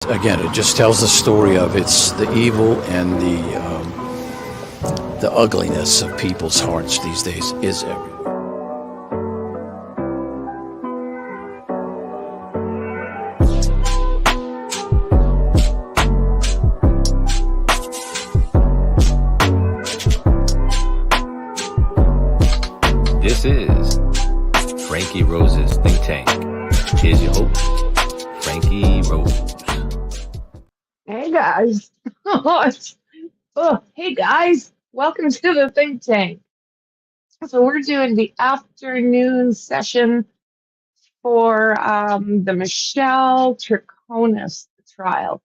Again, it just tells the story of it's the evil and the ugliness of people's hearts these days is everywhere. This is Franky Rose's Think Tank. Here's your host, Franky Rose. Hey guys. Hey guys. Welcome to the Think Tank. So we're doing the afternoon session for the Michelle Troconis trial.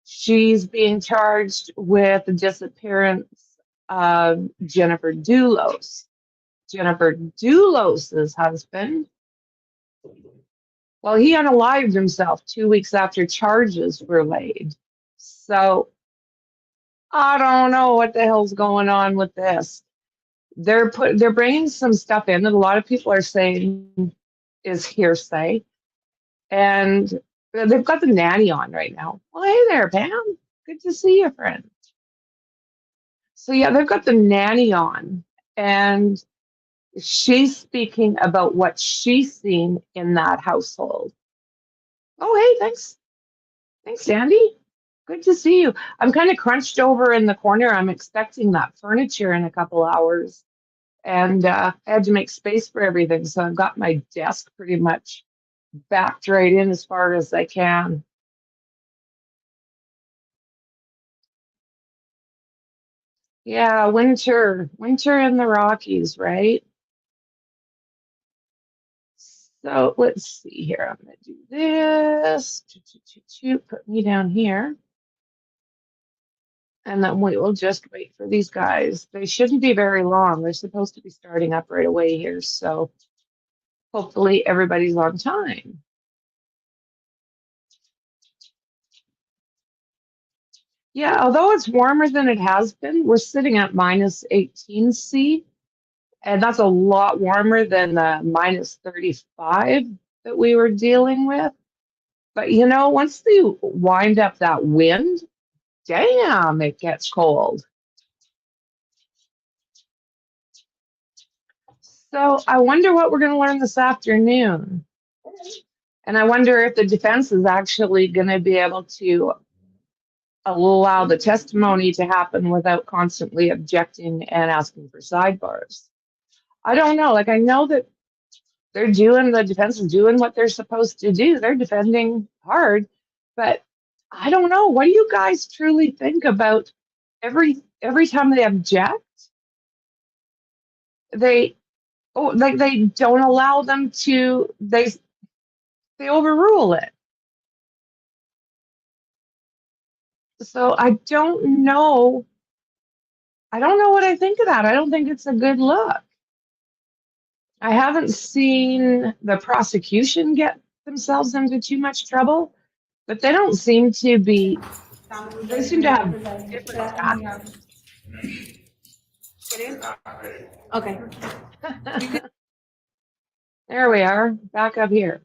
She's being charged with the disappearance of Jennifer Dulos. Jennifer Dulos' husband. Well, he unalived himself 2 weeks after charges were laid. So I don't know what the hell's going on with this. They're bringing some stuff in that a lot of people are saying is hearsay, and they've got the nanny on right now. Well, hey there, Pam. Good to see you, friend. So yeah, they've got the nanny on, and she's speaking about what she's seen in that household. Oh, hey, thanks, Andy. Good to see you. I'm kind of crunched over in the corner. I'm expecting that furniture in a couple hours. And I had to make space for everything. So I've got my desk pretty much backed right in as far as I can. Yeah, winter in the Rockies, right? So let's see here. I'm going to do this. Put me down here. And then we will just wait for these guys. They shouldn't be very long. They're supposed to be starting up right away here. So hopefully everybody's on time. Yeah, although it's warmer than it has been, we're sitting at minus 18°C. And that's a lot warmer than the minus 35 that we were dealing with. But you know, once you wind up that wind, damn, it gets cold. So I wonder what we're going to learn this afternoon. And I wonder if the defense is actually going to be able to allow the testimony to happen without constantly objecting and asking for sidebars. I don't know. Like, I know that the defense is doing what they're supposed to do. They're defending hard, but I don't know. What do you guys truly think about every time they object? They don't allow them to, they overrule it. So I don't know. I don't know what I think of that. I don't think it's a good look. I haven't seen the prosecution get themselves into too much trouble, but they don't seem to be, they seem to have different tactics. Okay. There we are, back up here.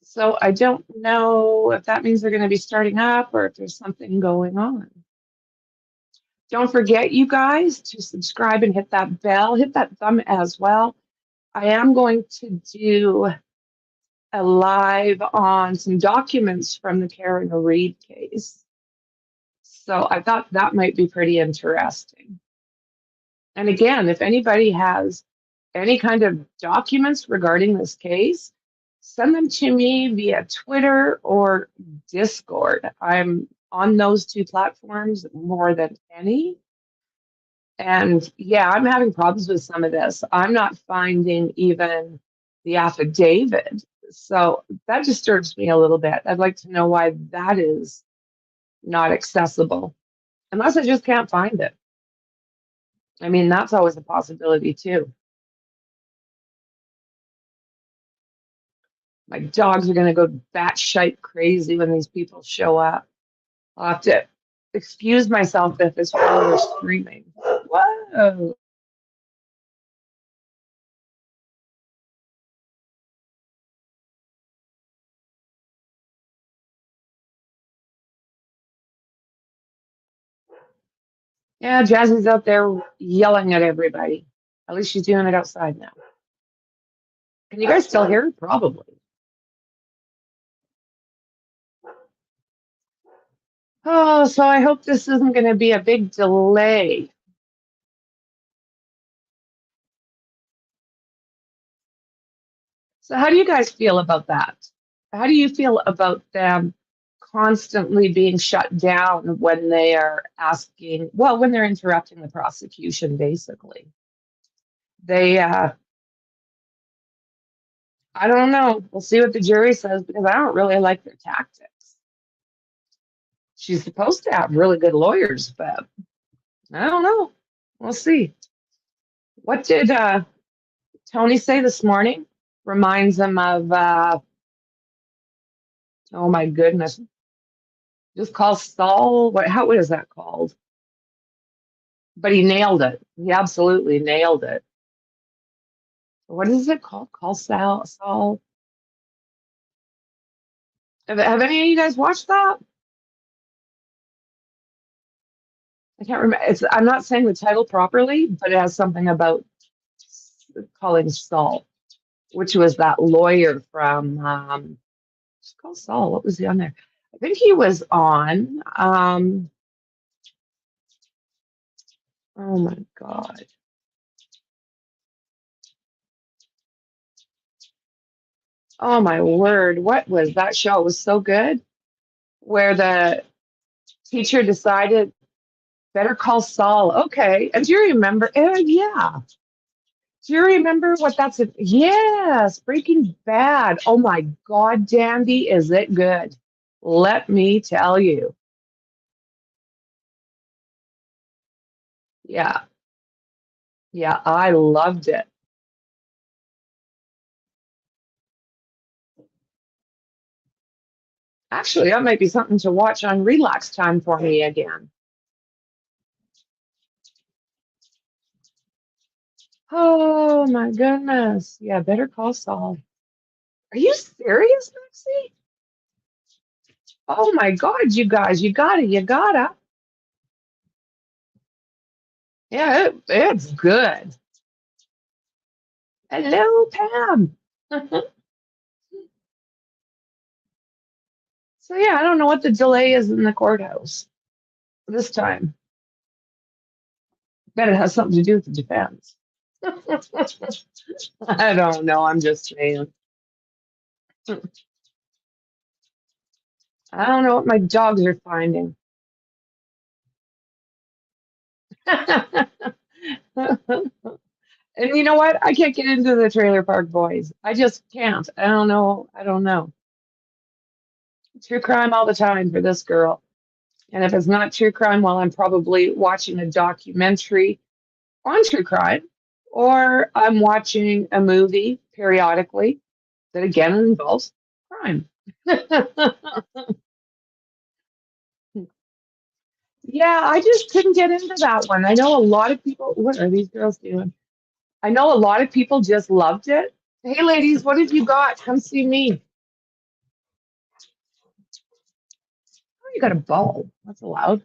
So I don't know if that means they're going to be starting up or if there's something going on. Don't forget, you guys, to subscribe and hit that bell, hit that thumb as well. I am going to do a live on some documents from the Karen Reed case. So I thought that might be pretty interesting. And again, if anybody has any kind of documents regarding this case, send them to me via Twitter or Discord. I'm on those two platforms more than any. And yeah, I'm having problems with some of this. I'm not finding even the affidavit. So that disturbs me a little bit. I'd like to know why that is not accessible, unless I just can't find it. I mean, that's always a possibility too. My dogs are going to go batshite crazy when these people show up. I'll have to excuse myself if this fellow is screaming. Whoa. Yeah, Jazzy's out there yelling at everybody. At least she's doing it outside now. Can you guys still hear her? Probably. Oh, so I hope this isn't going to be a big delay. So how do you guys feel about that? How do you feel about them constantly being shut down when they are asking, well, when they're interrupting the prosecution, basically? They, I don't know. We'll see what the jury says because I don't really like their tactics. She's supposed to have really good lawyers, but I don't know. We'll see. What did Tony say this morning? Reminds him of, oh my goodness, just call Saul. What is that called? But he nailed it. He absolutely nailed it. What is it called? Call Saul. Have any of you guys watched that? I can't remember. I'm not saying the title properly, but it has something about calling Saul, which was that lawyer from just call Saul. What was he on there? I think he was on oh my God. Oh my word. What was that show? It was so good. Where the teacher decided better call Saul. Okay. And do you remember? Yeah. Do you remember what that's? Yes, Breaking Bad. Oh my God, Dandy, is it good? Let me tell you. Yeah, yeah, I loved it. Actually, that might be something to watch on relax time for me again. Oh my goodness. Yeah, better call Saul. Are you serious, Maxie? Oh my God, you guys, you gotta. Yeah, it's good. Hello, Pam. So yeah, I don't know what the delay is in the courthouse this time. Bet it has something to do with the defense. I don't know. I'm just saying. I don't know what my dogs are finding. And you know what? I can't get into the trailer park boys. I just can't. I don't know. I don't know. True crime all the time for this girl. And if it's not true crime, well, I'm probably watching a documentary on true crime, or I'm watching a movie periodically that again involves crime. Yeah, I just couldn't get into that one. I know a lot of people, what are these girls doing? I know a lot of people just loved it. Hey, ladies, what have you got? Come see me. Oh, you got a ball. That's allowed.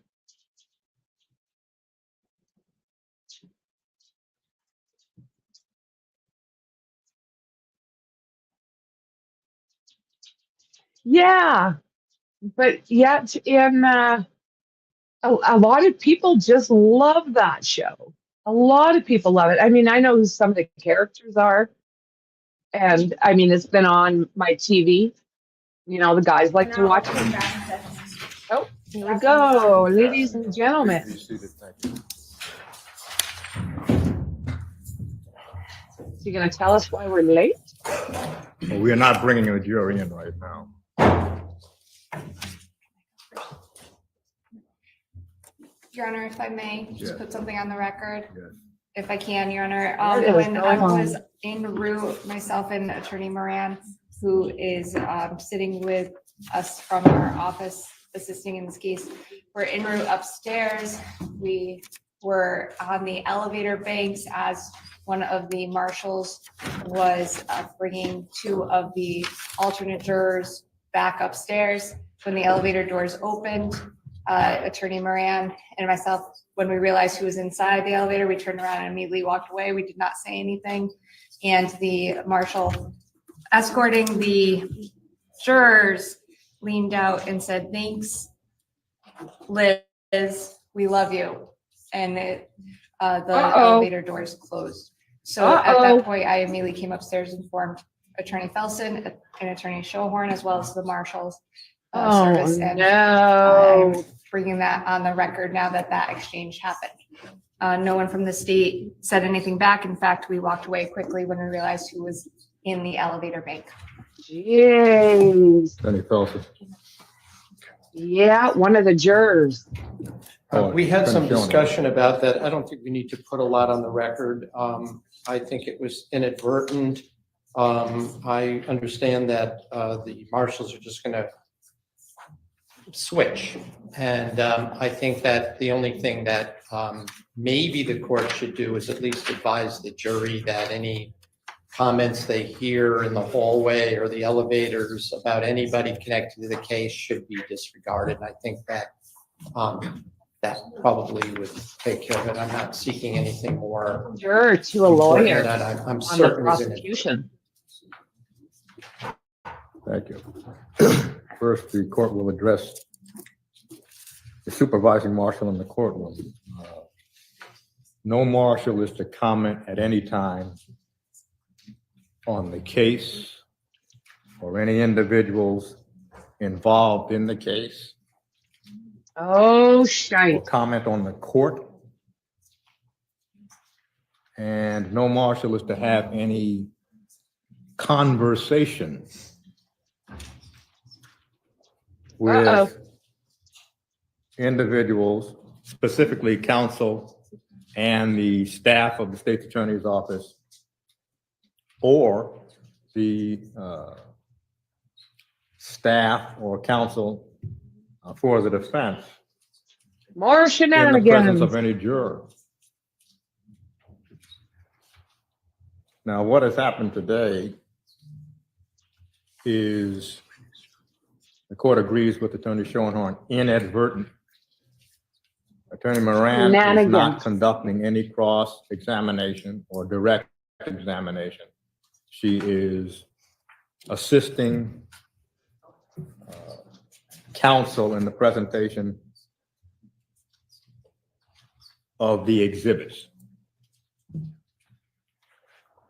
Yeah, but yet a lot of people just love that show. A lot of people love it. I mean, I know who some of the characters are, and I mean, it's been on my TV. You know, the guys like to watch it. Oh, here we go, ladies and gentlemen. Is he going to tell us why we're late? Well, we are not bringing a jury in right now. Your Honor, if I may, just Yes. put something on the record. Yes. If I can, Your Honor. What is When I going on? was en route, myself and Attorney Moran, who is sitting with us from our office assisting in this case, we're en route upstairs. We were on the elevator banks as one of the marshals was bringing two of the alternate jurors back upstairs. When the elevator doors opened, Attorney Moran and myself when we realized who was inside the elevator, we turned around and immediately walked away. We did not say anything. And the marshal escorting the jurors leaned out and said, "Thanks, Liz, we love you." And the elevator doors closed. So at that point, I immediately came upstairs and informed Attorney Felsen and Attorney Schohorn, as well as the marshal's service. And I'm bringing that on the record now that that exchange happened. No one from the state said anything back. In fact, we walked away quickly when we realized who was in the elevator bank. Jeez. Attorney Felsen. Yeah, one of the jurors. We had some Attorney Schoenhorn. discussion about that. I don't think we need to put a lot on the record. I think it was inadvertent. I understand that the marshals are just going to switch. And I think that the only thing that maybe the court should do is at least advise the jury that any comments they hear in the hallway or the elevators about anybody connected to the case should be disregarded. And I think that that probably would take care of it. I'm not seeking anything more. Juror to a lawyer That I'm on the certain was in it. prosecution. Thank you. First, the court will address the supervising marshal in the courtroom. No marshal is to comment at any time on the case or any individuals involved in the case, Oh, or shite. comment on the court. And no marshal is to have any conversation with individuals, specifically counsel and the staff of the state's attorney's office, or the staff or counsel for the defense More in the presence shenanigans. of any juror. Now, what has happened today is the court agrees with Attorney Schoenhorn, inadvertent. Attorney Moran is not Shenanigans. conducting any cross-examination or direct examination. She is assisting counsel in the presentation of the exhibits.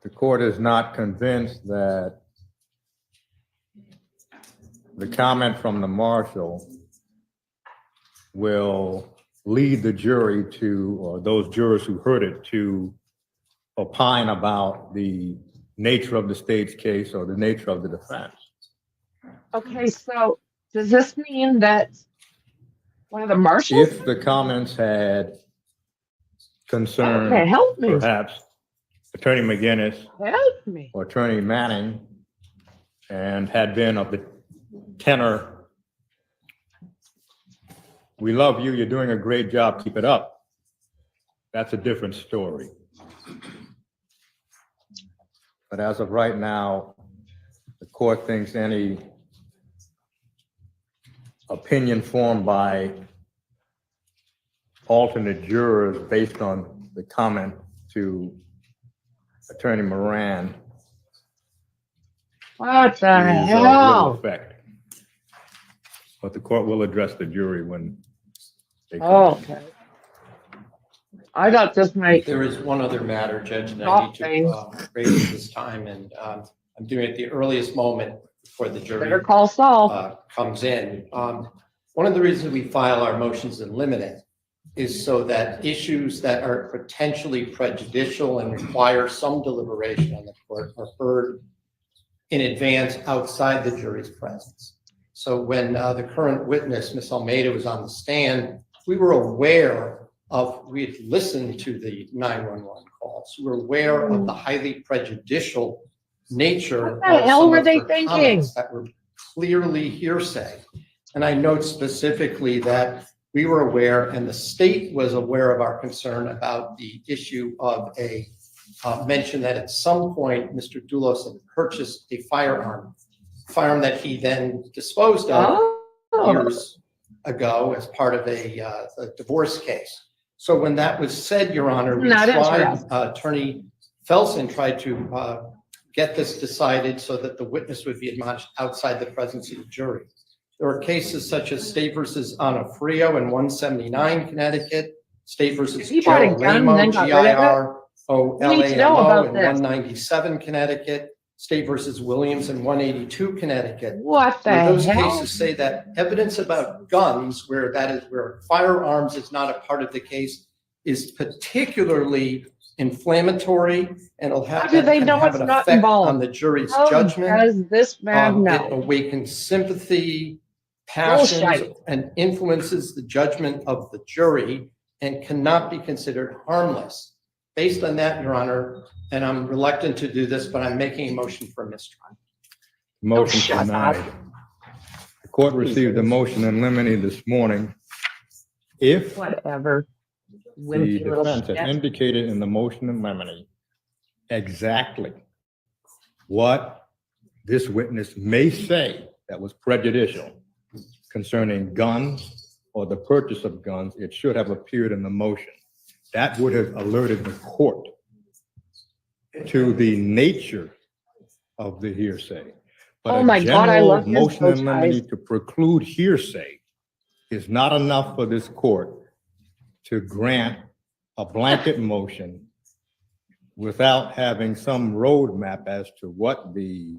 The court is not convinced that the comment from the marshal will lead the jury to, or those jurors who heard it, to opine about the nature of the state's case or the nature of the defense. Okay, so does this mean that one of the marshals? If the comments had concerned Okay, help me. perhaps Attorney McGinnis Help me. or Attorney Manning and had been of the tenor, "We love you, you're doing a great job, keep it up," that's a different story. But as of right now, the court thinks any opinion formed by alternate jurors based on the comment to Attorney Moran What the is of little hell? effect. But the court will address the jury when they come. Oh, okay. I thought this might, There is one other matter, Judge, that I Stop need things. to raise at this time, and I'm doing it at the earliest moment before the better jury call Saul. comes in. One of the reasons we file our motions in limine is so that issues that are potentially prejudicial and require some deliberation on the court are heard in advance outside the jury's presence. So when the current witness, Ms. Almeida, was on the stand, we were aware of, we had listened to the 911 calls. We were aware of the highly prejudicial nature What the of hell some were of they her thinking? comments that were clearly hearsay. And I note specifically that we were aware, and the state was aware of our concern about the issue of a mention that at some point, Mr. Dulos had purchased a firearm that he then disposed of Oh, years ago as part of a divorce case. So when that was said, Your Honor, we Not tried, interested. Attorney Felsen tried to get this decided so that the witness would be admonished outside the presence of the jury. There are cases such as State versus Onofrio in 179 Connecticut, State versus If you bought a Gerald gun and Lamo, then got rid of it, we need to know GIROLAMO about in this. 197 Connecticut, State versus Williams in 182 Connecticut. What the Where those hell? cases say that evidence about guns, where firearms is not a part of the case, is particularly inflammatory and will How have, do they can know have it's an not effect involved? on the jury's How judgment. does this man It know? awakens sympathy, passions, Bullshit. and influences the judgment of the jury and cannot be considered harmless. Based on that, Your Honor, and I'm reluctant to do this, but I'm making a motion for mistrial. Motion shut denied. up. The court received a motion in limine this morning. If Whatever. the Wimpy little defense has shit. indicated in the motion in limine exactly what this witness may say that was prejudicial concerning guns or the purchase of guns, it should have appeared in the motion. That would have alerted the court to the nature of the hearsay. But Oh a my God, I general love his motion bow in limine ties. to preclude hearsay is not enough for this court to grant a blanket motion without having some roadmap as to what the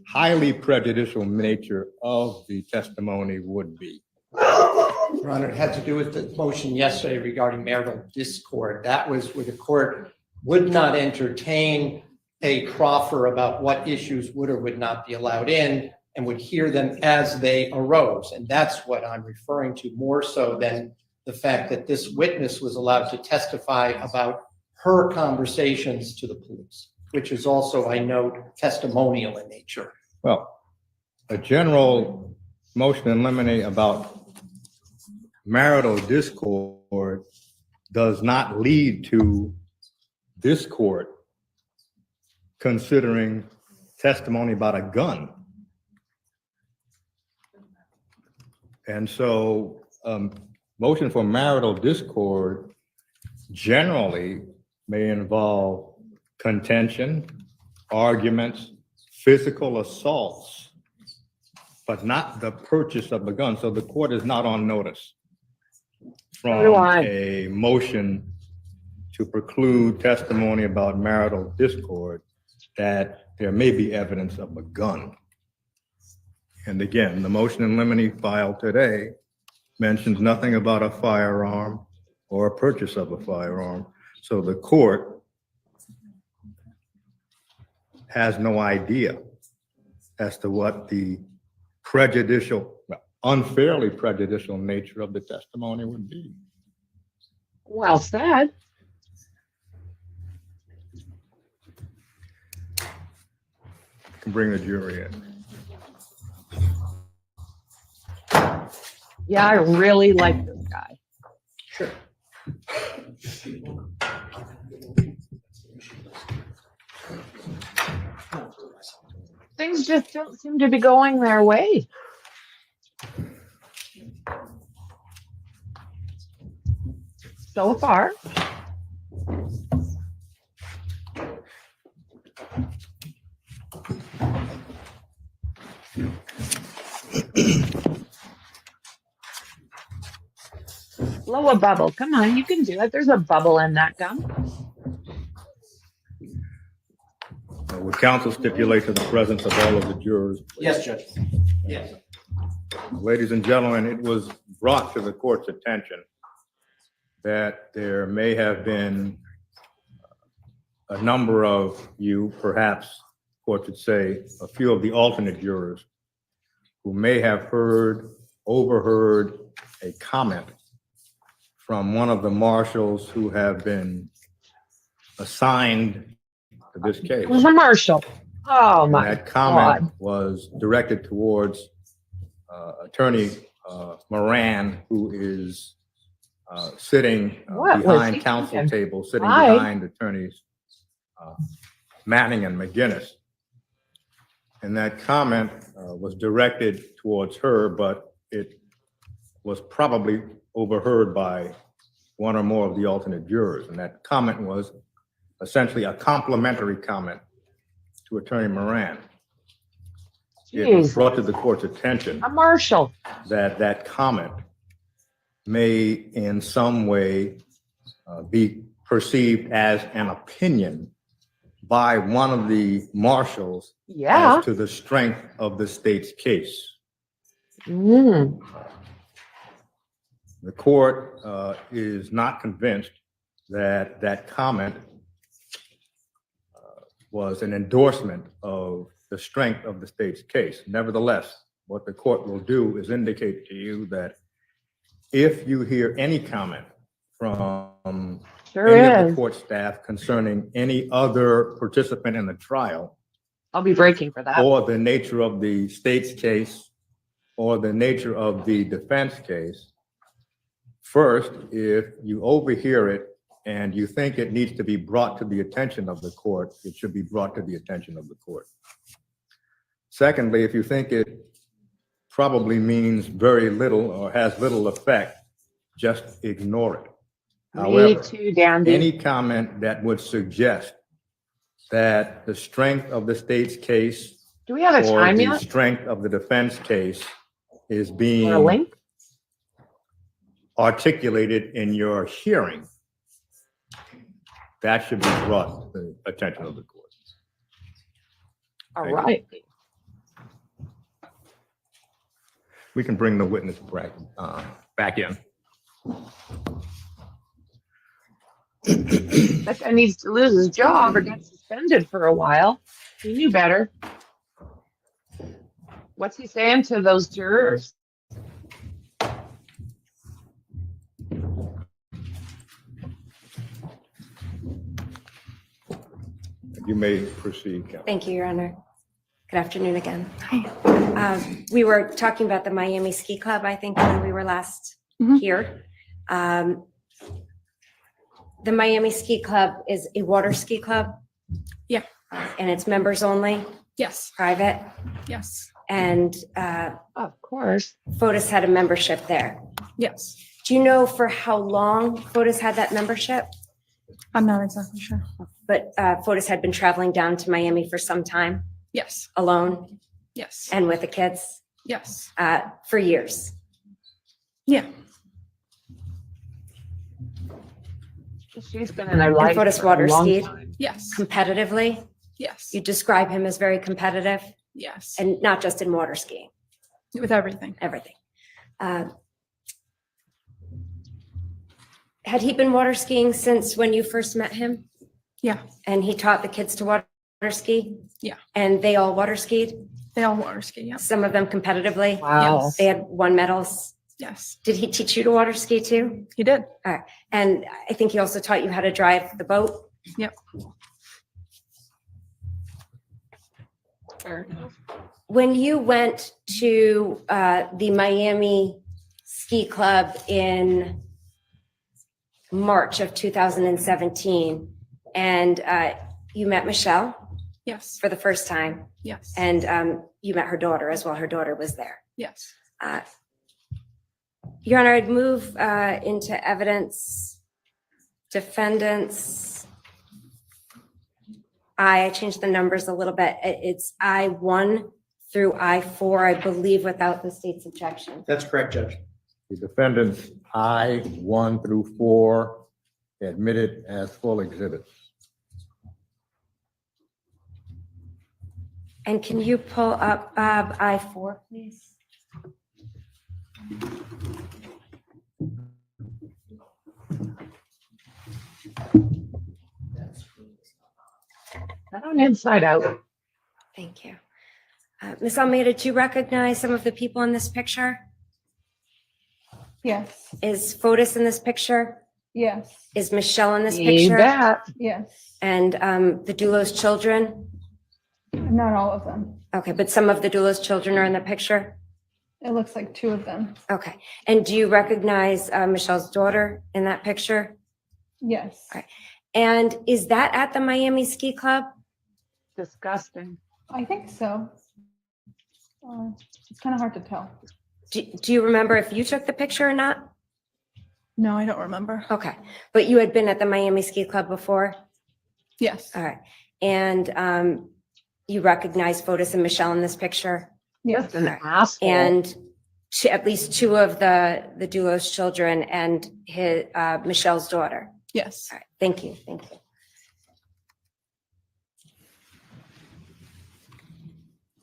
highly prejudicial nature of the testimony would be. Your Honor, it had to do with the motion yesterday regarding marital discord. That was where the court would not entertain a proffer about what issues would or would not be allowed in and would hear them as they arose. And that's what I'm referring to, more so than the fact that this witness was allowed to testify about her conversations to the police, which is also, I note, testimonial in nature. Well, a general motion in limine about marital discord does not lead to this court considering testimony about a gun. And so, motion for marital discord generally may involve contention, arguments, physical assaults, but not the purchase of a gun. So the court is not on notice from a motion to preclude testimony about marital discord that there may be evidence of a gun. And again, the motion in limine filed today mentions nothing about a firearm or a purchase of a firearm. So the court has no idea as to what the prejudicial, unfairly prejudicial nature of the testimony would be. Well said. You can bring the jury in. Yeah, I really like this guy. Sure. Things just don't seem to be going their way. So far. Blow a bubble. Come on, you can do it. There's a bubble in that gum. Would counsel stipulate to the presence of all of the jurors? Yes, Judge. Yes. Ladies and gentlemen, it was brought to the court's attention that there may have been a number of you, perhaps court should say a few of the alternate jurors, who may have overheard a comment from one of the marshals who have been assigned to this case. It was a Marshall. Oh And my that comment God. was directed towards Attorney Moran, who is sitting What was he behind counsel thinking? table, sitting Hi. behind attorneys Manning and McGinnis. And that comment was directed towards her, but it was probably overheard by one or more of the alternate jurors. And that comment was essentially a complimentary comment to Attorney Moran. It was Jeez, brought to the court's attention a marshal. that that comment may in some way be perceived as an opinion by one of the marshals Yeah. as to the strength of the state's case. Mm. The court is not convinced that that comment was an endorsement of the strength of the state's case. Nevertheless, what the court will do is indicate to you that if you hear any comment from Sure any of the is. court staff concerning any other participant in the trial, I'll be breaking for that. or the nature of the state's case, or the nature of the defense case, first, if you overhear it and you think it needs to be brought to the attention of the court, it should be brought to the attention of the court. Secondly, if you think it probably means very little or has little effect, just ignore it. Me However, too, Dandy. any comment that would suggest that the strength of the state's case Do we have a or time the yet? strength of the defense case is Or a being link? articulated in your hearing, that should be brought to the attention of the court. All Thank you. right. We can bring the witness back in. That guy needs to lose his job or get suspended for a while. He knew better. What's he saying to those jurors? You may proceed, Counsel. Thank you, Your Honor. Good afternoon again. We were talking about the Miami Ski Club, I think, when we were last here. The Miami Ski Club is a water ski club. Yeah. And it's members only, Yes, private, yes, and Of course. Fotis had a membership there. yes. Do you know for how long Fotis had that membership? I'm not exactly sure. But Fotis had been traveling down to Miami for some time, Yes, alone yes, and with the kids, yes. for years. Yeah, She's been in their life Fotis for water a long skied. time. yes, Competitively, yes, you describe him as very competitive, yes. and not just in water skiing, With everything. everything. Had he been water skiing since when you first met him? Yeah, And he taught the kids to water ski? Yeah. And they all water skied, they all water ski. Yeah, some of them competitively? Wow. Yes. They had won medals. yes, Did he teach you to water ski too? he did. And I think he also taught you how to drive the boat? Yep. Fair enough. When you went to the Miami Ski Club in March of 2017, and you met Michelle Yes, for the first time, yes, and you met her daughter as well. Her daughter was there. yes. Your Honor, I'd move into evidence, defendants. I changed the numbers a little bit. It's I-1 through I-4, I believe, without the state's objection. That's correct, Judge. The defendants I-1 through 4 admitted as full exhibits. And can you pull up I-4, please? That on inside out. Thank you. Ms. Almeida, do you recognize some of the people in this picture? Yes, Is Fotis in this picture? yes, Is Michelle in this You picture? bet. yes. And the Dulos children? Not all of them. Okay, but some of the Dulos children are in the picture? It looks like two of them. Okay. And do you recognize Michelle's daughter in that picture? Yes. All right. And is that at the Miami Ski Club? Disgusting. I think so. It's kind of hard to tell. Do you remember if you took the picture or not? No, I don't remember. Okay, but you had been at the Miami Ski Club before? Yes. All right. And you recognize Fotis and Michelle in this picture? Just an Right. asshole. And at least two of the Dulos children and his Michelle's daughter. Yes. All right, thank you, thank you.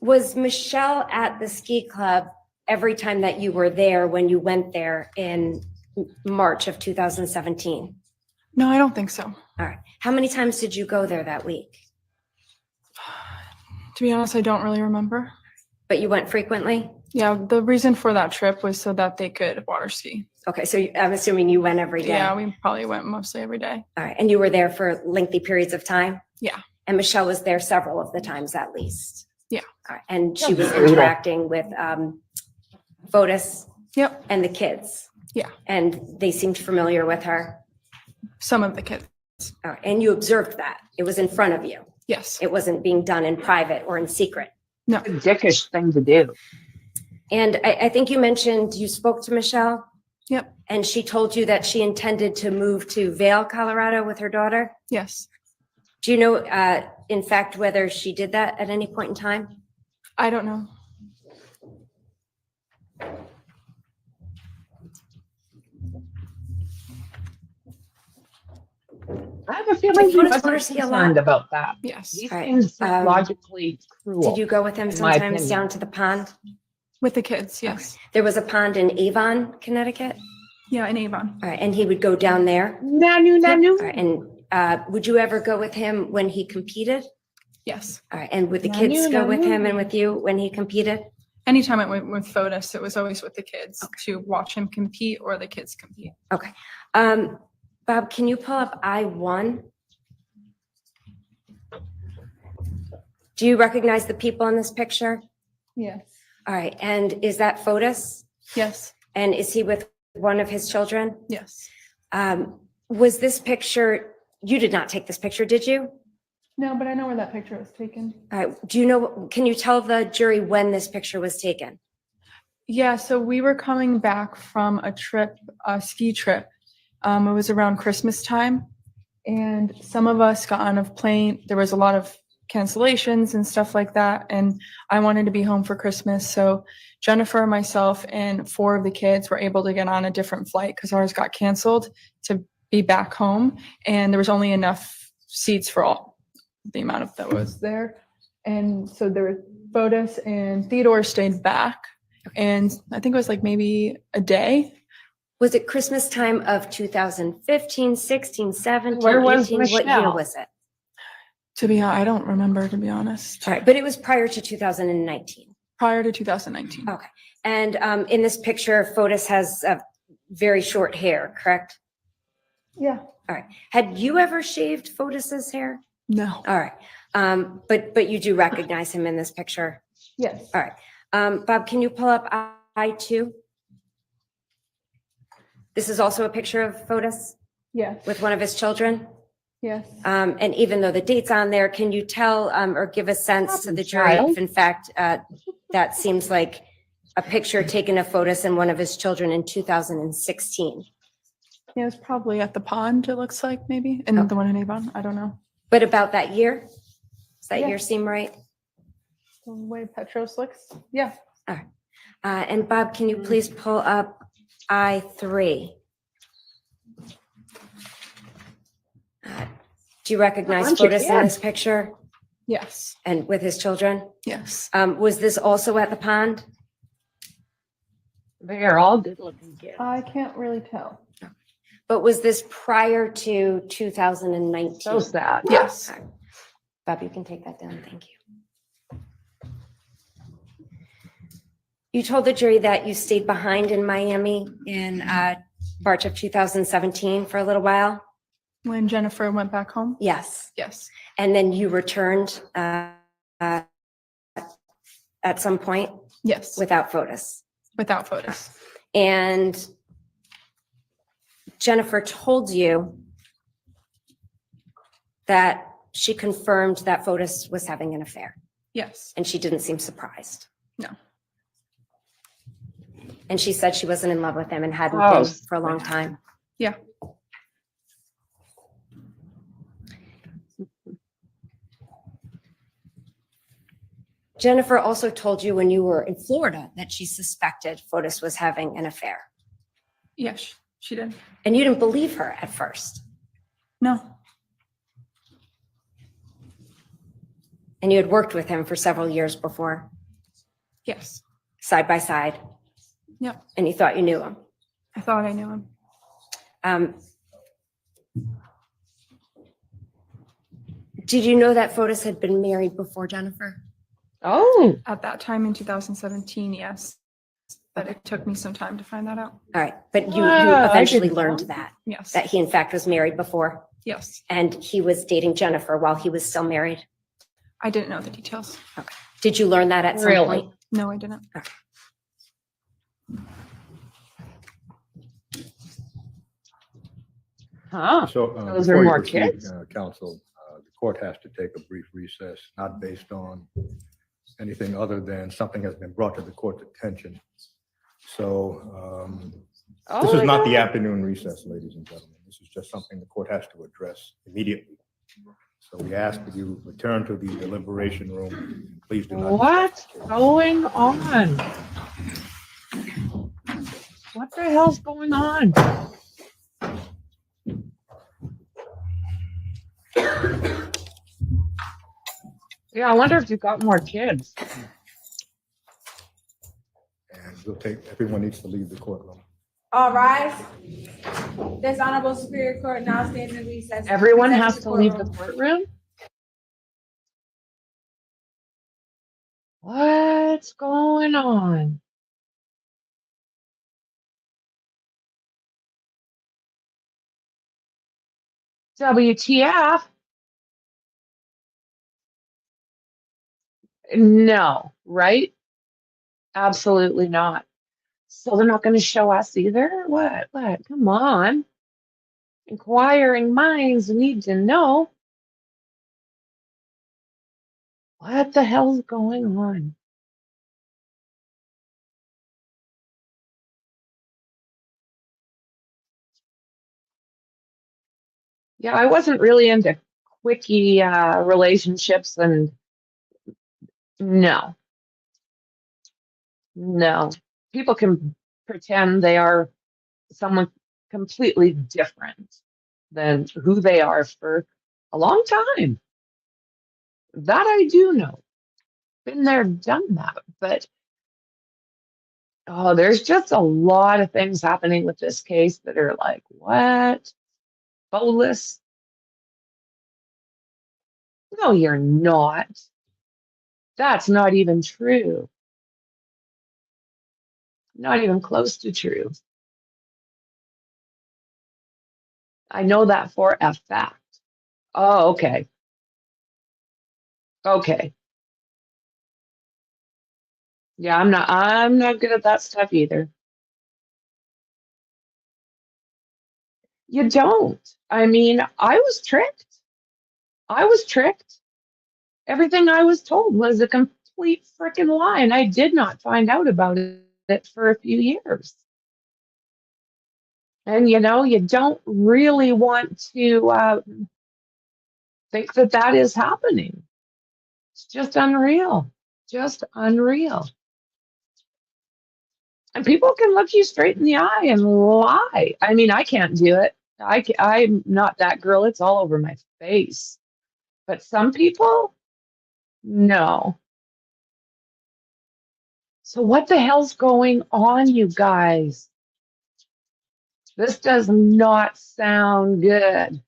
Was Michelle at the ski club every time that you were there when you went there in March of 2017? No, I don't think so. All right. How many times did you go there that week? To be honest, I don't really remember. But you went frequently? Yeah, the reason for that trip was so that they could water ski. Okay, so I'm assuming you went every day. Yeah, we probably went mostly every day. All right, and you were there for lengthy periods of time? Yeah. And Michelle was there several of the times at least? Yeah. All right, and she That's was brutal. interacting with Fotis Yep. and the kids? Yeah. And they seemed familiar with her? Some of the kids. All right, and you observed that? It was in front of you? Yes. It wasn't being done in private or in secret? No. A dickish thing to do. And I think you mentioned you spoke to Michelle? Yep. And she told you that she intended to move to Vail, Colorado with her daughter? Yes. Do you know, in fact, whether she did that at any point in time? I don't know. I have a feeling he Fotis wasn't water ski a lot? concerned about that. Yes. He All right, seems logically cruel. Did you go with him in my sometimes opinion. down to the pond? With the kids, yes. There was a pond in Avon, Connecticut? Yeah, in Avon. All right, and he would go down there? Nanu, nanu. All right, and would you ever go with him when he competed? Yes. All right, and would the Now kids you go know with him me. and with you when he competed? Anytime I went with Fotis, it was always with the kids to watch him compete or the kids compete. Okay. Bob, can you pull up I-1? Do you recognize the people in this picture? Yes. All right, and is that Fotis? Yes. And is he with one of his children? Yes. Was this picture, you did not take this picture, did you? No, but I know where that picture was taken. All right, do you know, can you tell the jury when this picture was taken? Yeah, so we were coming back from a trip, a ski trip. It was around Christmas time, and some of us got on a plane. There was a lot of cancellations and stuff like that, and I wanted to be home for Christmas. So Jennifer, myself, and 4 of the kids were able to get on a different flight because ours got canceled to be back home, and there was only enough seats for all the amount of that was there. And so there were Fotis and Theodore stayed back, and I think it was like maybe a day. Was it Christmas time of 2015, 16, 17, Where was 18? What year Michelle? was it? To be, I don't remember, to be honest. All right, but it was prior to 2019. Prior to 2019. Okay. And in this picture, Fotis has very short hair, correct? Yeah. All right. Had you ever shaved Fotis's hair? No. All right. But you do recognize him in this picture. Yes. All right. Bob, can you pull up I-2? This is also a picture of Fotis Yes. with one of his children. Yes. And even though the date's on there, can you tell or give a sense to the jury Child. if in fact that seems like a picture taken of Fotis and one of his children in 2016? Yeah, it was probably at the pond, it looks like, maybe, and the one in Avon. I don't know. But about that year? Does that Yeah. year seem right? The way Petros looks. Yeah. And Bob, can you please pull up I-3? Do you recognize Bunch of Fotis in kids. this picture Yes. and with his children? Yes. Was this also at the pond? They are all good looking kids. I can't really tell. But was this prior to 2019? So sad. Yes. Bob, you can take that down. Thank you. You told the jury that you stayed behind in Miami in March of 2017 for a little while? When Jennifer went back home? Yes. Yes. And then you returned at some point Yes. without Fotis. Without Fotis. And Jennifer told you that she confirmed that Fotis was having an affair, Yes. and she didn't seem surprised. No. And she said she wasn't in love with him and hadn't Oh, been for a long time. Yeah. Jennifer also told you when you were in Florida that she suspected Fotis was having an affair. Yes, she did. And you didn't believe her at first. No. And you had worked with him for several years before, Yes. side by side, Yep. and you thought you knew him. I thought I knew him. Did you know that Fotis had been married before Jennifer? Oh, At that time in 2017, yes. But it took me some time to find that out. All right, but you Ah, I eventually didn't learned know. Yes. that he in fact was married before, Yes. and he was dating Jennifer while he was still married. I didn't know the details. Did you learn that at some Really? point? No, I didn't. huh. So, Those are before you more proceed, kids? Counsel, the court has to take a brief recess, not based on anything other than something has been brought to the court's attention. So, this is not the afternoon recess, ladies and gentlemen. This is just something the court has to address immediately. So we ask that you return to the deliberation room. Please do not. What's going on? What the hell's going on? Yeah, I wonder if you've got more kids. And we'll take, everyone needs to leave the courtroom. All rise. This honorable Superior Court now stands in recess. Everyone Recess has to to leave the courtroom. courtroom? What's going on? WTF? No, right? Absolutely not. So they're not going to show us either? What? Come on. Inquiring minds need to know. What the hell's going on? Yeah, I wasn't really into quickie relationships, and no. People can pretend they are someone completely different than who they are for a long time. That I do know. Been there, done that. But oh, there's just a lot of things happening with this case that are like, what? Bolus? No, you're not. That's not even true. Not even close to true. I know that for a fact. Oh, okay. Okay. Yeah, I'm not good at that stuff either. You don't. I mean, I was tricked. Everything I was told was a complete freaking lie, and I did not find out about it for a few years. And you know, you don't really want to think that that is happening. It's just unreal. Just unreal. And people can look you straight in the eye and lie. I mean, I can't do it. I'm not that girl. It's all over my face. But some people, no. So what the hell's going on, you guys? This does not sound good.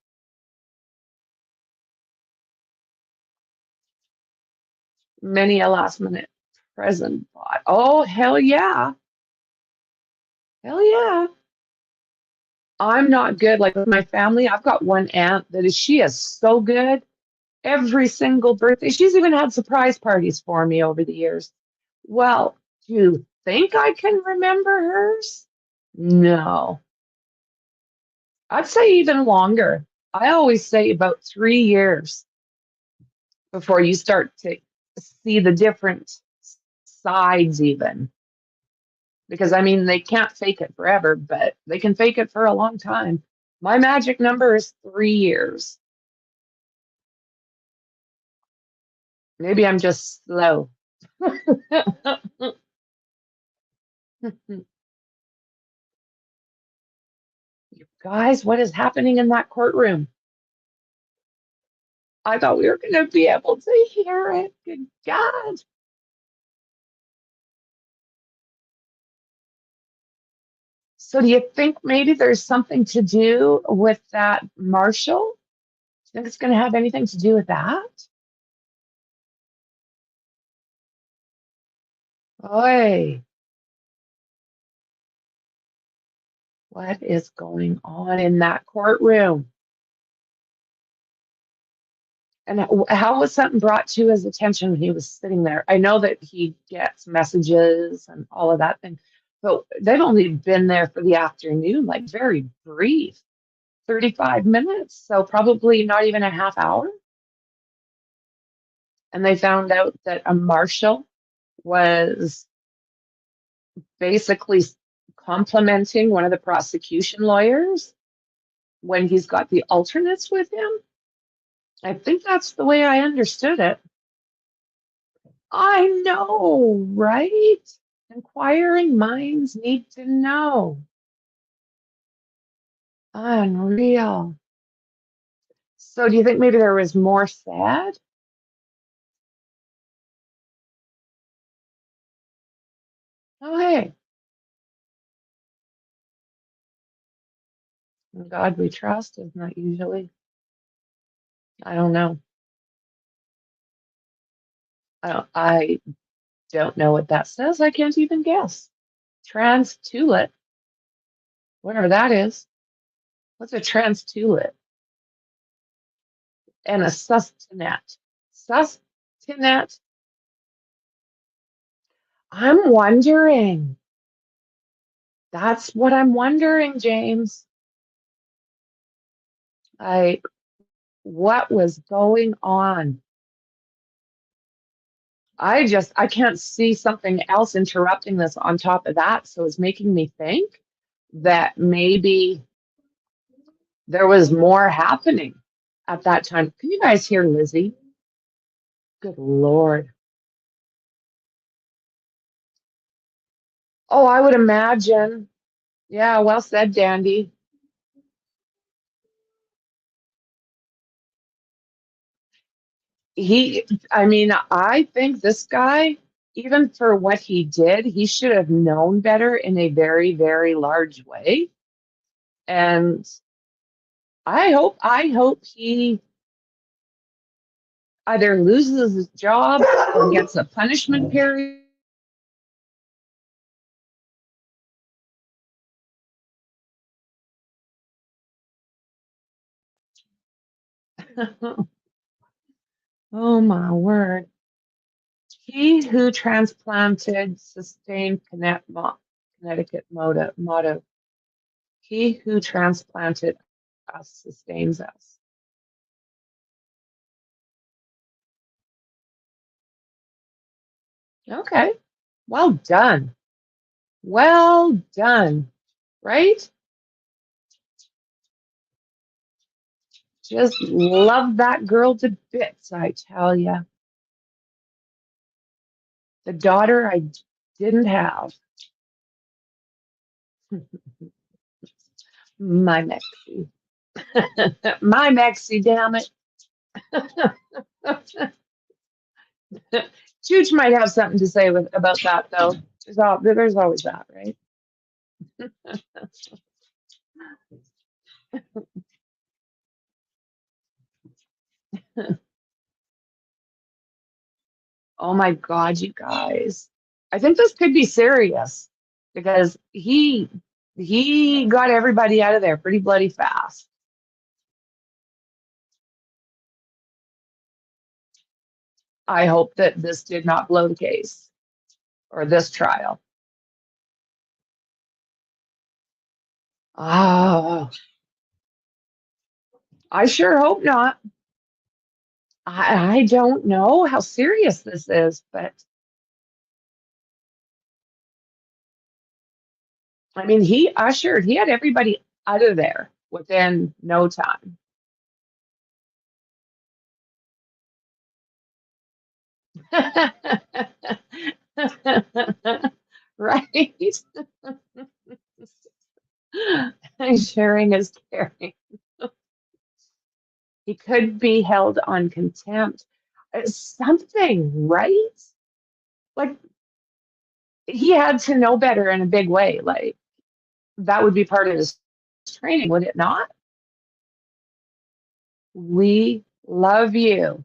Many a last minute present thought. Oh, hell yeah. Hell yeah. I'm not good. Like with my family, I've got one aunt she is so good. Every single birthday, she's even had surprise parties for me over the years. Well, do you think I can remember hers? No. I'd say even longer. I always say about 3 years before you start to see the different sides even. Because I mean, they can't fake it forever, but they can fake it for a long time. My magic number is 3 years. Maybe I'm just slow. You guys, what is happening in that courtroom? I thought we were going to be able to hear it. Good God. So do you think maybe there's something to do with that Marshall? Do you think it's going to have anything to do with that? Oi, what is going on in that courtroom? And how was something brought to his attention when he was sitting there? I know that he gets messages and all of that thing, but they've only been there for the afternoon, like very brief, 35 minutes. So probably not even a half hour. And they found out that a marshal was basically complimenting one of the prosecution lawyers when he's got the alternates with him. I think that's the way I understood it. I know, right? Inquiring minds need to know. Unreal. So do you think maybe there was more said? Oh, hey. In God we trust, isn't that usually? I don't know. I don't know what that says. I can't even guess. Trans-tulip, whatever that is. What's a trans-tulip? And a sustinet. Sustinet. I'm wondering. That's what I'm wondering, James. What was going on? I can't see something else interrupting this on top of that. So it's making me think that maybe there was more happening at that time. Can you guys hear Lizzie? Good Lord. Oh, I would imagine. Yeah, well said, Dandy. I mean, I think this guy, even for what he did, he should have known better in a very, very large way. And I hope he either loses his job or gets a punishment period. Oh my word. He who transplanted sustained Connecticut motto. He who transplanted us sustains us. Okay. Well done. Well done. Right? Just love that girl to bits, I tell ya. The daughter I didn't have. My Mexie. My Mexie, damn it. Chooch might have something to say about that, though. There's always that, right? Oh my God, you guys. I think this could be serious because he got everybody out of there pretty bloody fast. I hope that this did not blow the case or this trial. Oh, I sure hope not. I don't know how serious this is, but I mean, he had everybody out of there within no time. Right? Sharing is caring. He could be held on contempt. Something, right? Like he had to know better in a big way. Like that would be part of his training, would it not? We love you,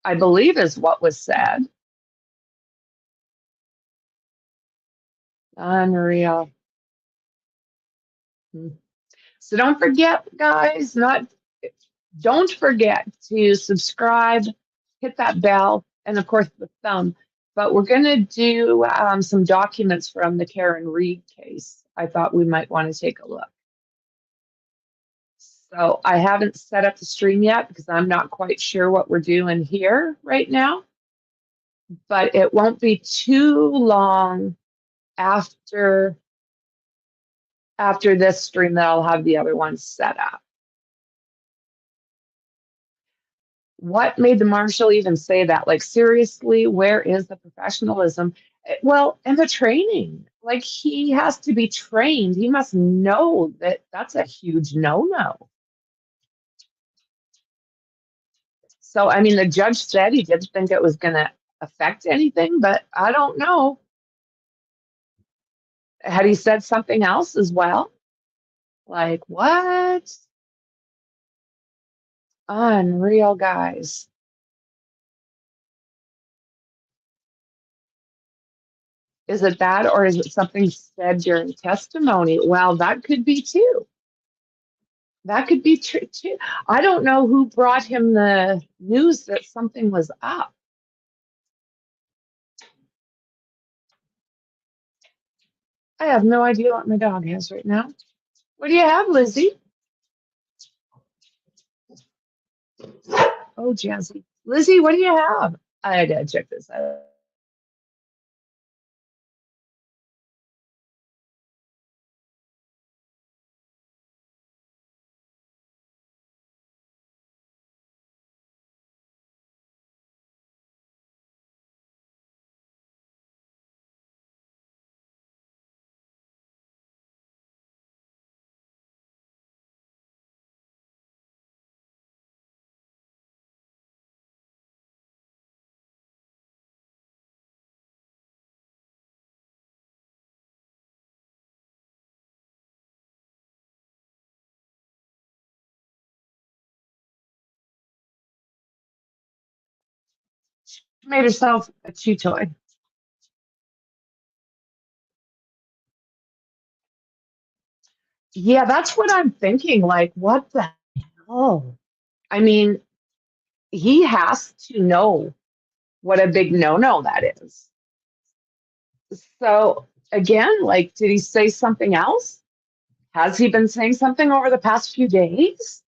I believe is what was said. Unreal. So don't forget, guys, don't forget to subscribe, hit that bell, and of course the thumb. But we're going to do some documents from the Karen Reed case. I thought we might want to take a look. So I haven't set up the stream yet because I'm not quite sure what we're doing here right now. But it won't be too long after this stream that I'll have the other ones set up. What made the marshal even say that? Like, seriously, where is the professionalism? Well, and the training. Like, he has to be trained. He must know that that's a huge no-no. So, I mean, the judge said he didn't think it was going to affect anything, but I don't know. Had he said something else as well? Like, what? Unreal, guys. Is it that, or is it something said during testimony? Well, that could be too. That could be true too. I don't know who brought him the news that something was up. I have no idea what my dog has right now. What do you have, Lizzie? Oh, Jazzy. Lizzie, what do you have? I gotta check this out. She made herself a chew toy. Yeah, that's what I'm thinking. Like, what the hell? I mean, he has to know what a big no-no that is. So again, like, did he say something else? Has he been saying something over the past few days?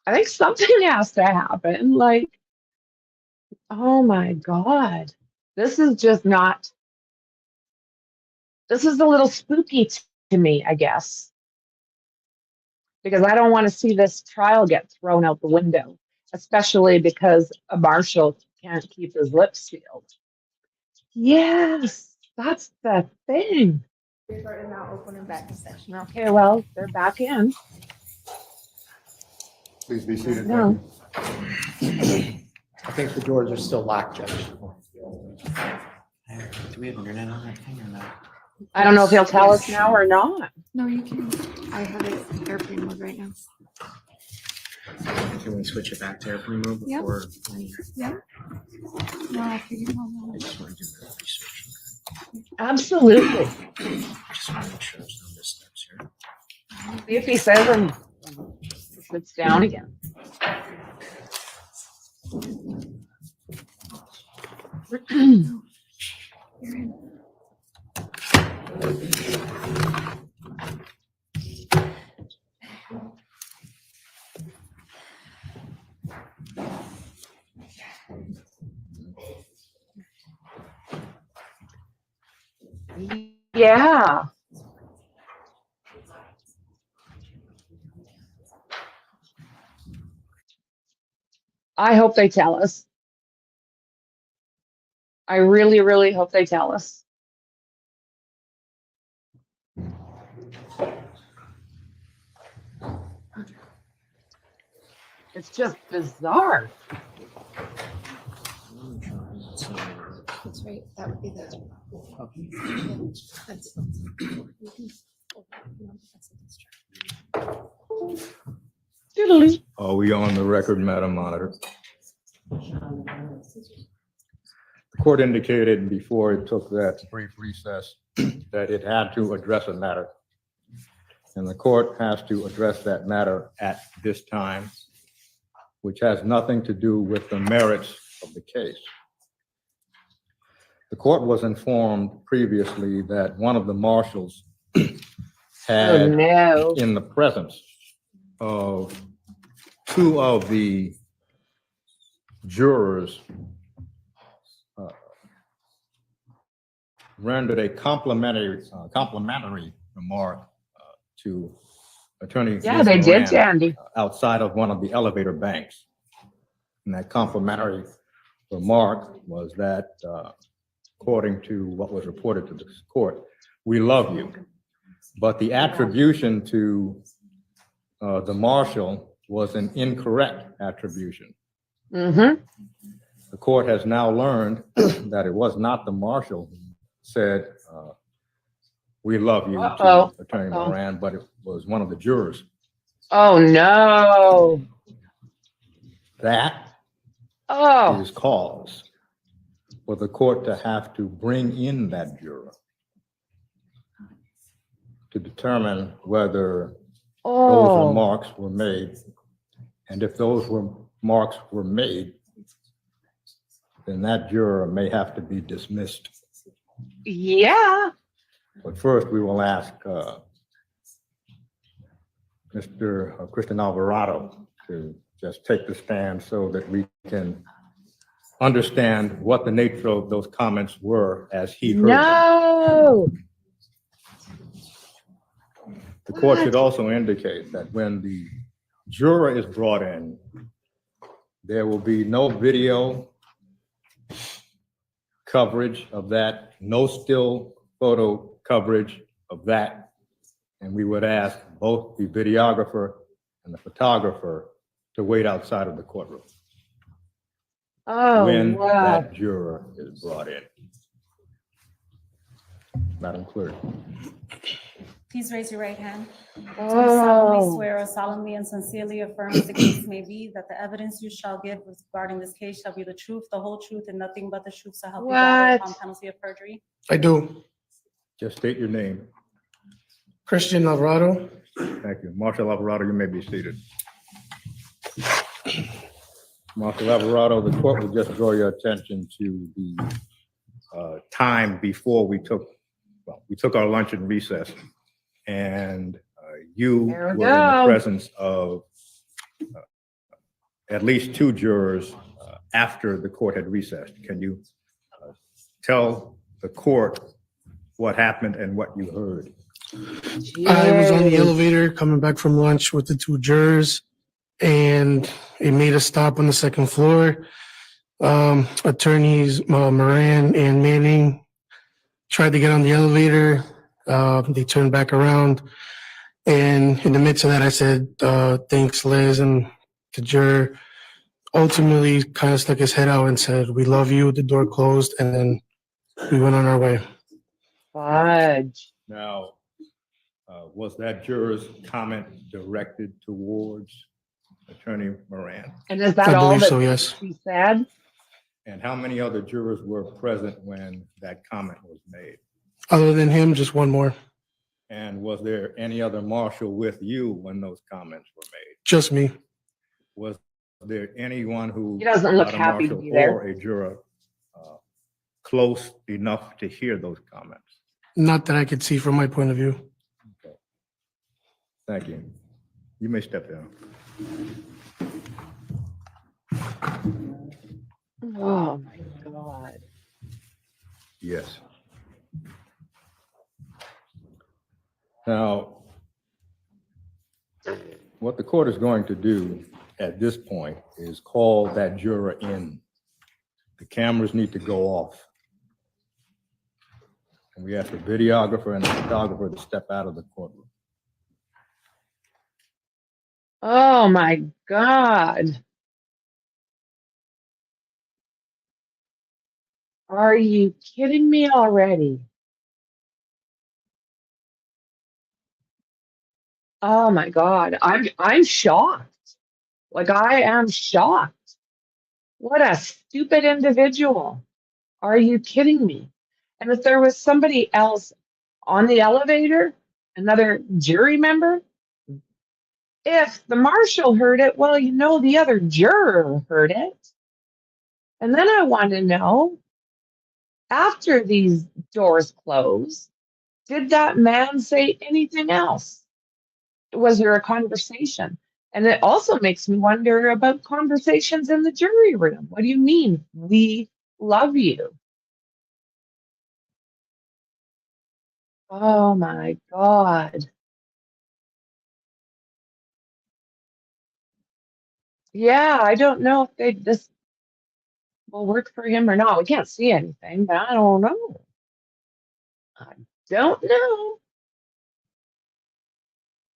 I think something has to happen. Like, oh my God, this is just not, this is a little spooky to me, I guess, because I don't want to see this trial get thrown out the window, especially because a marshal can't keep his lips sealed. Yes, that's the thing. We're now opening back the session. Okay, well, they're back in. Please be seated. No. I think the doors are still locked, Judge. Do we have internet on that thing or not? I don't know if he'll tell us now or not. No, you can. I have it airplane mode right now. Can we switch it back to airplane mode Yep. before? Yeah. No, I figured it out. I just want to do the research. Absolutely. I just want to make sure there's no missteps here. See if he says and sits down again. You're in. Yeah. I hope they tell us. I really, really hope they tell us. It's just bizarre. That's right, that would be the. Doodly. Are we on the record, Madam Monitor? The court indicated before it took that brief recess that it had to address a matter. And the court has to address that matter at this time, which has nothing to do with the merits of the case. The court was informed previously that one of the marshals had, no. in the presence of two of the jurors, rendered a complimentary remark to Attorney Yeah, they did, Moran Andy. outside of one of the elevator banks. And that complimentary remark was that, according to what was reported to the court, we love you. But the attribution to the marshal was an incorrect attribution. Mm-hmm. The court has now learned that it was not the marshal who said, we love you to Attorney Moran, but it was one of the jurors. Oh, no. That Oh, is cause for the court to have to bring in that juror to determine whether those remarks were made. And if those remarks were made, then that juror may have to be dismissed. yeah. But first, we will ask Mr. Christian Alvarado to just take the stand so that we can understand what the nature of those comments were as he heard them. No. The court should also indicate that when the juror is brought in, there will be no video coverage of that, no still photo coverage of that. And we would ask both the videographer and the photographer to wait outside of the courtroom when that juror is brought in. Madam Clerk. Please raise your right hand. Do you solemnly swear or solemnly and sincerely affirm, as the case may be, that the evidence you shall give regarding this case shall be the truth, the whole truth, and nothing but the truth, so help you God upon penalty of perjury? I do. Just state your name. Christian Alvarado. Thank you. Marshal Alvarado, you may be seated. Marshal Alvarado, the court will just draw your attention to the time before we took our lunch and recess. And you were in the presence of at least two jurors after the court had recessed. Can you tell the court what happened and what you heard? I was on the elevator coming back from lunch with the two jurors, and it made a stop on the second floor. Attorneys Moran and Manning tried to get on the elevator. They turned back around, and in the midst of that, I said, thanks, Liz, and the juror ultimately kind of stuck his head out and said, we love you. The door closed, and then we went on our way. Fudge. Now, was that juror's comment directed towards Attorney Moran? And is that I all believe that so, yes. she said? And how many other jurors were present when that comment was made? Other than him, just one more. And was there any other marshal with you when those comments were made? Just me. Was there anyone who He doesn't look not a happy to marshal be there. or a juror close enough to hear those comments? Not that I could see from my point of view. Okay. Thank you. You may step down. Oh my God. Yes. Now, what the court is going to do at this point is call that juror in. The cameras need to go off. And we ask the videographer and the photographer to step out of the courtroom. Oh my God. Are you kidding me already? Oh my God. I'm shocked. Like, I am shocked. What a stupid individual. Are you kidding me? And if there was somebody else on the elevator, another jury member, if the marshal heard it, well, you know, the other juror heard it. And then I want to know, after these doors closed, did that man say anything else? Was there a conversation? And it also makes me wonder about conversations in the jury room. What do you mean, we love you? Oh my God. Yeah, I don't know if this will work for him or not. We can't see anything, but I don't know. I don't know.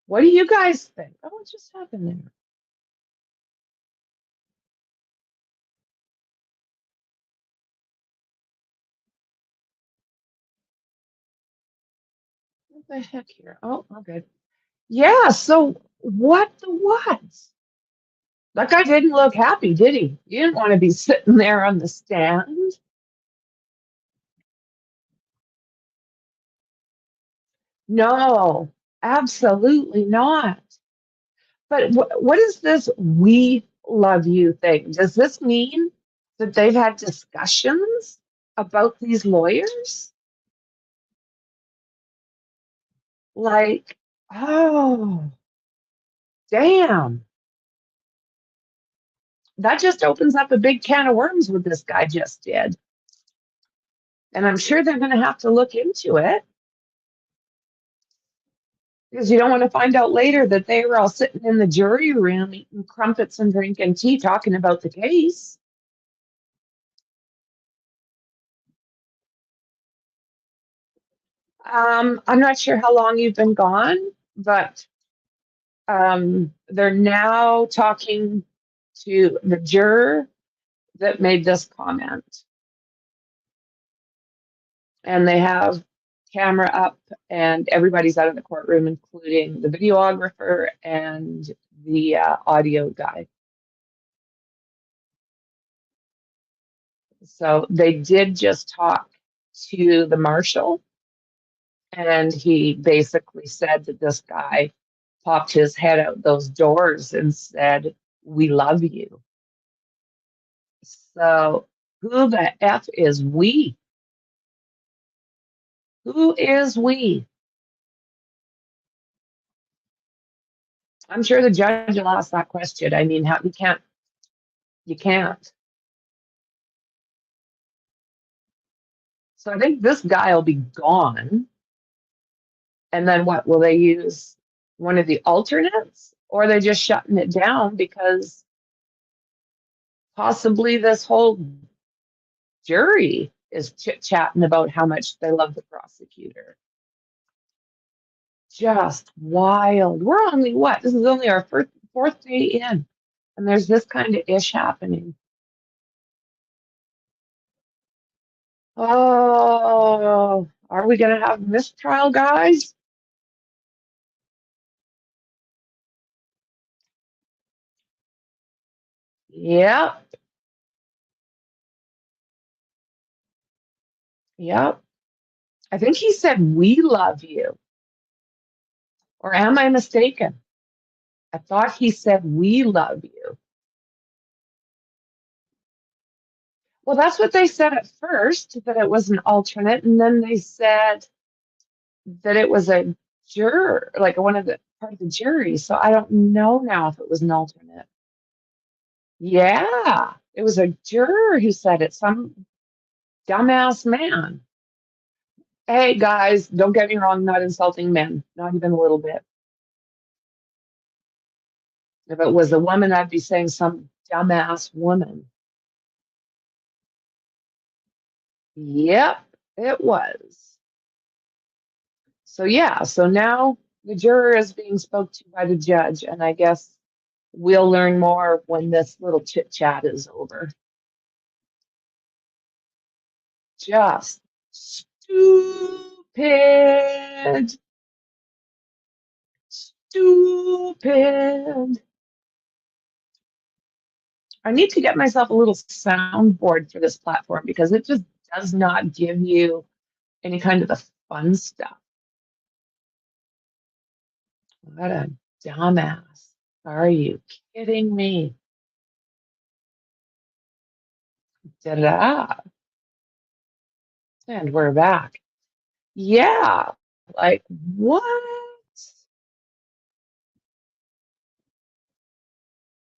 What do you guys think? Oh, what just happened there? What the heck here? Oh, good. Yeah, so what the what? That guy didn't look happy, did he? He didn't want to be sitting there on the stand. No, absolutely not. But what is this "we love you" thing? Does this mean that they've had discussions about these lawyers? Like, oh, damn. That just opens up a big can of worms what this guy just did. And I'm sure they're going to have to look into it, because you don't want to find out later that they were all sitting in the jury room eating crumpets and drinking tea talking about the case. I'm not sure how long you've been gone, but they're now talking to the juror that made this comment. And they have camera up and everybody's out of the courtroom, including the videographer and the audio guy. So they did just talk to the marshal, and he basically said that this guy popped his head out those doors and said, "We love you." So who the F is we? Who is we? I'm sure the judge will ask that question. I mean, how, you can't. So I think this guy will be gone. And then what? Will they use one of the alternates? Or are they just shutting it down because possibly this whole jury is chit-chatting about how much they love the prosecutor? Just wild. We're only what? This is only our fourth day in, and there's this kind of ish happening. Oh, are we going to have mistrial, guys? Yep. Yep. I think he said, "We love you." Or am I mistaken? I thought he said, "We love you." Well, that's what they said at first, that it was an alternate. And then they said that it was a juror, like one of the part of the jury. So I don't know now if it was an alternate. Yeah, it was a juror who said it, some dumbass man. Hey guys, don't get me wrong, not insulting men, not even a little bit. If it was a woman, I'd be saying some dumbass woman. Yep, it was. So yeah, so now the juror is being spoke to by the judge, and I guess we'll learn more when this little chit chat is over. Just stupid. Stupid. I need to get myself a little soundboard for this platform because it just does not give you any kind of the fun stuff. What a dumbass. Are you kidding me? Da-da. And we're back. Yeah. Like, what?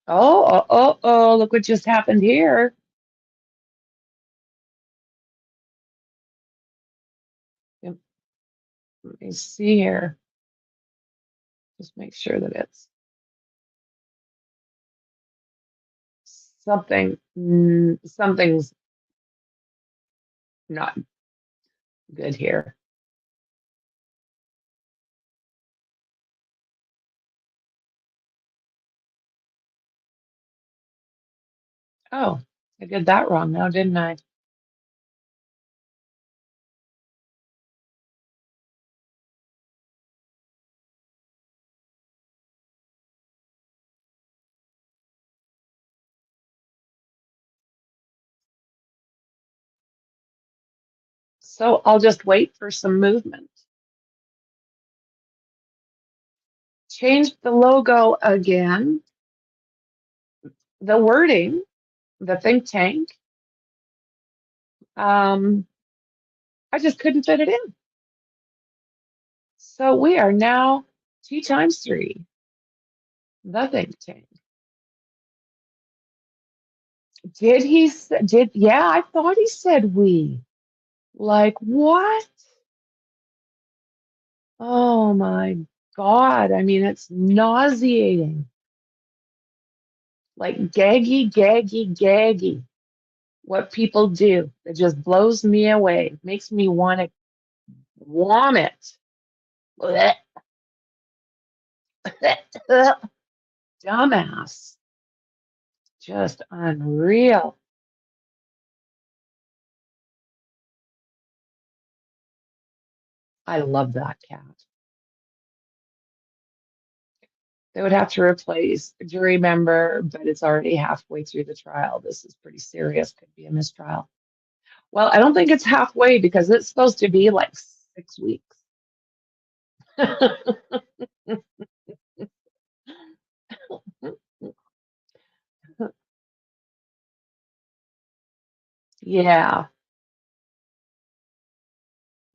Oh, look what just happened here. Yep. Let me see here. Just make sure that it's something's not good here. Oh, I did that wrong now, didn't I? So I'll just wait for some movement. Change the logo again. The wording, the think tank. I just couldn't fit it in. So we are now T times 3, the think tank. Yeah, I thought he said we. Like, what? Oh my God. I mean, it's nauseating. Like, gaggy. What people do. It just blows me away. Makes me want to vomit. Blech. Dumbass. Just unreal. I love that cat. They would have to replace a jury member, but it's already halfway through the trial. This is pretty serious. Could be a mistrial. Well, I don't think it's halfway because it's supposed to be like 6 weeks. Yeah.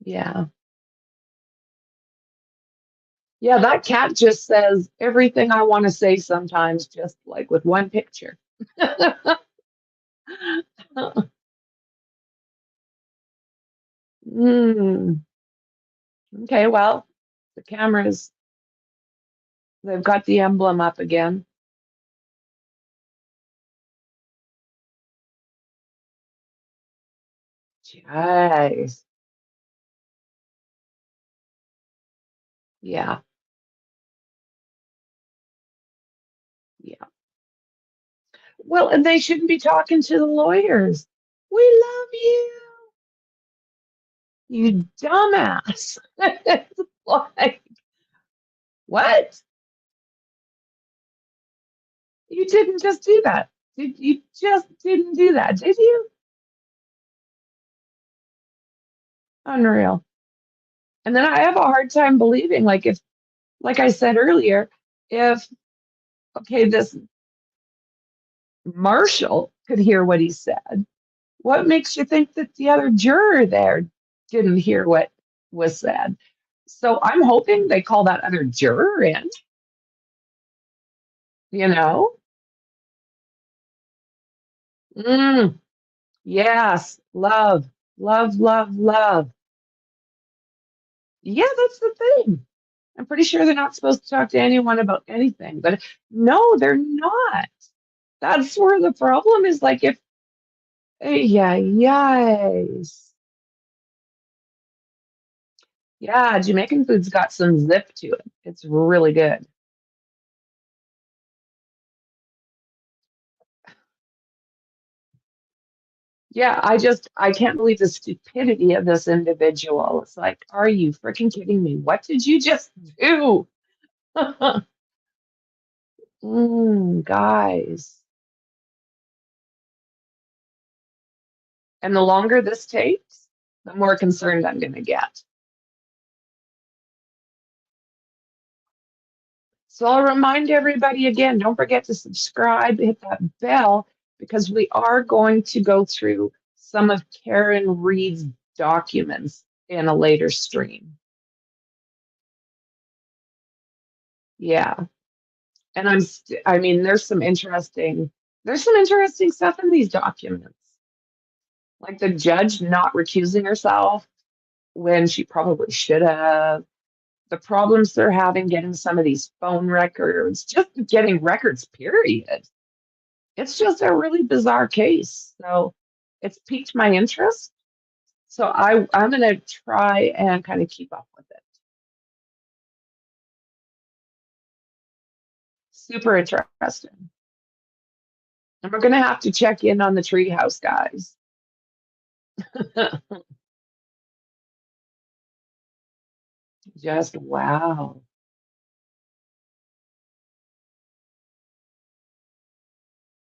Yeah. Yeah, that cat just says everything I want to say sometimes, just like with one picture. Mm. Okay, well, the cameras, they've got the emblem up again. Jeez. Yeah. Yeah. Well, and they shouldn't be talking to the lawyers. We love you, you dumbass. It's like, what? You didn't just do that. You just didn't do that, did you? Unreal. And then I have a hard time believing, like, if, like I said earlier, if, okay, this Marshall could hear what he said, what makes you think that the other juror there didn't hear what was said? So I'm hoping they call that other juror in, you know? Mm, yes, love. Yeah, that's the thing. I'm pretty sure they're not supposed to talk to anyone about anything, but no, they're not. That's where the problem is. Like, if, yeah, yes. Yeah, Jamaican food's got some zip to it. It's really good. Yeah, I can't believe the stupidity of this individual. It's like, are you freaking kidding me? What did you just do? Guys. And the longer this takes, the more concerned I'm going to get. So I'll remind everybody again, don't forget to subscribe, hit that bell, because we are going to go through some of Karen Reed's documents in a later stream. Yeah. And I mean, there's some interesting stuff in these documents. Like the judge not recusing herself when she probably should have. The problems they're having getting some of these phone records, just getting records, period. It's just a really bizarre case. So it's piqued my interest. So I'm going to try and kind of keep up with it. Super interesting. And we're going to have to check in on the treehouse guys. Just wow.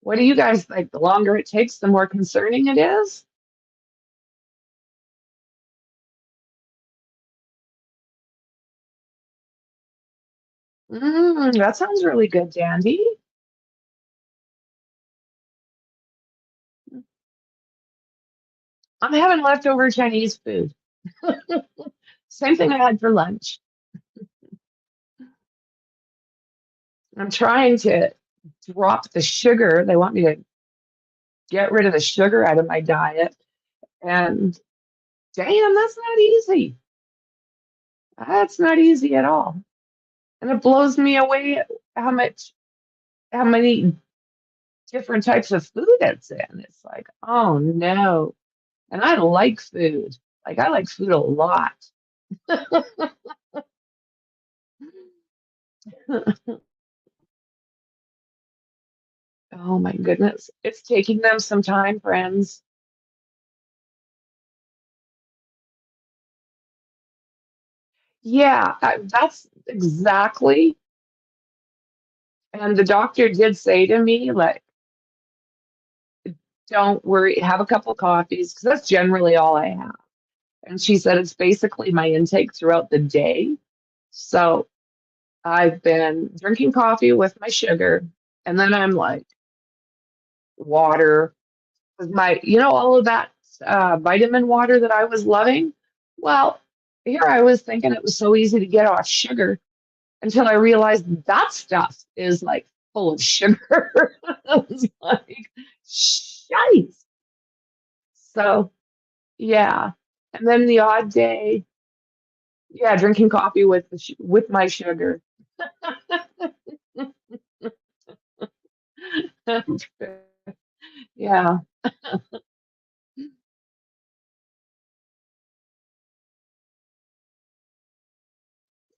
What do you guys think? The longer it takes, the more concerning it is? That sounds really good, Dandy. I'm having leftover Chinese food. Same thing I had for lunch. I'm trying to drop the sugar. They want me to get rid of the sugar out of my diet. And damn, that's not easy. That's not easy at all. And it blows me away how many different types of food it's in. It's like, oh no. And I like food. Like, I like food a lot. Oh my goodness. It's taking them some time, friends. Yeah, that's exactly. And the doctor did say to me, like, don't worry, have a couple coffees, because that's generally all I have. And she said it's basically my intake throughout the day. So I've been drinking coffee with my sugar, and then I'm like, water with my, all of that vitamin water that I was loving. Well, here I was thinking it was so easy to get off sugar until I realized that stuff is like full of sugar. I was like, shite. So, yeah. And then the odd day, yeah, drinking coffee with with my sugar. Yeah.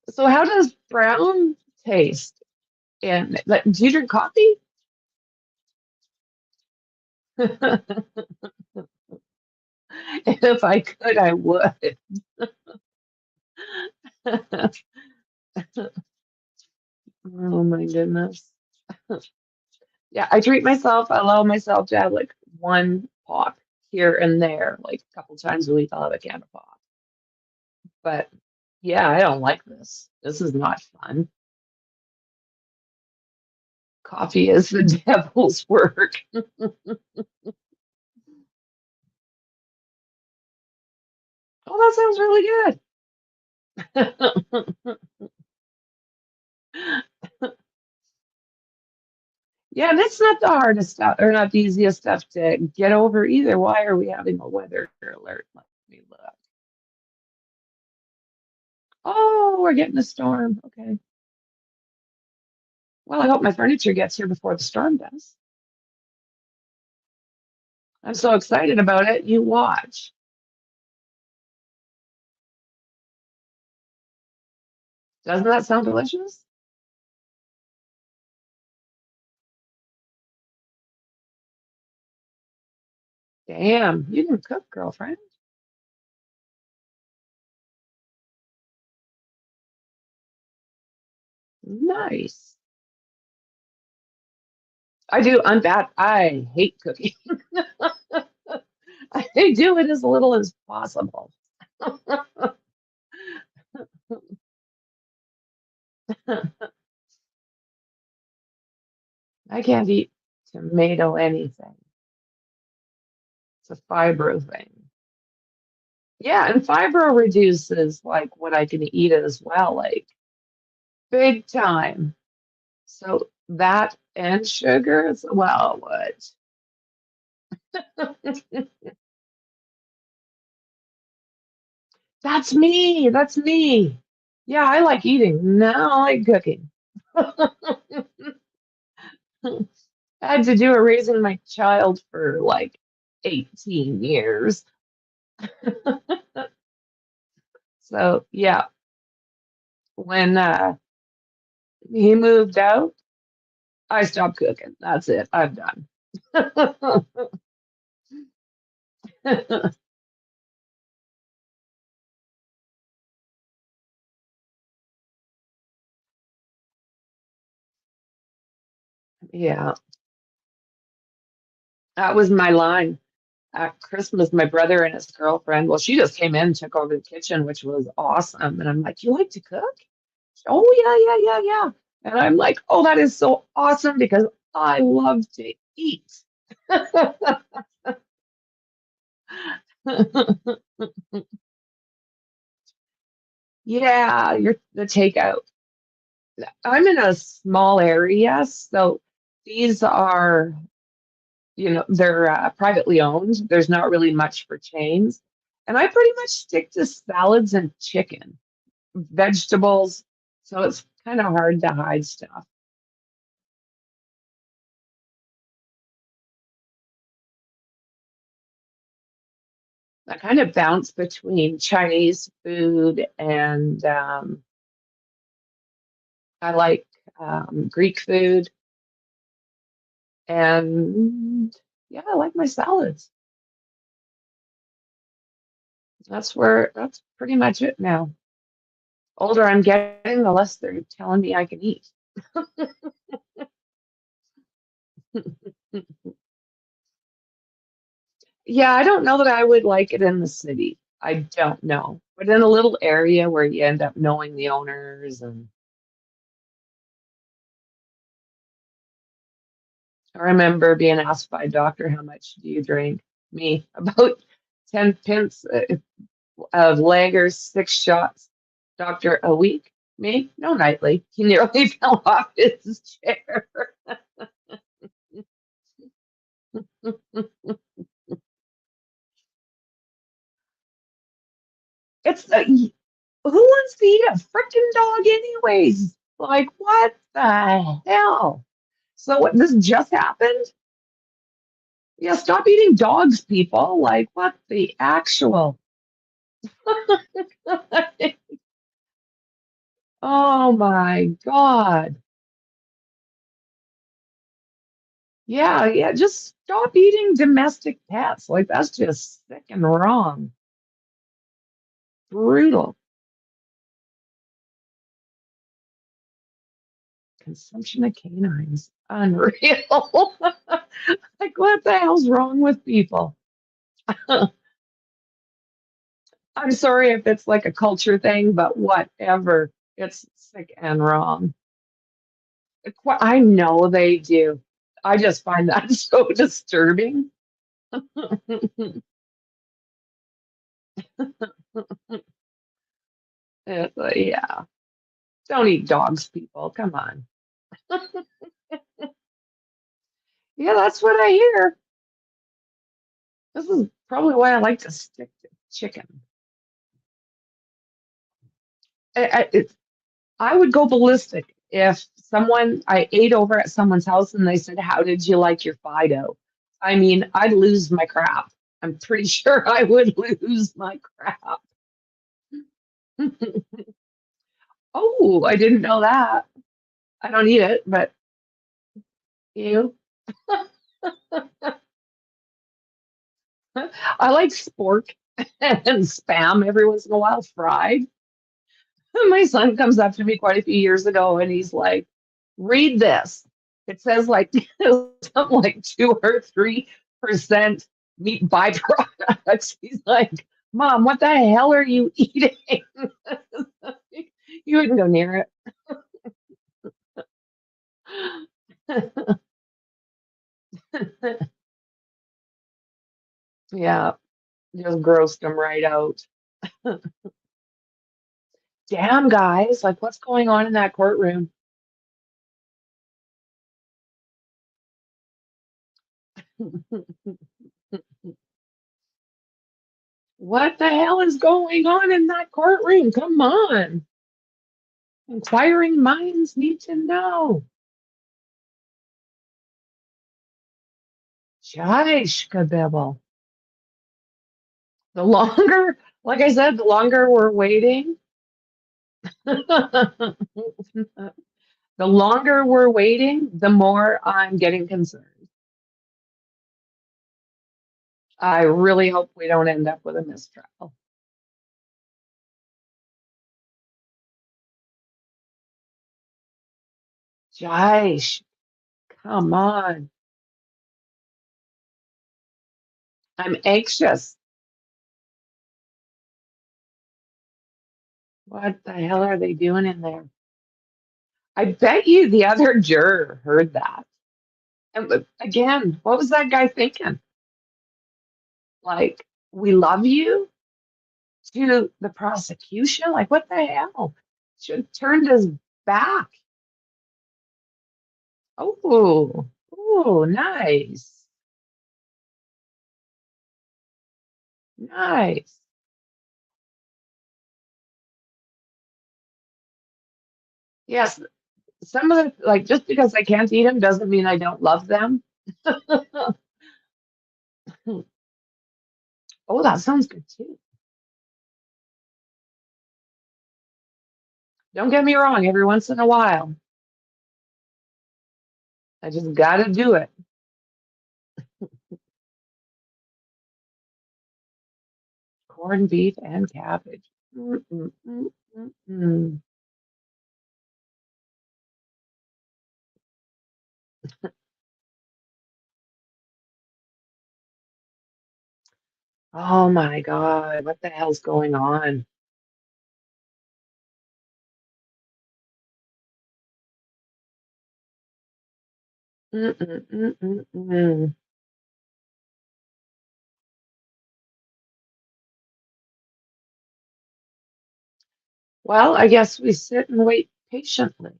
So how does brown taste? And like, do you drink coffee? If I could, I would. Oh my goodness. Yeah, I treat myself. I allow myself to have like one pop here and there, like a couple times a week. I'll have a can of pop. But yeah, I don't like this. This is not fun. Coffee is the devil's work. Oh, that sounds really good. Yeah, and it's not the hardest stuff, or not the easiest stuff to get over either. Why are we having a weather alert? Let me look. we're getting a storm. Okay. Well, I hope my furniture gets here before the storm does. I'm so excited about it. You watch. Doesn't that sound delicious? Damn, you can cook, girlfriend. Nice. I do. I'm bad. I hate cooking. I do it as little as possible. I can't eat tomato anything. It's a fibro thing. Yeah, and fibro reduces like what I can eat as well, like big time. So that and sugars, well, what? That's me. That's me. Yeah, I like eating. No, I like cooking. I had to do a raising my child for like 18 years. So yeah, when he moved out, I stopped cooking. That's it. I'm done. Yeah, that was my line. At Christmas, my brother and his girlfriend, well, she just came in and took over the kitchen, which was awesome. And I'm like, you like to cook? Oh, yeah, yeah, yeah, yeah. And I'm like, oh, that is so awesome because I love to eat. Yeah, you're the takeout. I'm in a small area, so these are, they're privately owned. There's not really much for chains. And I pretty much stick to salads and chicken, vegetables. So it's kind of hard to hide stuff. I kind of bounce between Chinese food and I like Greek food. And yeah, I like my salads. That's pretty much it now. Older I'm getting, the less they're telling me I can eat. Yeah, I don't know that I would like it in the city. I don't know. But in a little area where you end up knowing the owners and I remember being asked by a doctor, how much do you drink? Me, about 10 pints of Lager's, 6 shots. Doctor, a week? Me? No, nightly. He nearly fell off his chair. It's who wants to eat a freaking dog anyways? Like, what the hell? So what, this just happened? Yeah, stop eating dogs, people. Like, what the actual? Oh my God. Yeah, yeah, just stop eating domestic pets. Like, that's just sick and wrong. Brutal. Consumption of canines. Unreal. Like, what the hell's wrong with people? I'm sorry if it's like a culture thing, but whatever. It's sick and wrong. I know they do. I just find that so disturbing. Yeah. Don't eat dogs, people. Come on. Yeah, that's what I hear. This is probably why I like to stick to chicken. It's I would go ballistic if I ate over at someone's house and they said, "How did you like your Fido?" I mean, I'd lose my crap. I'm pretty sure I would lose my crap. Oh, I didn't know that. I don't eat it, but you. I like spork and spam every once in a while fried. My son comes up to me quite a few years ago and he's like, read this. It says like something like 2 or 3% meat byproducts. He's like, Mom, what the hell are you eating? You wouldn't go near it. Yeah, just grossed them right out. Damn, guys, like what's going on in that courtroom? What the hell is going on in that courtroom? Come on. Inquiring minds need to know. Jaish Kabibble. The longer, like I said, the longer we're waiting, the longer we're waiting, the more I'm getting concerned. I really hope we don't end up with a mistrial. Jaish, come on. I'm anxious. What the hell are they doing in there? I bet you the other juror heard that. And again, what was that guy thinking? Like, we love you to the prosecution? Like, what the hell? Should have turned his back. Oh, oh, nice. Nice. Yes, some of the, like, just because I can't eat them doesn't mean I don't love them. Oh, that sounds good too. Don't get me wrong, every once in a while, I just gotta do it. Corned beef and cabbage. Mm, mm, mm, mm, mm. Oh my God, what the hell's going on? Mm, mm, mm, mm, mm. Well, I guess we sit and wait patiently.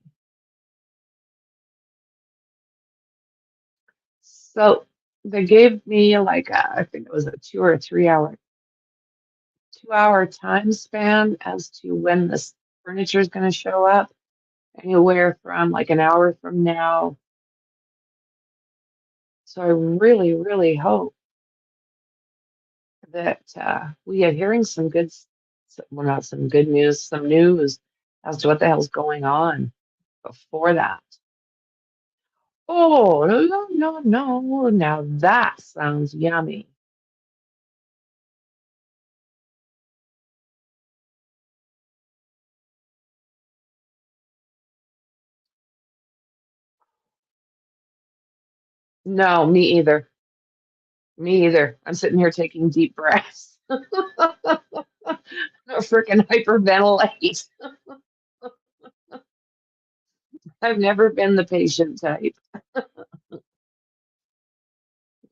So they gave me like I think it was a 2 or 3 hour time span as to when this furniture is going to show up, anywhere from like an hour from now. So I really, really hope that we are hearing some good, well, not some good news, some news as to what the hell's going on before that. Oh, no, no, no. Now that sounds yummy. No, me either. Me either. I'm sitting here taking deep breaths. Freaking hyperventilate. I've never been the patient type.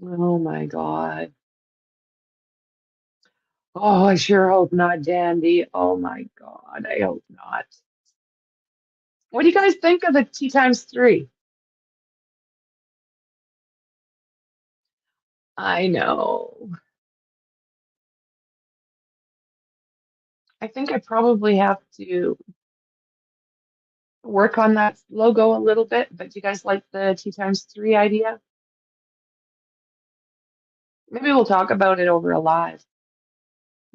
Oh my God. Oh, I sure hope not, Dandy. Oh my God, I hope not. What do you guys think of the T times three? I know. I think I probably have to work on that logo a little bit, but do you guys like the 2 times 3 idea? Maybe we'll talk about it over a live.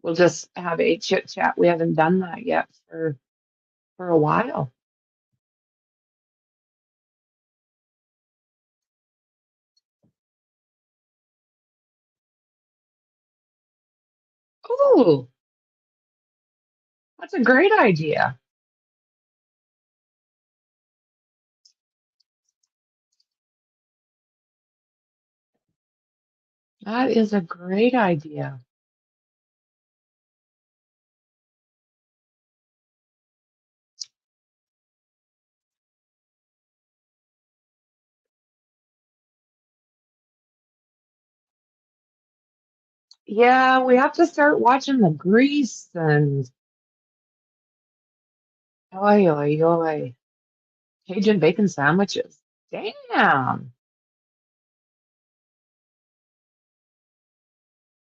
We'll just have a chit chat. We haven't done that yet for a while. Oh, that's a great idea. That is a great idea. Yeah, we have to start watching the grease and oi, oi, oi. Cajun bacon sandwiches. Damn,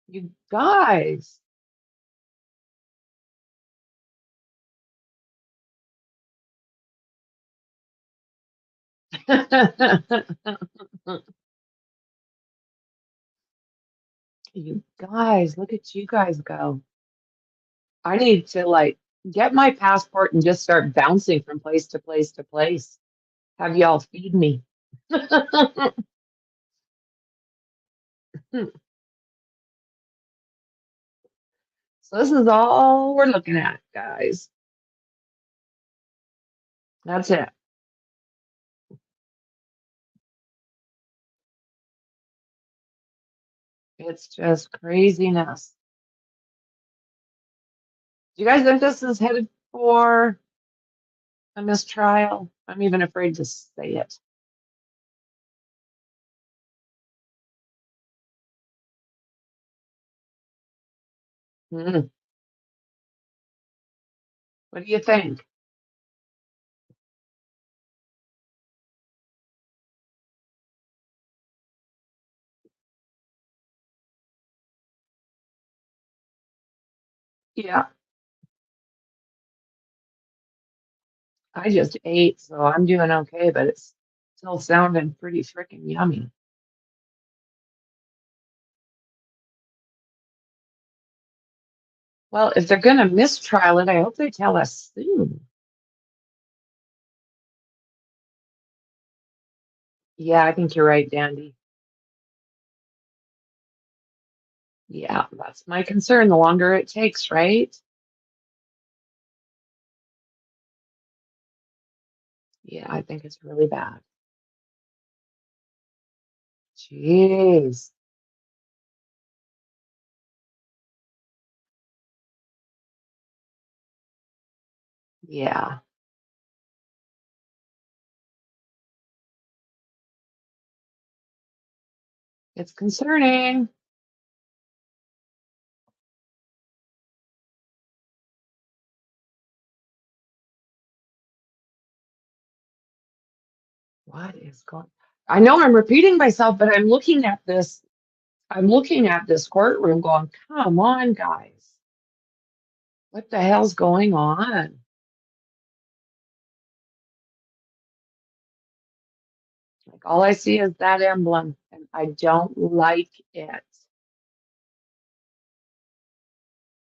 you guys. You guys, look at you guys go. I need to like get my passport and just start bouncing from place to place to place. Have y'all feed me. So this is all we're looking at, guys. That's it. It's just craziness. Do you guys think this is headed for a mistrial? I'm even afraid to say it. Hmm. What do you think? Yeah, I just ate, so I'm doing okay, but it's still sounding pretty freaking yummy. Well, if they're gonna mistrial it, I hope they tell us soon. Yeah, I think you're right, Dandy. Yeah, that's my concern. The longer it takes, right? Yeah, I think it's really bad. Jeez. Yeah, it's concerning. What is going? I know I'm repeating myself, but I'm looking at this. I'm looking at this courtroom going, come on, guys. What the hell's going on? Like all I see is that emblem, and I don't like it.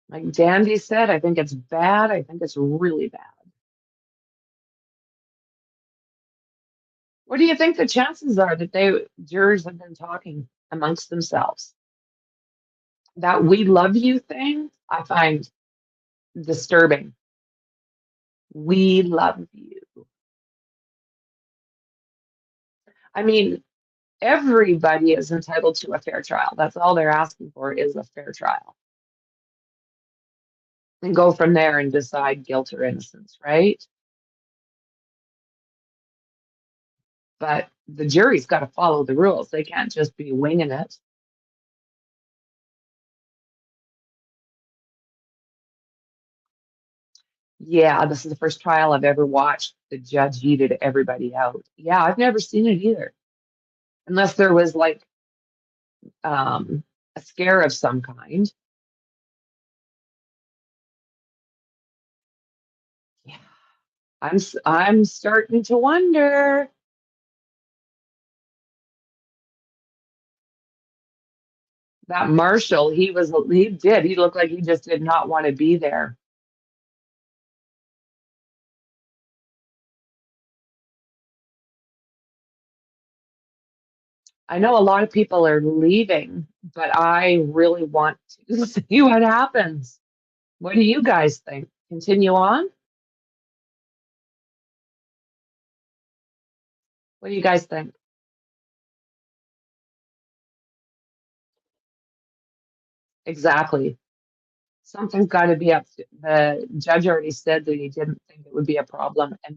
Like Dandy said, I think it's bad. I think it's really bad. What do you think the chances are that jurors have been talking amongst themselves? That "we love you" thing, I find disturbing. We love you. I mean, everybody is entitled to a fair trial. That's all they're asking for is a fair trial. And go from there and decide guilt or innocence, right? But the jury's got to follow the rules. They can't just be winging it. Yeah, this is the first trial I've ever watched. The judge yeeted everybody out. Yeah, I've never seen it either. Unless there was like a scare of some kind. Yeah, I'm starting to wonder. That marshal, he looked like he just did not want to be there. I know a lot of people are leaving, but I really want to see what happens. What do you guys think? Continue on? What do you guys think? Exactly. Something's got to be up. The judge already said that he didn't think it would be a problem. And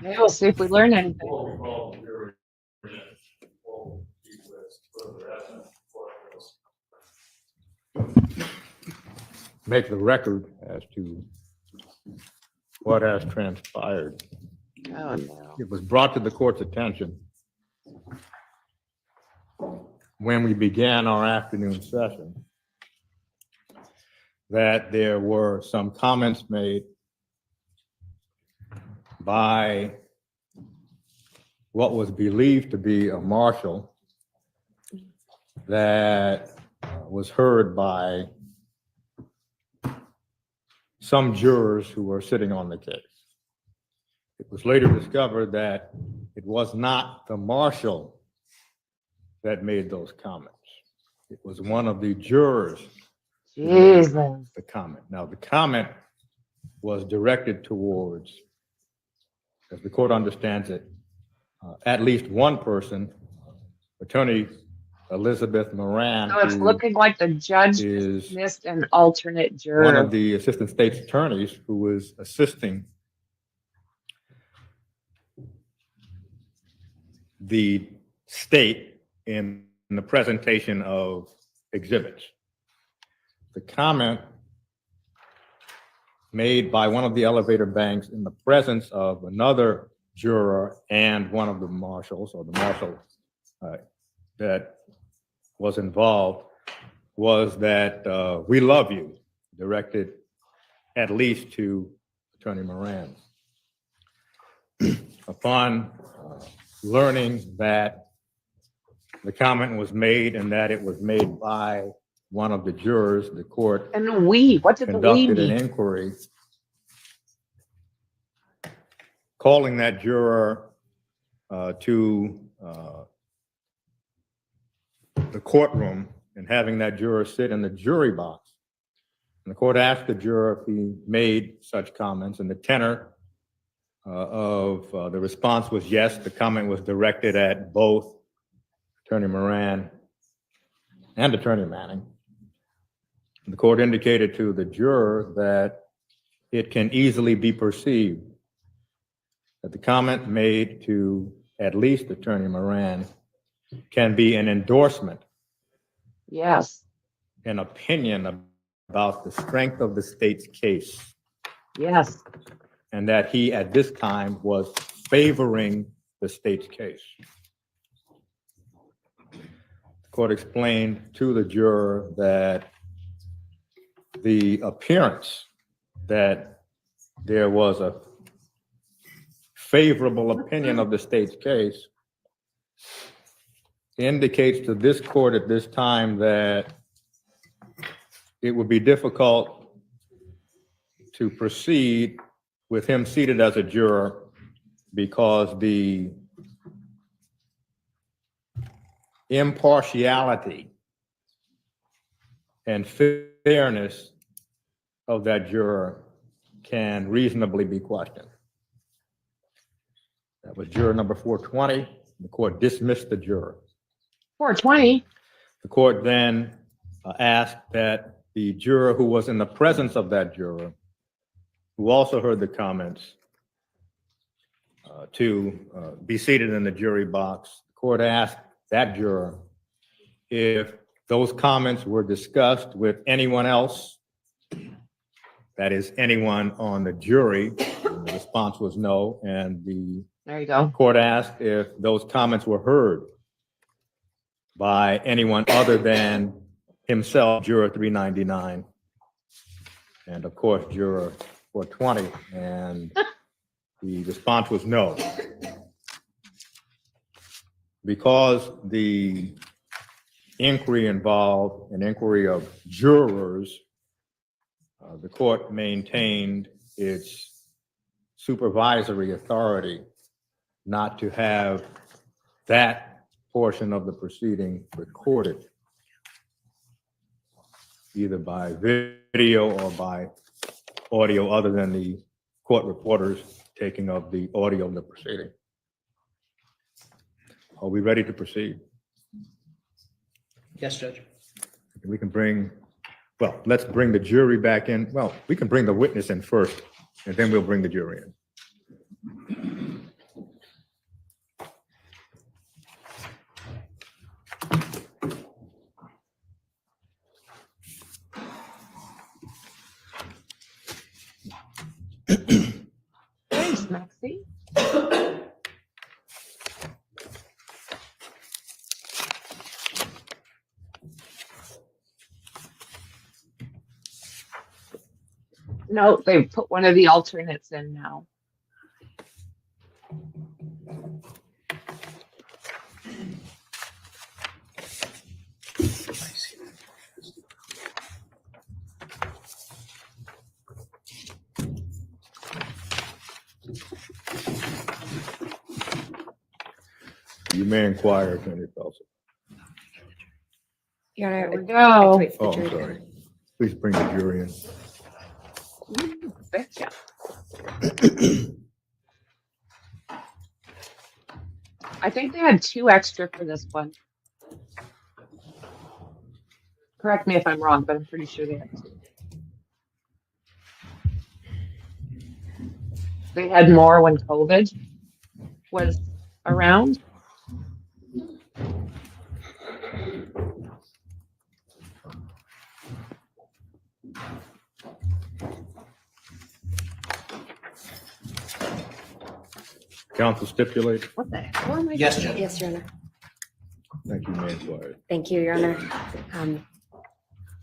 maybe we'll see if we learn anything. Make the record as to what has transpired. Oh, no. It was brought to the court's attention when we began our afternoon session that there were some comments made by what was believed to be a marshal that was heard by some jurors who were sitting on the case. It was later discovered that it was not the marshal that made those comments. It was one of the jurors who made the comment. Now, the comment was directed towards, as the court understands it, at least one person, Attorney Elizabeth Moran. So it's looking like the judge missed an alternate juror. One of the assistant state's attorneys who was assisting the state in the presentation of exhibits. The comment made by one of the elevator banks in the presence of another juror and one of the marshals, or the marshal that was involved, was that we love you, directed at least to Attorney Moran. Upon learning that the comment was made and that it was made by one of the jurors, the court what did conducted an inquiry calling that juror to the courtroom and having that juror sit in the jury box. And the court asked the juror if he made such comments, and the tenor of the response was yes. The comment was directed at both Attorney Moran and Attorney Manning. And the court indicated to the juror that it can easily be perceived that the comment made to at least Attorney Moran can be an endorsement. Yes. An opinion about the strength of the state's case. Yes. And that he at this time was favoring the state's case. The court explained to the juror that the appearance that there was a favorable opinion of the state's case indicates to this court at this time that it would be difficult to proceed with him seated as a juror because the impartiality and fairness of that juror can reasonably be questioned. That was juror number 420. The court dismissed the juror. 420? The court then asked that the juror who was in the presence of that juror, who also heard the comments, to be seated in the jury box. The court asked that juror if those comments were discussed with anyone else, that is, anyone on the jury. And the response was no, and the there you go. Court asked if those comments were heard by anyone other than himself, juror 399, and of course, juror 420, and the response was no. Because the inquiry involved an inquiry of jurors, the court maintained its supervisory authority not to have that portion of the proceeding recorded, either by video or by audio, other than the court reporters taking of the audio of the proceeding. Are we ready to proceed? Yes, Judge. We can bring, well, let's bring the jury back in. Well, we can bring the witness in first, and then we'll bring the jury in. Thanks, Maxie. No, they put one of the alternates in now. You may inquire, Attorney Felsen. Your Honor, There we I have to go. wait for the Oh, I'm jury to sorry. come. Please bring the jury in. Ooh, betcha. I think they had 2 extra for this one. Correct me if I'm wrong, but I'm pretty sure they had 2. They had more when COVID was around. Counsel stipulate. What the hell am I Yes, doing? Judge. Yes, Your Honor. Thank you, may inquire. Thank you, Your Honor.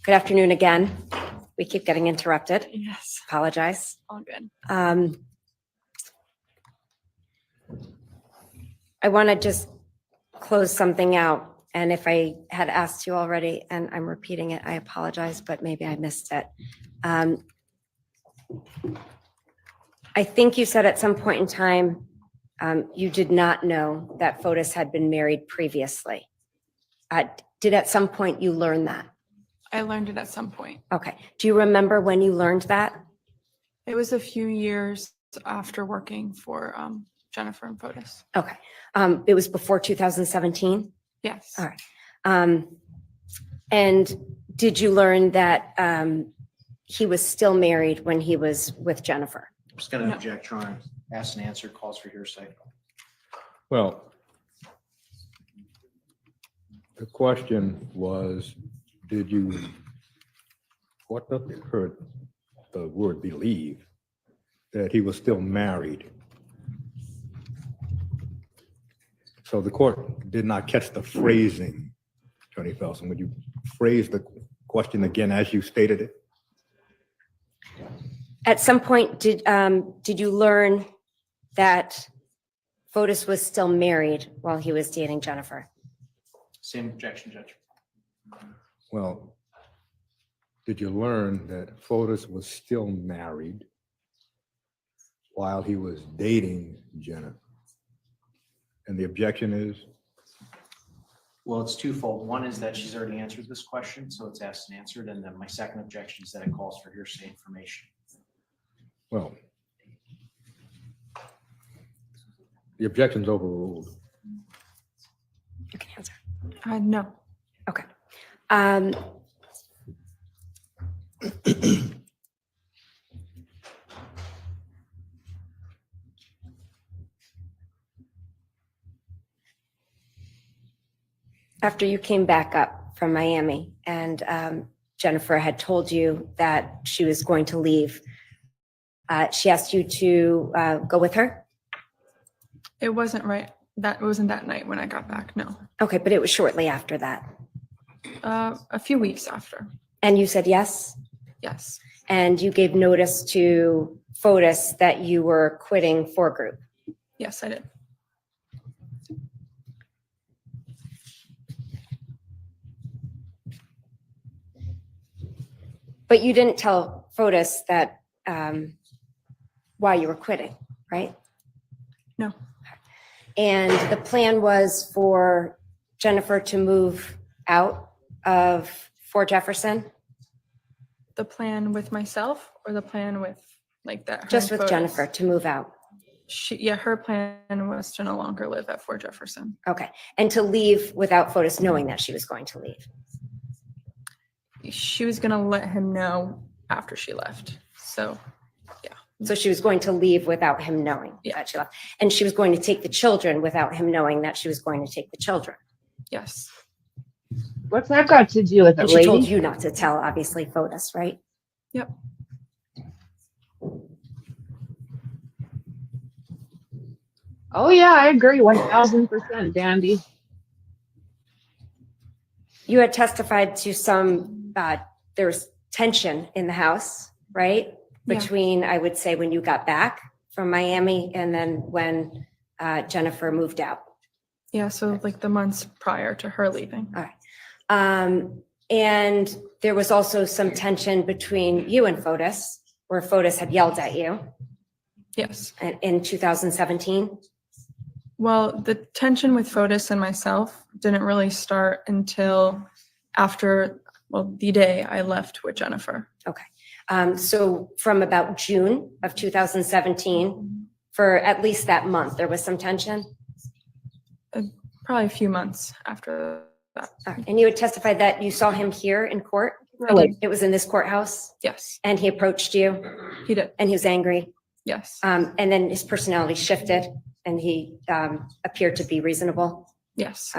Good afternoon again. We keep getting interrupted. Yes, Apologize. all good. I want to just close something out. And if I had asked you already, and I'm repeating it, I apologize, but maybe I missed it. I think you said at some point in time, you did not know that Fotis had been married previously. Did at some point you learn that? I learned it at some point. Okay. Do you remember when you learned that? It was a few years after working for Jennifer and Fotis. Okay. It was before 2017? Yes. All right. And did you learn that he was still married when he was with Jennifer? I'm just going to object, Your Honor. Asked and answered, calls for hearsay. Well, the question was, did you, what occurred, the word believe, that he was still married? So the court did not catch the phrasing, Attorney Felsen. Would you phrase the question again as you stated it? At some point, did you learn that Fotis was still married while he was dating Jennifer? Same objection, Judge. Well, did you learn that Fotis was still married while he was dating Jennifer? And the objection is? Well, it's twofold. One is that she's already answered this question, so it's asked and answered. And then my second objection is that it calls for hearsay information. Well, the objection's overruled. You can answer. No. Okay. After you came back up from Miami and Jennifer had told you that she was going to leave, she asked you to go with her? It wasn't right That wasn't that night when I got back, no. Okay, but it was shortly after that. A few weeks after, And you said yes? yes. And you gave notice to FOTUS that you were quitting for group. Yes, I did. But you didn't tell FOTUS that why you were quitting, right? No. And the plan was for Jennifer to move out of Fort Jefferson, The plan with myself or the plan with like that? her just and with FOTUS? Jennifer to move out. Yeah, her plan was to no longer live at Fort Jefferson. Okay. And to leave without FOTUS knowing that she was going to leave. She was gonna let him know after she left. So So she was going to leave without him knowing that she left. And she was going to take the children without him knowing that she was going to take the children. yes, What's that got to do with it, And she told lady? you not to tell, obviously, FOTUS, right? yep. Oh yeah, I agree, 1000%, Dandy. You had testified to some, there was tension in the house, right? Yeah. Between, I would say, when you got back from Miami and then when Jennifer moved out. Yeah, so like the months prior to her leaving. All right. And there was also some tension between you and FOTUS, where FOTUS had yelled at you Yes. in 2017. Well, the tension with FOTUS and myself didn't really start until after, well, the day I left with Jennifer. Okay. So from about June of 2017, for at least that month, there was some tension. Probably a few months after that. All right. And you had testified that you saw him here in court? Really? It was in this courthouse? Yes, And he approached you he did. and he was angry? Yes, And then his personality shifted and he appeared to be reasonable? yes,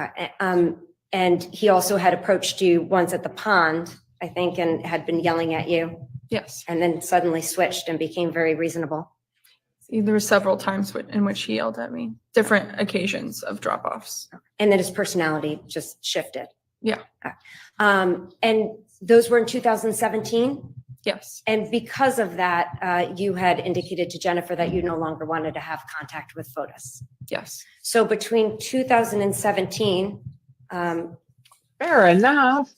And he also had approached you once at the pond, I think, and had been yelling at you, yes. and then suddenly switched and became very reasonable. There were several times in which he yelled at me, different occasions of drop-offs. And then his personality just shifted. Yeah. And those were in 2017? Yes, And because of that, you had indicated to Jennifer that you no longer wanted to have contact with FOTUS. yes. So between 2017 Fair enough.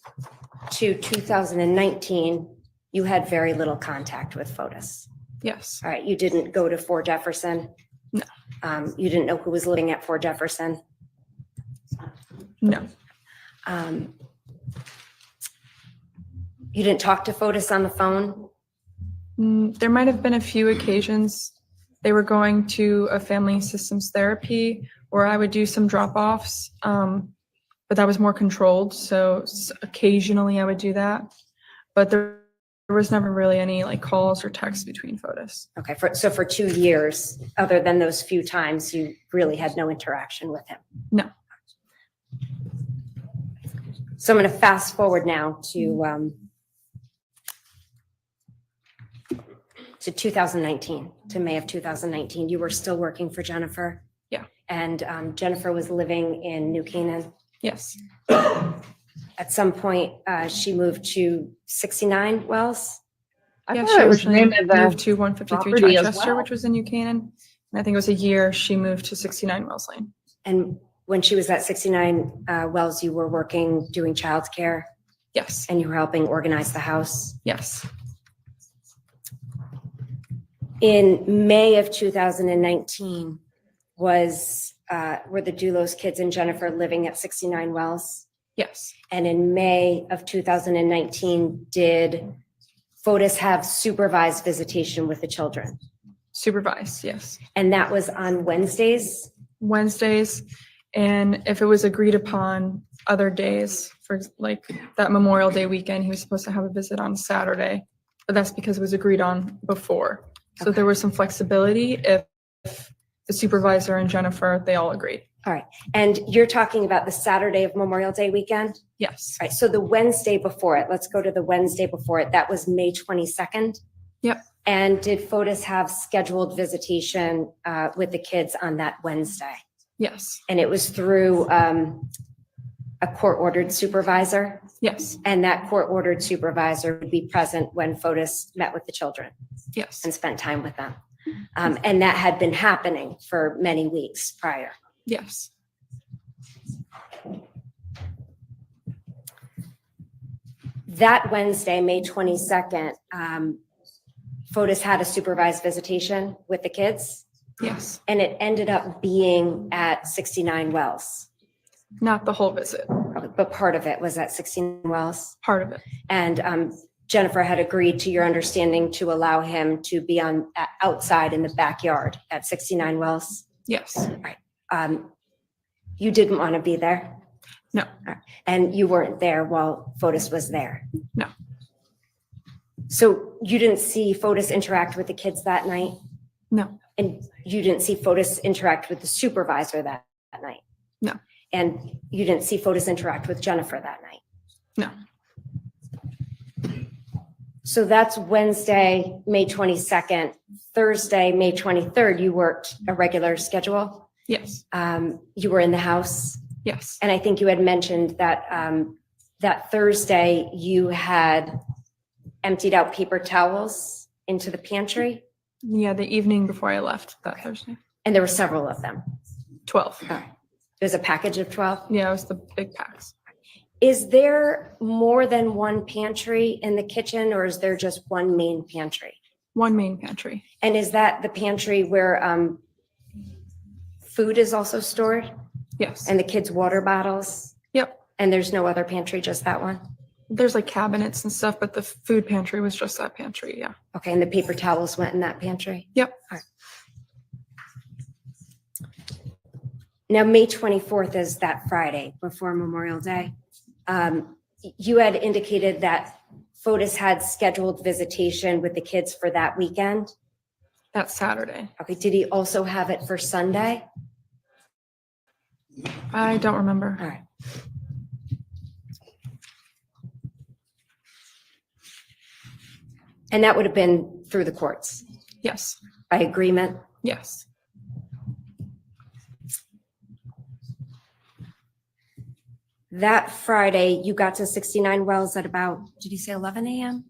to 2019, you had very little contact with FOTUS. Yes, All right, you didn't go to Fort Jefferson? No. You didn't know who was living at Fort Jefferson? no, You didn't talk to FOTUS on the phone? There might have been a few occasions they were going to a family systems therapy where I would do some drop-offs, but that was more controlled. So occasionally I would do that, but there was never really any like calls or texts between FOTUS. Okay, so for 2 years, other than those few times, you really had no interaction with him? No. So I'm going to fast forward now to 2019, to May of 2019. You were still working for Jennifer? Yeah. And Jennifer was living in New Canaan? Yes, At some point, she moved to 69 Wells? I yeah, thought she it was the originally name of the moved to 153 property as Chichester, well. which was in New Canaan. And I think it was a year she moved to 69 Wells Lane. And when she was at 69 Wells, you were working, doing childcare, Yes, and you were helping organize the house? yes, In May of 2019, were the Dulos kids and Jennifer living at 69 Wells? yes, And in May of 2019, did FOTUS have supervised visitation with the children? supervised, yes. And that was on Wednesdays? Wednesdays, and if it was agreed upon other days, for like that Memorial Day weekend, he was supposed to have a visit on Saturday, but that's because it was agreed on before. So there was some flexibility if the supervisor and Jennifer, they all agreed. All right. And you're talking about the Saturday of Memorial Day weekend? Yes, All right. So the Wednesday before it, let's go to the Wednesday before it. That was May 22nd? Yep. And did FOTUS have scheduled visitation with the kids on that Wednesday? Yes. And it was through a court-ordered supervisor? Yes. And that court-ordered supervisor would be present when FOTUS met with the children Yes. and spent time with them. And that had been happening for many weeks prior. Yes. That Wednesday, May 22nd, FOTUS had a supervised visitation with the kids, Yes. and it ended up being at 69 Wells. Not the whole visit, But part of it was at 69 Wells. part of it. And Jennifer had agreed to your understanding to allow him to be outside in the backyard at 69 Wells. Yes. You didn't want to be there? No. And you weren't there while FOTUS was there? No. So you didn't see FOTUS interact with the kids that night? No. And you didn't see FOTUS interact with the supervisor that night? No. And you didn't see FOTUS interact with Jennifer that night? No. So that's Wednesday, May 22nd. Thursday, May 23rd, you worked a regular schedule? Yes. You were in the house? Yes. And I think you had mentioned that that Thursday you had emptied out paper towels into the pantry? Yeah, the evening before I left that Thursday. And there were several of them? 12. There's a package of 12? Yeah, it was the big packs. Is there more than one pantry in the kitchen, or is there just one main pantry? One main pantry. And is that the pantry where food is also stored? Yes. And the kids' water bottles? Yep. And there's no other pantry, just that one? There's like cabinets and stuff, but the food pantry was just that pantry. Yeah. Okay, and the paper towels went in that pantry? Yep. All right. Now, May 24th is that Friday before Memorial Day. You had indicated that FOTUS had scheduled visitation with the kids for that weekend? That Saturday. Okay, did he also have it for Sunday? I don't remember. All right. And that would have been through the courts? Yes. By agreement? Yes. That Friday, you got to 69 Wells at about, did you say 11 a.m.?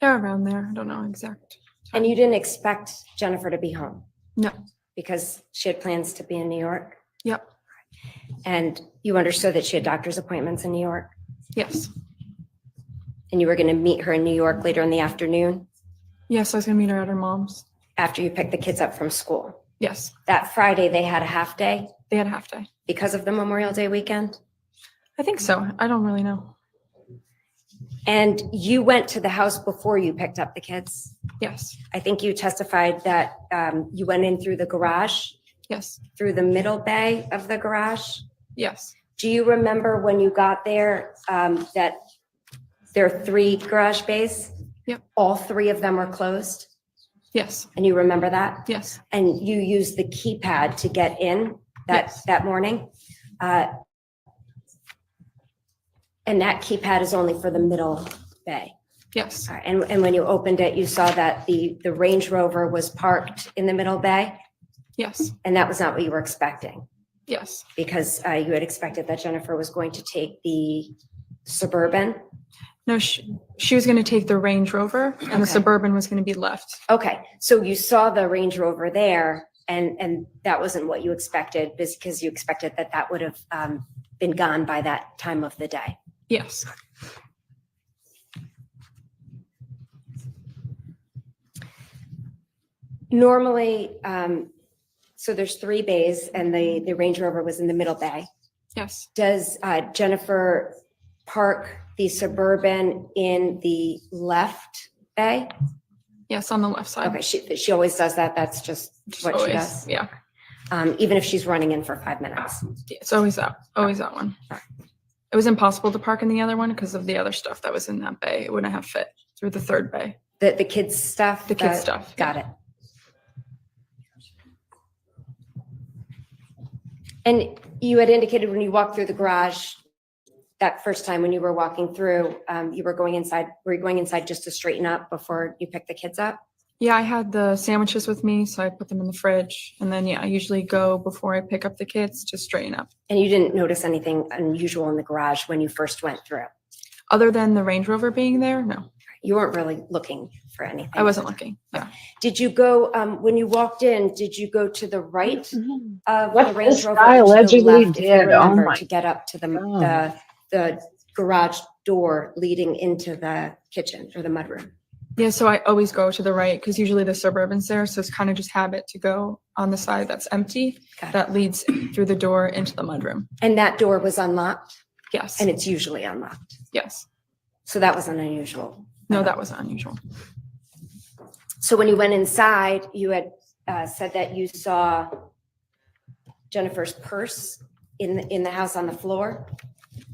Yeah, around there. I don't know exact. And you didn't expect Jennifer to be home? No. Because she had plans to be in New York? Yep. And you understood that she had doctor's appointments in New York? Yes. And you were going to meet her in New York later in the afternoon? Yes, I was going to meet her at her mom's. After you picked the kids up from school? Yes. That Friday, they had a half day? They had a half day. Because of the Memorial Day weekend? I think so. I don't really know. And you went to the house before you picked up the kids? Yes. I think you testified that you went in through the garage? Yes. Through the middle bay of the garage? Yes. Do you remember when you got there that there are 3 garage bays? Yep. All 3 of them are closed? Yes. And you remember that? Yes. And you used the keypad to get in Yes. that morning? And that keypad is only for the middle bay? Yes. All right. And when you opened it, you saw that the Range Rover was parked in the middle bay? Yes. And that was not what you were expecting? Yes. Because you had expected that Jennifer was going to take the Suburban? No, she was going to take the Range Rover and the Suburban was going to be left. Okay, so you saw the Range Rover there and that wasn't what you expected because you expected that that would have been gone by that time of the day? Yes. Normally, so there's 3 bays and the Range Rover was in the middle bay. Yes. Does Jennifer park the Suburban in the left bay? Yes, on the left side. Okay, she always does that. That's just what she does. Yeah. Even if she's running in for 5 minutes. It's always that one. It was impossible to park in the other one because of the other stuff that was in that bay. It wouldn't have fit through the 3rd bay. The kids' stuff? The kids' stuff. Got it. And you had indicated when you walked through the garage, that first time when you were walking through, you were going inside, were you going inside just to straighten up before you picked the kids up? Yeah, I had the sandwiches with me, so I put them in the fridge. And then, yeah, I usually go before I pick up the kids to straighten up. And you didn't notice anything unusual in the garage when you first went through? Other than the Range Rover being there, no. You weren't really looking for anything? I wasn't looking, yeah. Did you go, when you walked in, did you go to the right of What the Range this Rover? guy or to the allegedly left, if you did, oh remember, my to get up to God. the garage door leading into the kitchen or the mudroom? Yeah, so I always go to the right because usually the Suburban's there. So it's kind of just habit to go on the side that's empty Got it. that leads through the door into the mudroom. And that door was unlocked? Yes. And it's usually unlocked? Yes. So that wasn't unusual? No, that wasn't unusual. So when you went inside, you had said that you saw Jennifer's purse in the house on the floor?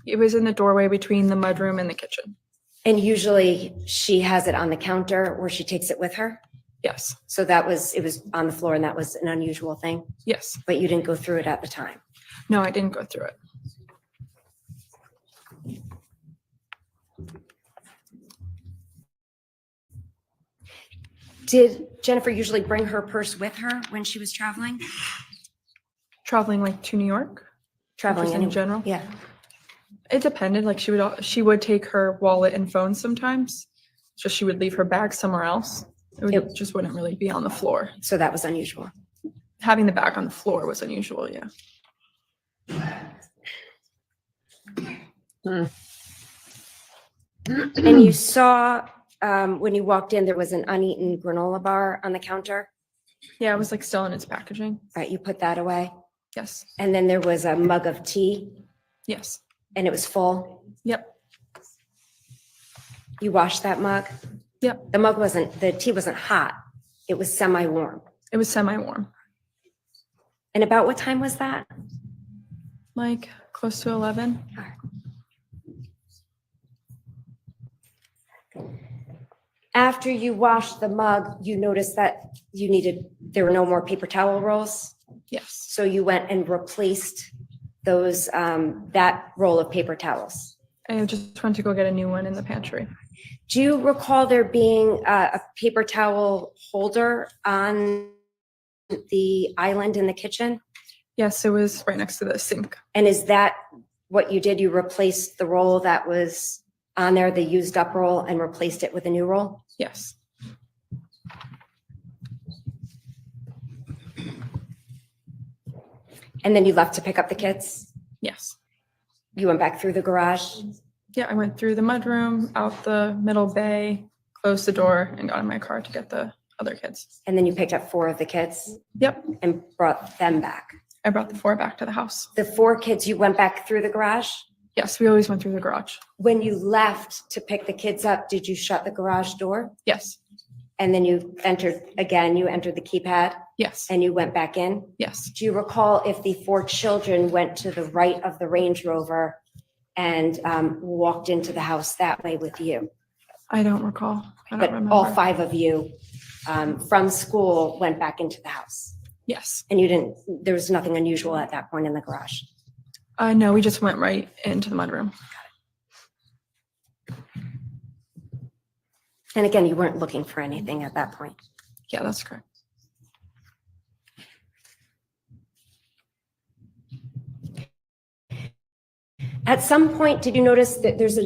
It was in the doorway between the mudroom and the kitchen. And usually she has it on the counter or she takes it with her? Yes. So it was on the floor and that was an unusual thing? Yes. But you didn't go through it at the time? No, I didn't go through it. Did Jennifer usually bring her purse with her when she was traveling? Traveling like to New York? Traveling Just in anywhere? general? Yeah. It depended. Like she would take her wallet and phone sometimes. Just she would leave her bag somewhere else. It just wouldn't really be on the floor. So that was unusual. Having the bag on the floor was unusual, yeah. And you saw when you walked in, there was an uneaten granola bar on the counter? Yeah, it was like still in its packaging. Right, you put that away? Yes. And then there was a mug of tea? Yes. And it was full? Yep. You washed that mug? Yep. The tea wasn't hot. It was semi-warm. It was semi-warm. And about what time was that? Like close to 11. After you washed the mug, you noticed that there were no more paper towel rolls? Yes. So you went and replaced those, that roll of paper towels? I just went to go get a new one in the pantry. Do you recall there being a paper towel holder on the island in the kitchen? Yes, it was right next to the sink. And is that what you did? You replaced the roll that was on there, the used up roll, and replaced it with a new roll? Yes. And then you left to pick up the kids? Yes. You went back through the garage? Yeah, I went through the mudroom, out the middle bay, closed the door, and got in my car to get the other kids. And then you picked up 4 of the kids? Yep. And brought them back? I brought the 4 back to the house. The 4 kids, you went back through the garage? Yes, we always went through the garage. When you left to pick the kids up, did you shut the garage door? Yes. And then you entered the keypad? Yes. And you went back in? Yes. Do you recall if the 4 children went to the right of the Range Rover and walked into the house that way with you? I don't recall. I don't But remember. all 5 of you from school went back into the house? Yes. And there was nothing unusual at that point in the garage? No, we just went right into the mudroom. And again, you weren't looking for anything at that point? Yeah, that's correct. At some point, did you notice that there's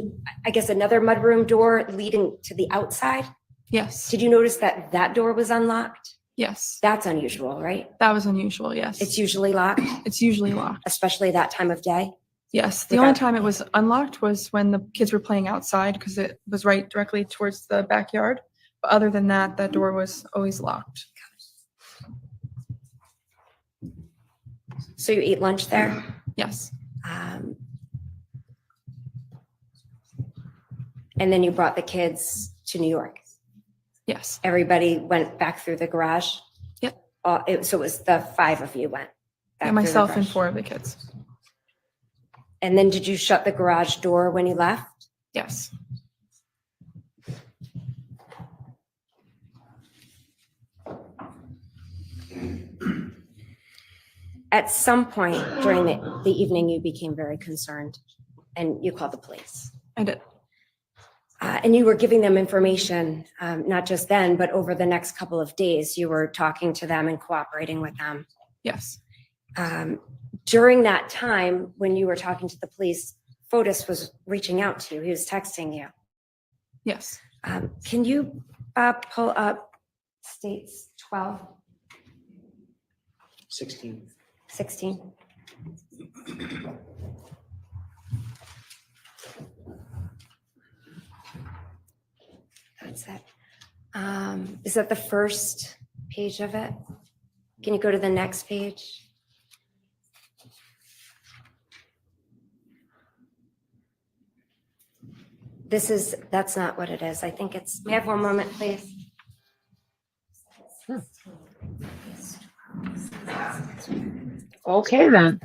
another mudroom door leading to the outside? Yes. Did you notice that that door was unlocked? Yes. That's unusual, right? That was unusual, yes. It's usually locked? It's usually locked. Especially that time of day? Yes. The only time it was unlocked was when the kids were playing outside because it was right directly towards the backyard. But other than that, that door was always locked. So you ate lunch there? Yes. And then you brought the kids to New York? Yes. Everybody went back through the garage? Yep. So it was the 5 of you went? Yeah, myself and 4 of the kids. And then did you shut the garage door when you left? Yes. At some point during the evening, you became very concerned and you called the police. I did. And you were giving them information, not just then, but over the next couple of days, you were talking to them and cooperating with them. Yes. During that time, when you were talking to the police, Fotis was reaching out to you. He was texting you. Yes. Can you pull up states 12, 16. 16? That's it. Is that the first page of it? Can you go to the next page? That's not what it is. I think it's, may I have one moment, please? Okay, then.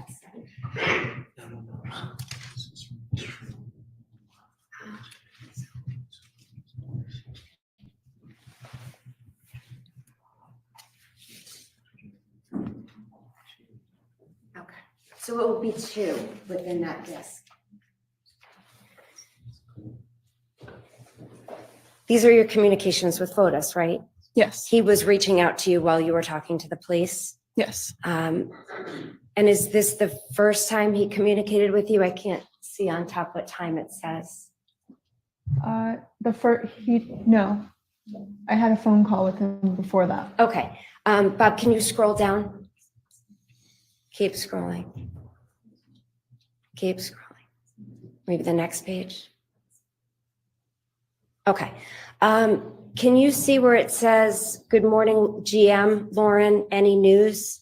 Okay. So it will be 2 within that disc. These are your communications with Fotis, right? Yes. He was reaching out to you while you were talking to the police. Yes. And is this the first time he communicated with you? I can't see on top what time it says. No, I had a phone call with him before that. Okay. Bob, can you scroll down? Keep scrolling. Keep scrolling. Maybe the next page. Okay. Can you see where it says, "Good morning, GM, Lauren, any news?"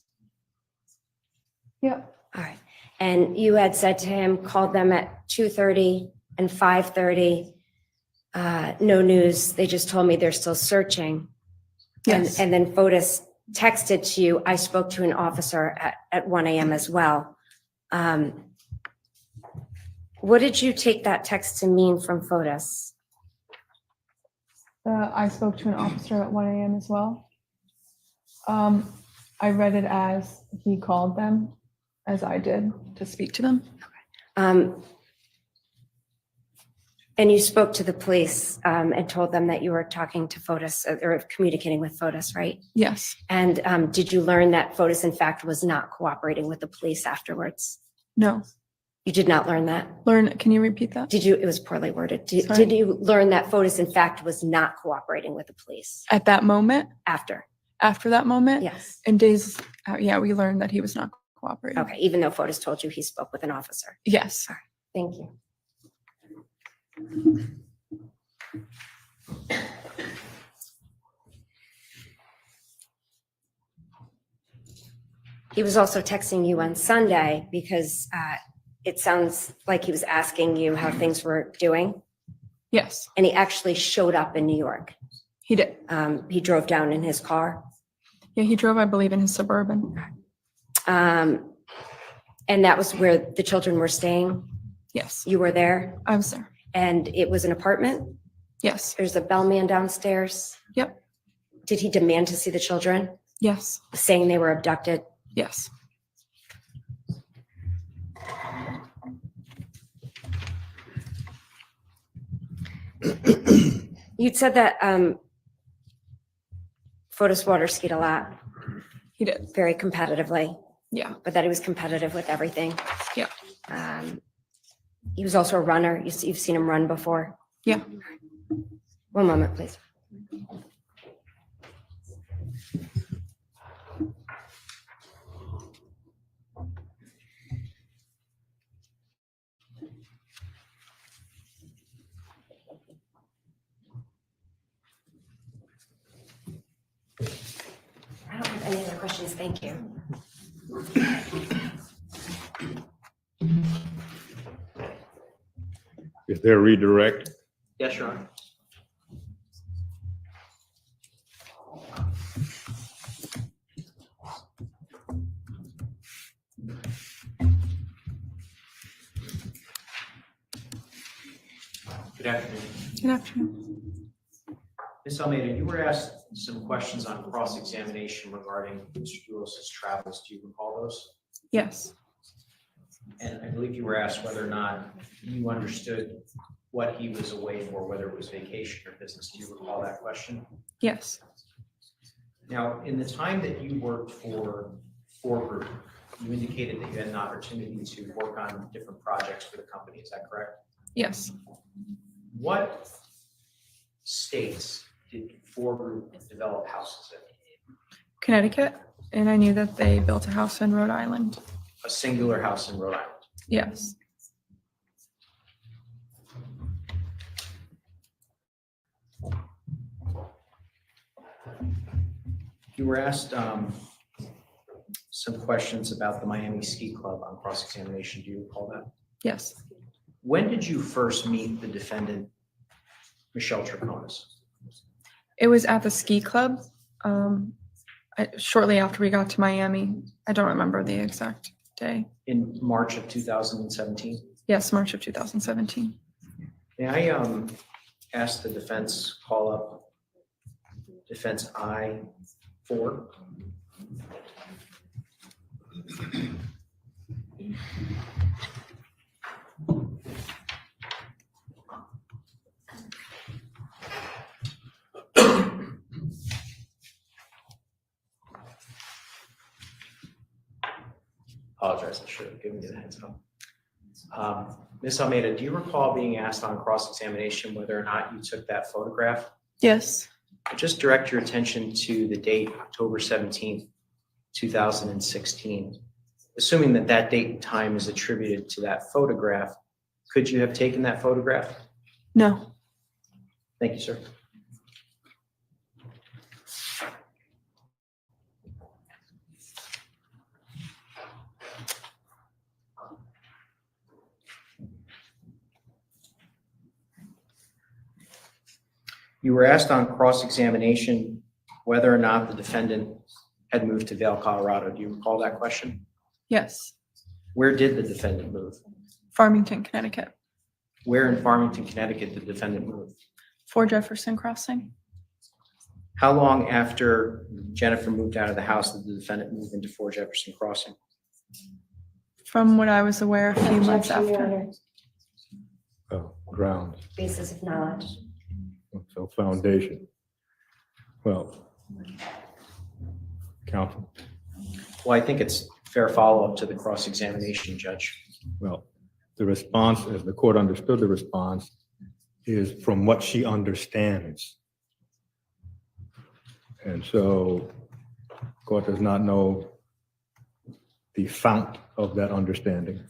Yep. All right. And you had said to him, called them at 2:30 and 5:30. No news. They just told me they're still searching. Yes. And then Fotis texted to you, "I spoke to an officer at 1 a.m. as well." What did you take that text to mean from Fotis? I spoke to an officer at 1 a.m. as well. I read it as he called them, as I did. To speak to them? And you spoke to the police and told them that you were talking to Fotis or communicating with Fotis, right? Yes. And did you learn that Fotis, in fact, was not cooperating with the police afterwards? No. You did not learn that? Can you repeat that? It was poorly worded. Sorry? Did you learn that Fotis, in fact, was not cooperating with the police? At that moment? After that moment? Yes. And days, we learned that he was not cooperating. Okay, even though Fotis told you he spoke with an officer? Yes. All right, thank you. He was also texting you on Sunday because it sounds like he was asking you how things were doing. Yes. And he actually showed up in New York. He did. He drove down in his car. Yeah, he drove, I believe, in his Suburban. And that was where the children were staying? Yes. You were there? I was there. And it was an apartment? Yes. There's a bellman downstairs? Yep. Did he demand to see the children? Yes. Saying they were abducted? Yes. You'd said that Fotis water skied a lot. He did. Very competitively. Yeah. But that he was competitive with everything. Yeah. He was also a runner. You've seen him run before. Yeah. One moment, please. I don't have any other questions. Thank you. Is there a redirect? Yes, Your Honor. Good afternoon. Good afternoon. Ms. Almeida, you were asked some questions on cross-examination regarding Mr. Dulos' travels. Do you recall those? Yes. And I believe you were asked whether or not you understood what he was away for, whether it was vacation or business. Do you recall that question? Yes. Now, in the time that you worked for Group, you indicated that you had an opportunity to work on different projects for the company. Is that correct? Yes. What states did Group develop houses in? Connecticut, and I knew that they built a house in Rhode Island. A singular house in Rhode Island. Yes. You were asked some questions about the Miami Ski Club on cross-examination. Do you recall that? Yes. When did you first meet the defendant, Michelle Troconis? It was at the ski club shortly after we got to Miami. I don't remember the exact day. In March of 2017? Yes, March of 2017. May I ask the defense call up defense I-4? Apologize, I should have given you the heads up. Ms. Almeida, do you recall being asked on cross-examination whether or not you took that photograph? Yes. Just direct your attention to the date, October 17th, 2016. Assuming that that date and time is attributed to that photograph, could you have taken that photograph? No. Thank you, sir. You were asked on cross-examination whether or not the defendant had moved to Vail, Colorado. Do you recall that question? Yes. Where did the defendant move? Farmington, Connecticut. Where in Farmington, Connecticut did the defendant move? 4 Jefferson Crossing. How long after Jennifer moved out of the house did the defendant move into 4 Jefferson Crossing? From what I was aware, a few months after. Grounds, Basis of knowledge. so foundation. Well, counsel. Well, I think it's fair follow-up to the cross-examination, Judge. Well, the response, as the court understood the response, is from what she understands. And so court does not know the fount of that understanding.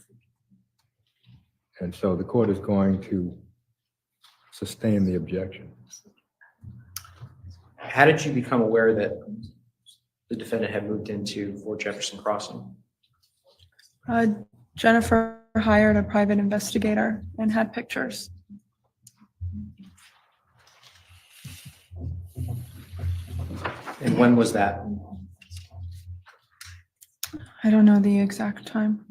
And so the court is going to sustain the objection. How did you become aware that the defendant had moved into 4 Jefferson Crossing? Jennifer hired a private investigator and had pictures. And when was that? I don't know the exact time.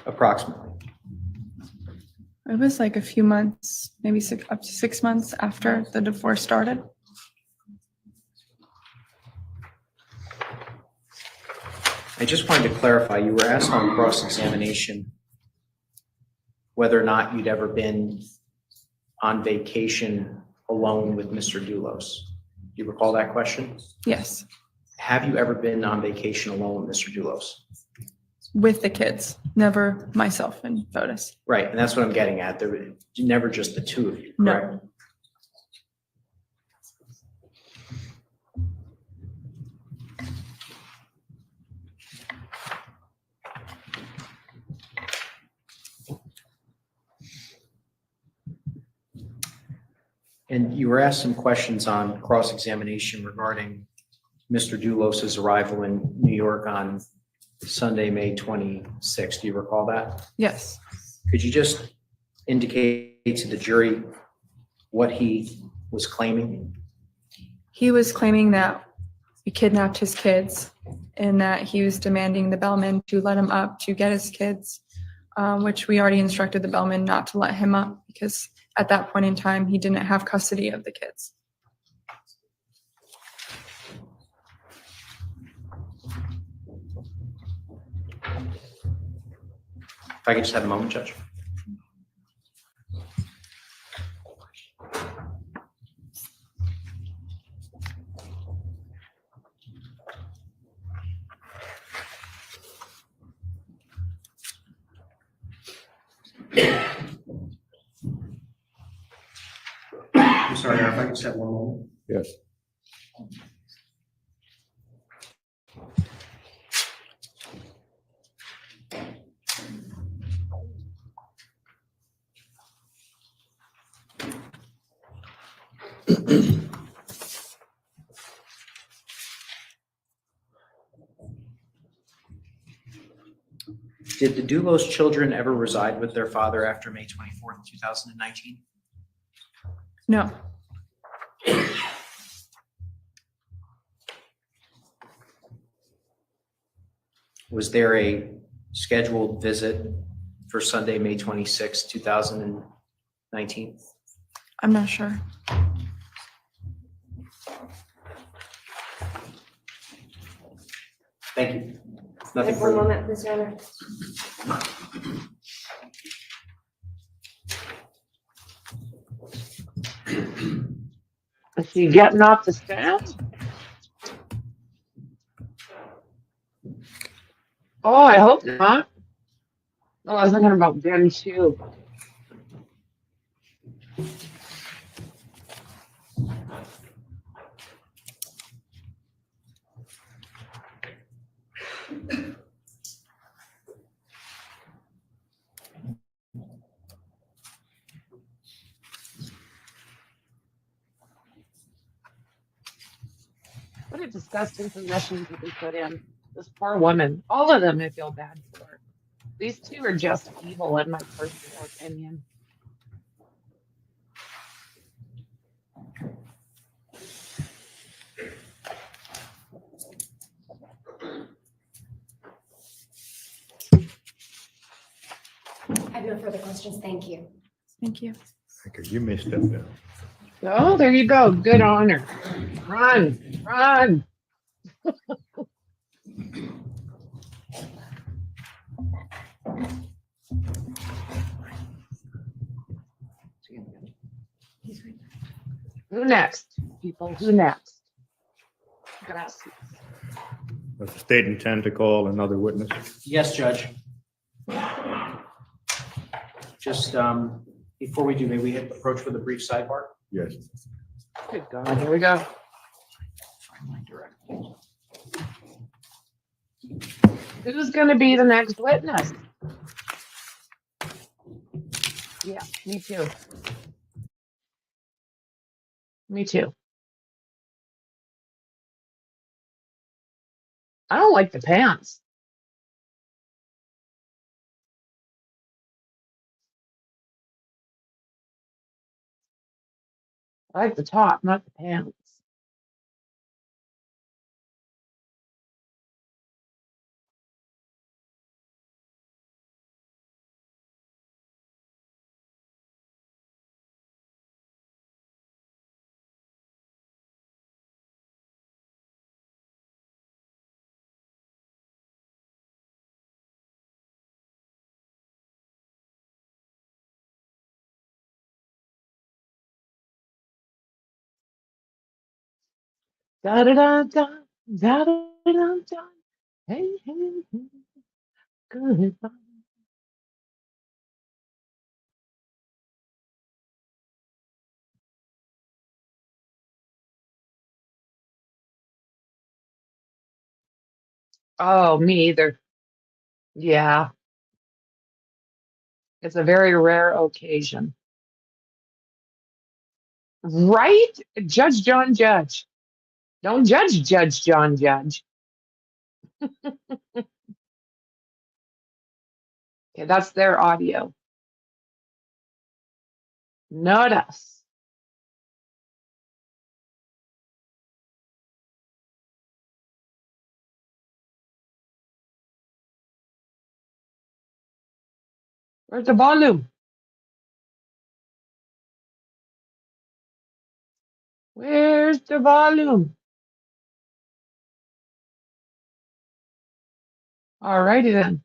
Approximately. It was like a few months, maybe up to 6 months after the divorce started. I just wanted to clarify, you were asked on cross-examination whether or not you'd ever been on vacation alone with Mr. Dulos. Do you recall that question? Yes, Have you ever been on vacation alone with Mr. Dulos? with the kids, never myself and Fotis. Right, and that's what I'm getting at. There were never just the two of you, No. correct? And you were asked some questions on cross-examination regarding Mr. Dulos's arrival in New York on Sunday, May 26th. Do you recall that? Yes. Could you just indicate to the jury what he was claiming? He was claiming that we kidnapped his kids and that he was demanding the bellman to let him up to get his kids, which we already instructed the bellman not to let him up because at that point in time, he didn't have custody of the kids. If I could just have a moment, Judge. I'm sorry, if I could just have one moment. Yes. Did the Dulos children ever reside with their father after May 24th, 2019? No. Was there a scheduled visit for Sunday, May 26th, 2019? I'm not sure. Thank you. Nothing One further. moment, please, Your Honor. Is she getting off the stand? Oh, I hope not. Oh, I was thinking about Ben too. What a disgusting position to be put in. This poor woman. All of them I feel bad for. These two are just evil in my personal opinion. I have no further questions. Thank you. Thank you. Okay, you may step down. Oh, there you go. Good honor. Run, run. Who next, people? Who next? Gracias. Does the state intend to call another witness? Yes, Judge. Just before we do, may we approach with a brief sidebar? Yes. Good God, here we go. Find my directive. Who's going to be the next witness? Yeah, me too. Me too. I don't like the pants. I like the top, not the pants. Da da da da da da da da. Hey, hey, hey. Goodbye. Oh, me either. Yeah, it's a very rare occasion. Right? Judge John Judge. Don't judge Judge John Judge. Okay, that's their audio. Not us. Where's the volume? Where's the volume? All righty then.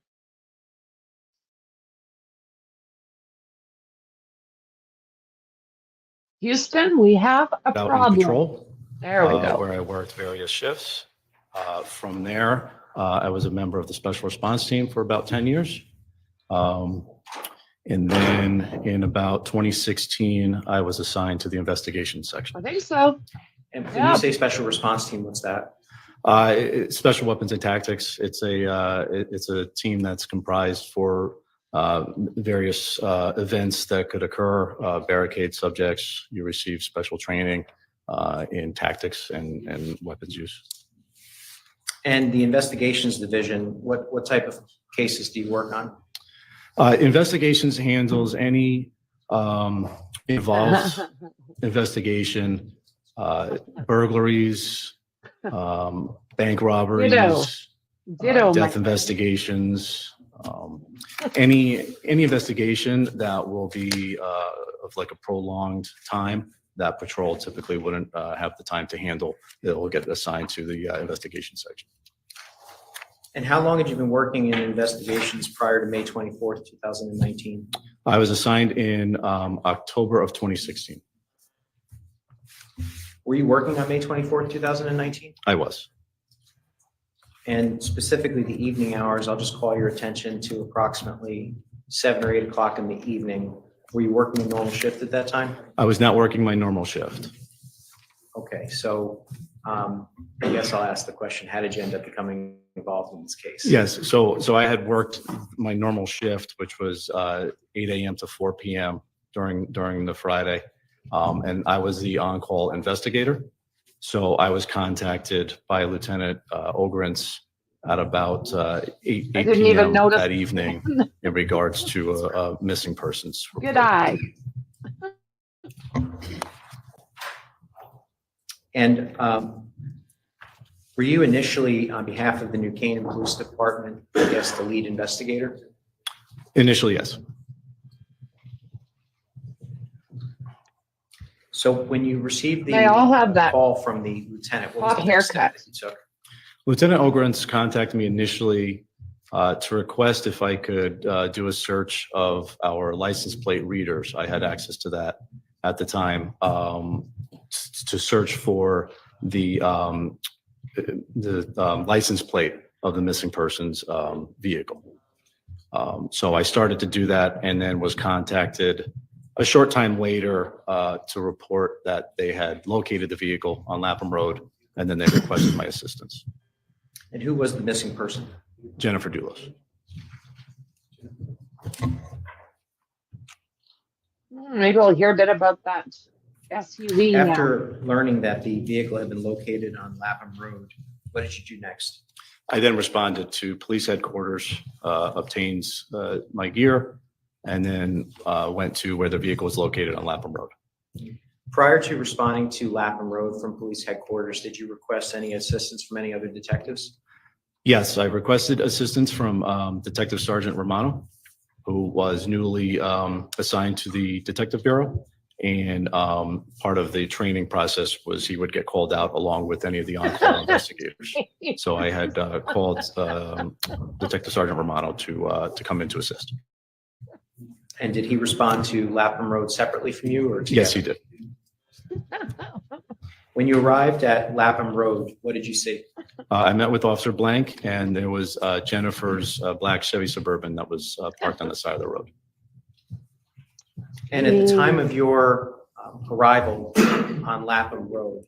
Houston, we have a Out in problem. patrol, There we go. where I worked various shifts. From there, I was a member of the special response team for about 10 years. And then in about 2016, I was assigned to the investigation section. I think so. And when you say special response team, what's that? Special weapons and tactics. It's a team that's comprised for various events that could occur, barricade subjects. You receive special training in tactics and weapons use. And the investigations division, what type of cases do you work on? Investigations handles any involves investigation, burglaries, bank robberies, Ditto, death my investigations, any investigation that will be of like a prolonged time that patrol typically wouldn't have the time to handle. It will get assigned to the investigation section. And how long had you been working in investigations prior to May 24th, 2019? I was assigned in October of 2016. Were you working on May 24th, 2019? I was. And specifically the evening hours, I'll just call your attention to approximately 7 or 8 o'clock in the evening. Were you working a normal shift at that time? I was not working my normal shift. Okay, so I guess I'll ask the question, how did you end up becoming involved in this case? Yes, so I had worked my normal shift, which was 8 a.m. to 4 p.m. during the Friday, and I was the on-call investigator. So I was contacted by Lieutenant Ogrins at about 8 p.m. that evening in regards to a missing persons report. Good eye. And were you initially, on behalf of the New Canaan Police Department, I guess, the lead investigator? Initially, yes. So when you received They all have the that call from the lieutenant, what was hot the next step haircut. that you took? Lieutenant Ogrins contacted me initially to request if I could do a search of our license plate readers. I had access to that at the time to search for the license plate of the missing person's vehicle. So I started to do that and then was contacted a short time later to report that they had located the vehicle on Lapham Road, and then they requested my assistance. And who was the missing person? Jennifer Dulos. Maybe we'll hear a bit about that SUV now. After learning that the vehicle had been located on Lapham Road, what did you do next? I then responded to police headquarters, obtained my gear, and then went to where the vehicle was located on Lapham Road. Prior to responding to Lapham Road from police headquarters, did you request any assistance from any other detectives? Yes, I requested assistance from Detective Sergeant Romano, who was newly assigned to the Detective Bureau. And part of the training process was he would get called out along with any of the on-call investigators. So I had called Detective Sergeant Romano to come in to assist. And did he respond to Lapham Road separately from you, or together? Yes, he did. When you arrived at Lapham Road, what did you see? I met with Officer Blank, and there was Jennifer's black Chevy Suburban that was parked on the side of the road. And at the time of your arrival on Lapham Road,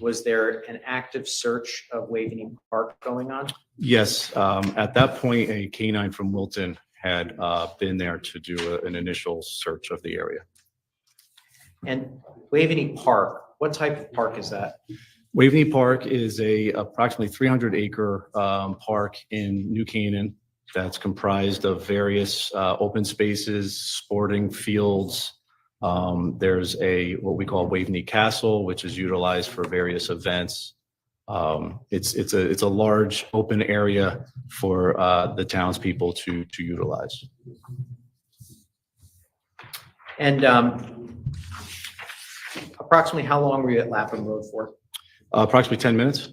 was there an active search of Waveney Park going on? Yes, at that point, a canine from Wilton had been there to do an initial search of the area. And Waveney Park, what type of park is that? Waveney Park is a approximately 300-acre park in New Canaan that's comprised of various open spaces, sporting fields. There's what we call Waveney Castle, which is utilized for various events. It's a large open area for the townspeople to utilize. And approximately how long were you at Lapham Road for? Approximately 10 minutes.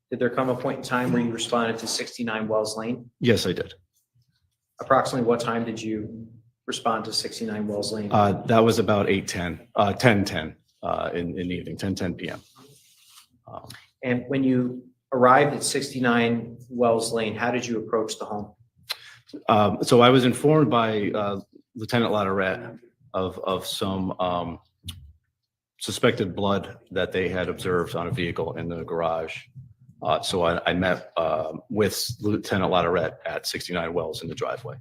Did there come a point in time where you responded to 69 Wells Lane? Yes, I did. Approximately what time did you respond to 69 Wells Lane? That was about 10:10 in the evening, 10:10 p.m. And when you arrived at 69 Wells Lane, how did you approach the home? So I was informed by Lieutenant Latorette of some suspected blood that they had observed on a vehicle in the garage. So I met with Lieutenant Latorette at 69 Wells in the driveway.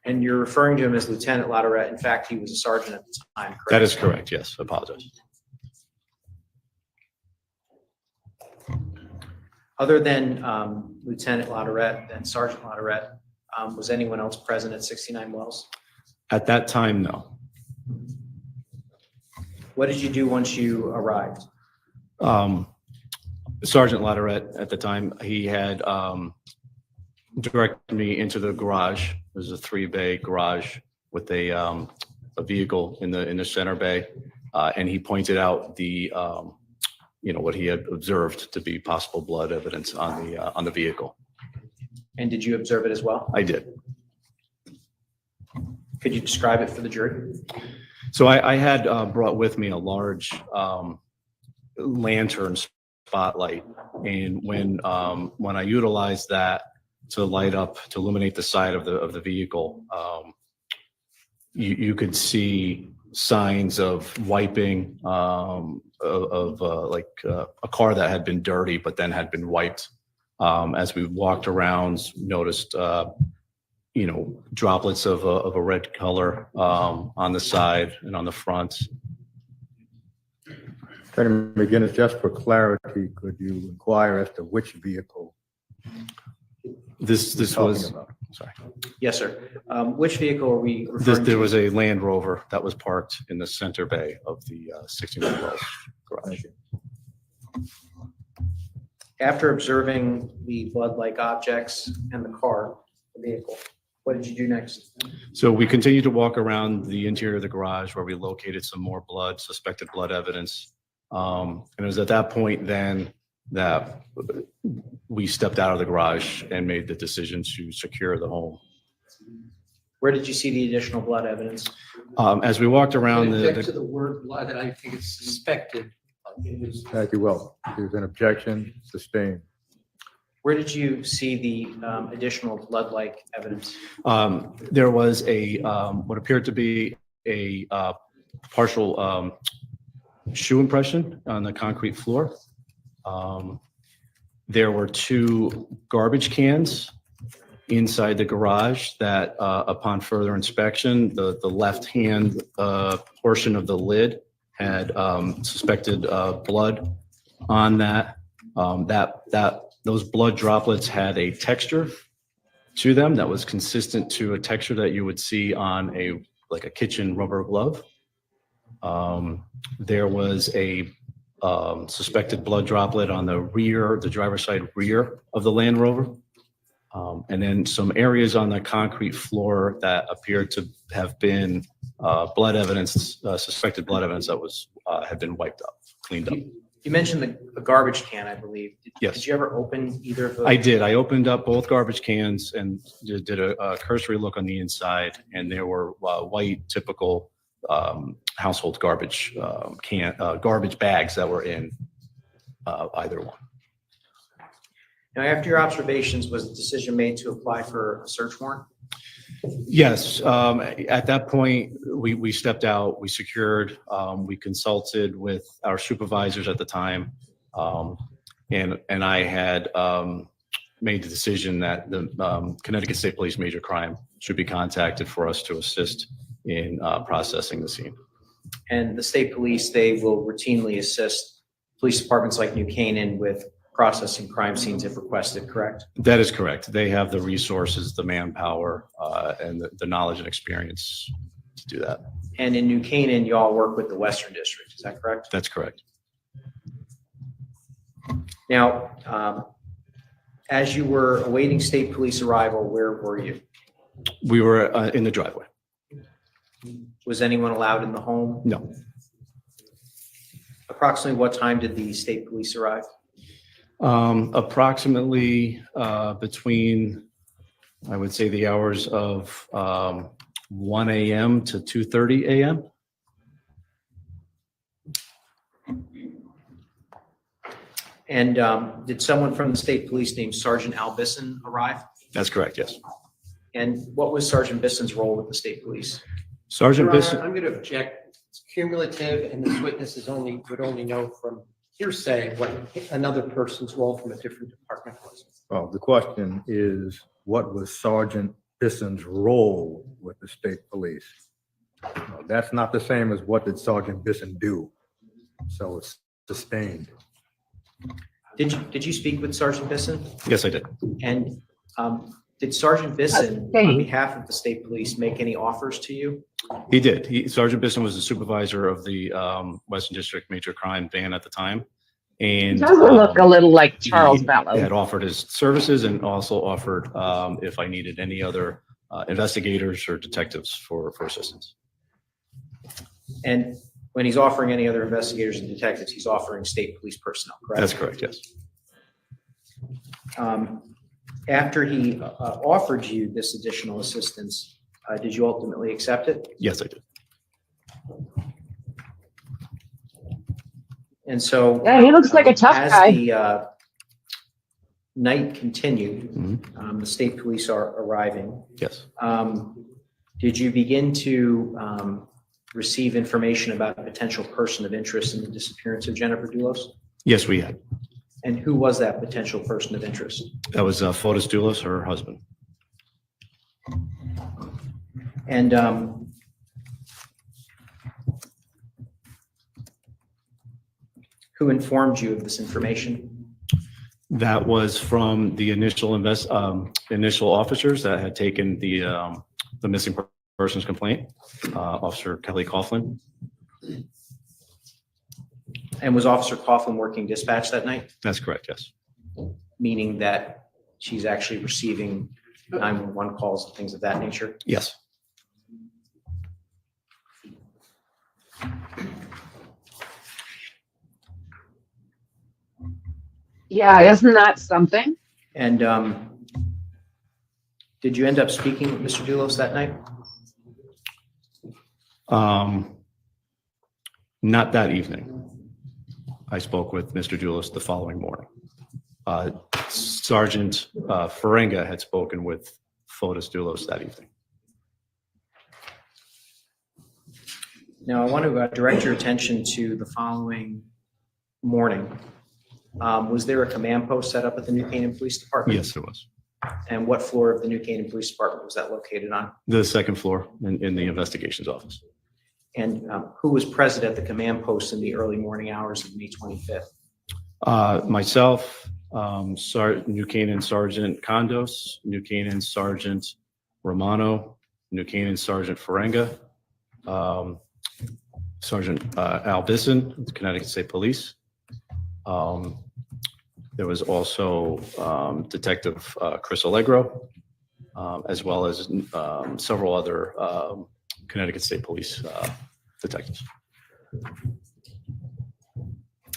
And you're referring to him as Lieutenant Latorette. In fact, he was a sergeant at the time, correct? That is correct, yes. I apologize. Other than Lieutenant Latorette and Sergeant Latorette, was anyone else present at 69 Wells? At that time, no. What did you do once you arrived? Sergeant Latorette at the time, he had directed me into the garage. There's a 3-bay garage with a vehicle in the center bay, and he pointed out the what he had observed to be possible blood evidence on the vehicle. And did you observe it as well? I did. Could you describe it for the jury? So I had brought with me a large lantern spotlight, and when I utilized that to light up, to illuminate the side of the vehicle, you could see signs of wiping like a car that had been dirty but then had been wiped. As we walked around, noticed droplets of a red color on the side and on the front. Attorney McGinnis, just for clarity, could you inquire as to which vehicle this was? about? Sorry. Yes, sir. Which vehicle are we referring to? There was a Land Rover that was parked in the center bay of the 69 Wells garage. After observing the blood-like objects and the car, the vehicle, what did you do next? So we continued to walk around the interior of the garage where we located some more blood, suspected blood evidence. And it was at that point then that we stepped out of the garage and made the decision to secure the home. Where did you see the additional blood evidence? As we walked around Object to the word blood, I think it's suspected. Thank you. Well, there's an objection sustained. Where did you see the additional blood-like evidence? There was a what appeared to be a partial shoe impression on the concrete floor. There were 2 garbage cans inside the garage that upon further inspection, the left-hand portion of the lid had suspected blood on that. Those blood droplets had a texture to them that was consistent to a texture that you would see on a kitchen rubber glove. There was a suspected blood droplet on the driver's side rear of the Land Rover. And then some areas on the concrete floor that appeared to have been blood evidence, suspected blood evidence that had been wiped up, cleaned up. You mentioned the garbage can, I believe. Yes. Did you ever open either of those? I did. I opened up both garbage cans and did a cursory look on the inside, and there were white, typical household garbage garbage bags that were in either one. Now, after your observations, was the decision made to apply for a search warrant? Yes. At that point, we stepped out, we secured, we consulted with our supervisors at the time. And I had made the decision that the Connecticut State Police Major Crime should be contacted for us to assist in processing the scene. And the state police, they will routinely assist police departments like New Canaan with processing crime scenes if requested, correct? That is correct. They have the resources, the manpower, and the knowledge and experience to do that. And in New Canaan, you all work with the Western District, is that correct? That's correct. Now, as you were awaiting state police arrival, where were you? We were in the driveway. Was anyone allowed in the home? No. Approximately what time did the state police arrive? Approximately between, I would say, the hours of 1 a.m. to 2:30 a.m. And did someone from the state police named Sergeant Albisson arrive? That's correct, yes. And what was Sergeant Bisson's role with the state police? Sergeant Your Honor, Bisson, I'm going to object. It's cumulative, and this witness would only know from hearsay what another person's role from a different department was. Well, the question is, what was Sergeant Bisson's role with the state police? No, that's not the same as what did Sergeant Bisson do. So it's sustained. Did you speak with Sergeant Bisson? yes, I did. And did Sergeant Bisson, on behalf of the state police, make any offers to you? He did. Sergeant Bisson was the supervisor of the Western District Major Crime Van at the time. And Doesn't look a little like Charles he Mello. had offered his services and also offered if I needed any other investigators or detectives for assistance. And when he's offering any other investigators and detectives, he's offering state police personnel, correct? That's correct, yes. After he offered you this additional assistance, did you ultimately accept it? Yes, I did. And so. Yeah, he looks like a tough as guy. the night continued, Mhm. the state police are arriving. Yes. Did you begin to receive information about a potential person of interest in the disappearance of Jennifer Dulos? Yes, we had. And who was that potential person of interest? That was Fotis Dulos, her husband. And who informed you of this information? That was from the initial initial officers that had taken the missing person's complaint, Officer Kelly Coughlin. And was Officer Coughlin working dispatch that night? That's correct, yes. Meaning that she's actually receiving 911 calls and things of that nature? Yes. Yeah, isn't that something? And did you end up speaking with Mr. Dulos that night? Not that evening. I spoke with Mr. Dulos the following morning. Sergeant Ferenga had spoken with Fotis Dulos that evening. Now, I want to direct your attention to the following morning. Was there a command post set up at the New Canaan Police Department? Yes, there was. And what floor of the New Canaan Police Department was that located on? The second floor in the investigations office. And who was present at the command post in the early morning hours of May 25th? Myself, New Canaan Sergeant Condos, New Canaan Sergeant Romano, New Canaan Sergeant Ferenga, Sergeant Al Bisson, Connecticut State Police. There was also Detective Chris Allegro, as well as several other Connecticut State Police detectives.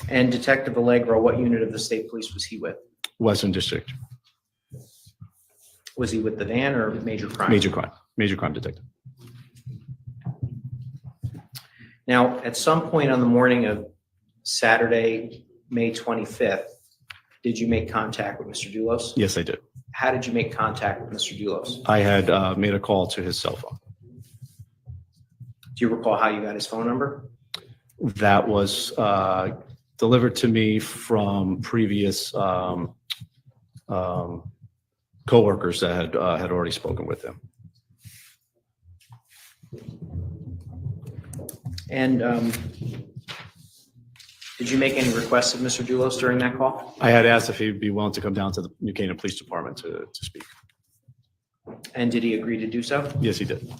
And Detective Allegro, what unit of the state police was he with? Western District. Was he with the van or major crime? Major crime detective. Now, at some point on the morning of Saturday, May 25th, did you make contact with Mr. Dulos? Yes, I did. How did you make contact with Mr. Dulos? I had made a call to his cell phone. Do you recall how you got his phone number? That was delivered to me from previous coworkers that had already spoken with him. And did you make any requests of Mr. Dulos during that call? I had asked if he'd be willing to come down to the New Canaan Police Department to speak. And did he agree to do so? Yes, he did.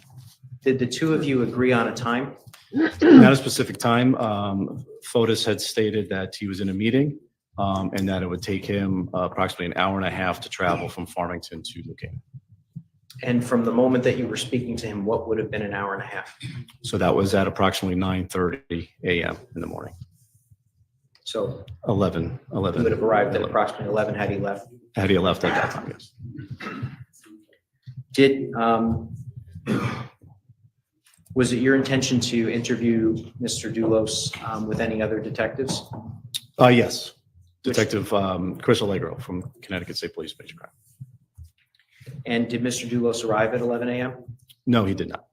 Did the two of you agree on a time? Not a specific time. Fotis had stated that he was in a meeting and that it would take him approximately an hour and a half to travel from Farmington to New Canaan. And from the moment that you were speaking to him, what would have been an hour and a half? So that was at approximately 9:30 a.m. in the morning. So 11. he would have arrived at approximately 11 had he left. Had he left at that time, yes. Was it your intention to interview Mr. Dulos with any other detectives? Yes. Detective Chris Allegro from Connecticut State Police Major Crime. And did Mr. Dulos arrive at 11 a.m.? No, he did not.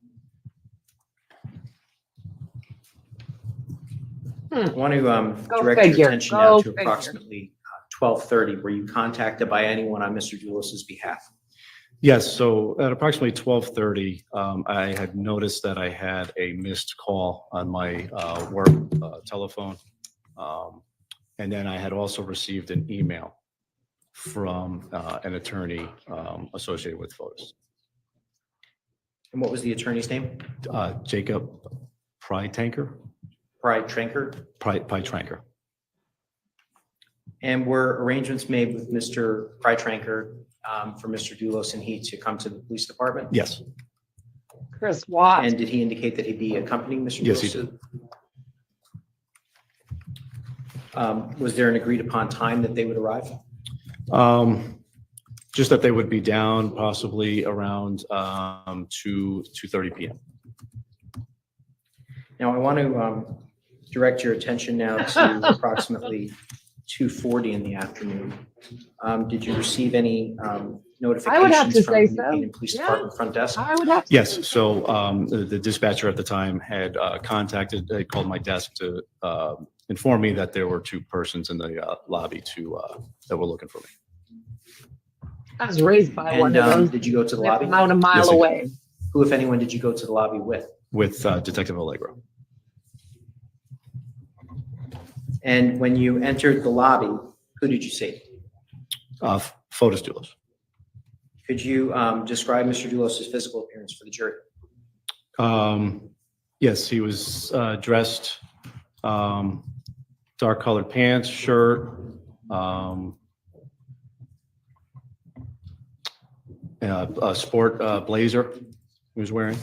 I want to Go direct figure. your attention now Go to figure. approximately 12:30. Were you contacted by anyone on Mr. Dulos's behalf? Yes, so at approximately 12:30, I had noticed that I had a missed call on my work telephone. And then I had also received an email from an attorney associated with photos. And what was the attorney's name? Jacob Prytanker. Prytranker. And were arrangements made with Mr. Prytranker for Mr. Dulos and he to come to the police department? Yes. Chris Watt. And did he indicate that he'd be accompanying Mr. Dulos? Yes, he did. Was there an agreed upon time that they would arrive? Just that they would be down possibly around 2:30 p.m. Now, I want to direct your attention now to approximately 2:40 in the afternoon. Did you receive any notifications from the New Canaan Police Department front desk? I would have to. Yes, so the dispatcher at the time had called my desk to inform me that there were two persons in the lobby that were looking for me. I was raised by one of those. Did you go to the lobby? About a mile Yes, I did. away. Who, if anyone, did you go to the lobby with? With Detective Allegro. And when you entered the lobby, who did you see? Photos Dulos. Could you describe Mr. Dulos' physical appearance for the jury? Yes, he was dressed dark colored pants, shirt, a sport blazer he was wearing.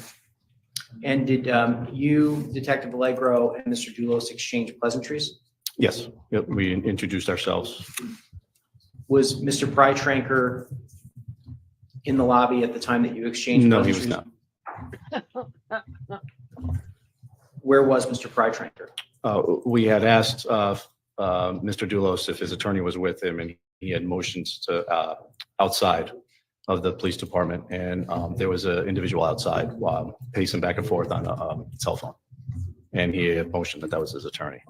And did you, Detective Allegro, and Mr. Dulos exchange pleasantries? Yes, yep, we introduced ourselves. Was Mr. Prytranker in the lobby at the time that you exchanged No, he was pleasantries? not. Where was Mr. Prytranker? We had asked Mr. Dulos if his attorney was with him, and he had motioned to outside of the police department, and there was an individual outside pacing back and forth on a cell phone, and he had motioned that was his attorney.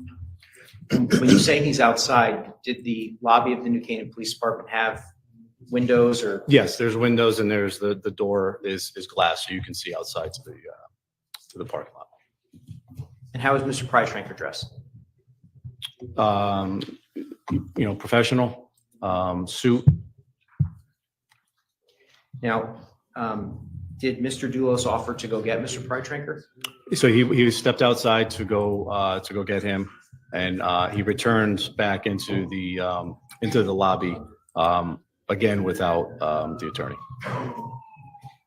When you say he's outside, did the lobby of the New Canaan Police Department have windows or? Yes, there's windows, and there's the door is glass, so you can see outside to the parking lot. And how is Mr. Prytranker dressed? Professional suit. Now, did Mr. Dulos offer to go get Mr. Prytranker? So he stepped outside to go get him, and he returned back into the lobby again without the attorney.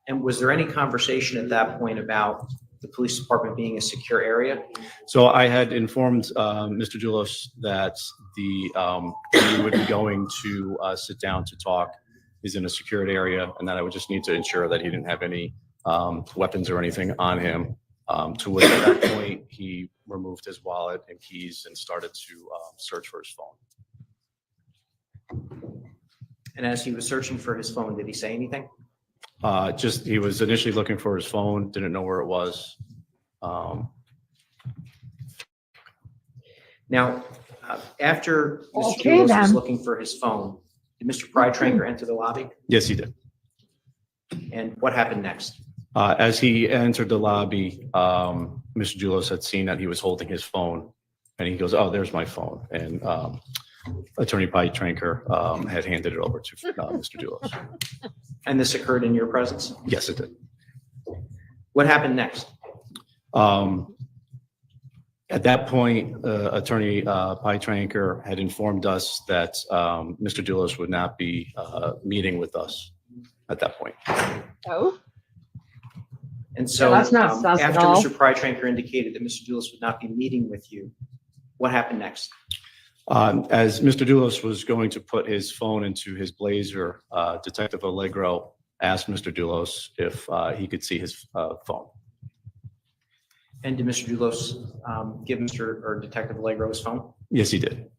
And was there any conversation at that point about the police department being a secure area? So I had informed Mr. Dulos that we would be going to sit down to talk is in a secured area, and that I would just need to ensure that he didn't have any weapons or anything on him. To which at that point, he removed his wallet and keys and started to search for his phone. And as he was searching for his phone, did he say anything? Just he was initially looking for his phone, didn't know where it was. Now, after Mr. Okay, Dulos was then. looking for his phone, did Mr. Prytranker enter the lobby? Yes, he did. And what happened next? As he entered the lobby, Mr. Dulos had seen that he was holding his phone, and he goes, "Oh, there's my phone." And Attorney Prytranker had handed it over to Mr. Dulos. And this occurred in your presence? Yes, it did. What happened next? At that point, Attorney Prytranker had informed us that Mr. Dulos would not be meeting with us at that point. Oh, And so, that's not sus at after all. Mr. Prytranker indicated that Mr. Dulos would not be meeting with you, what happened next? As Mr. Dulos was going to put his phone into his blazer, Detective Allegro asked Mr. Dulos if he could see his phone. And did Mr. Dulos give Mr. or Detective Allegro his phone? Yes, he did.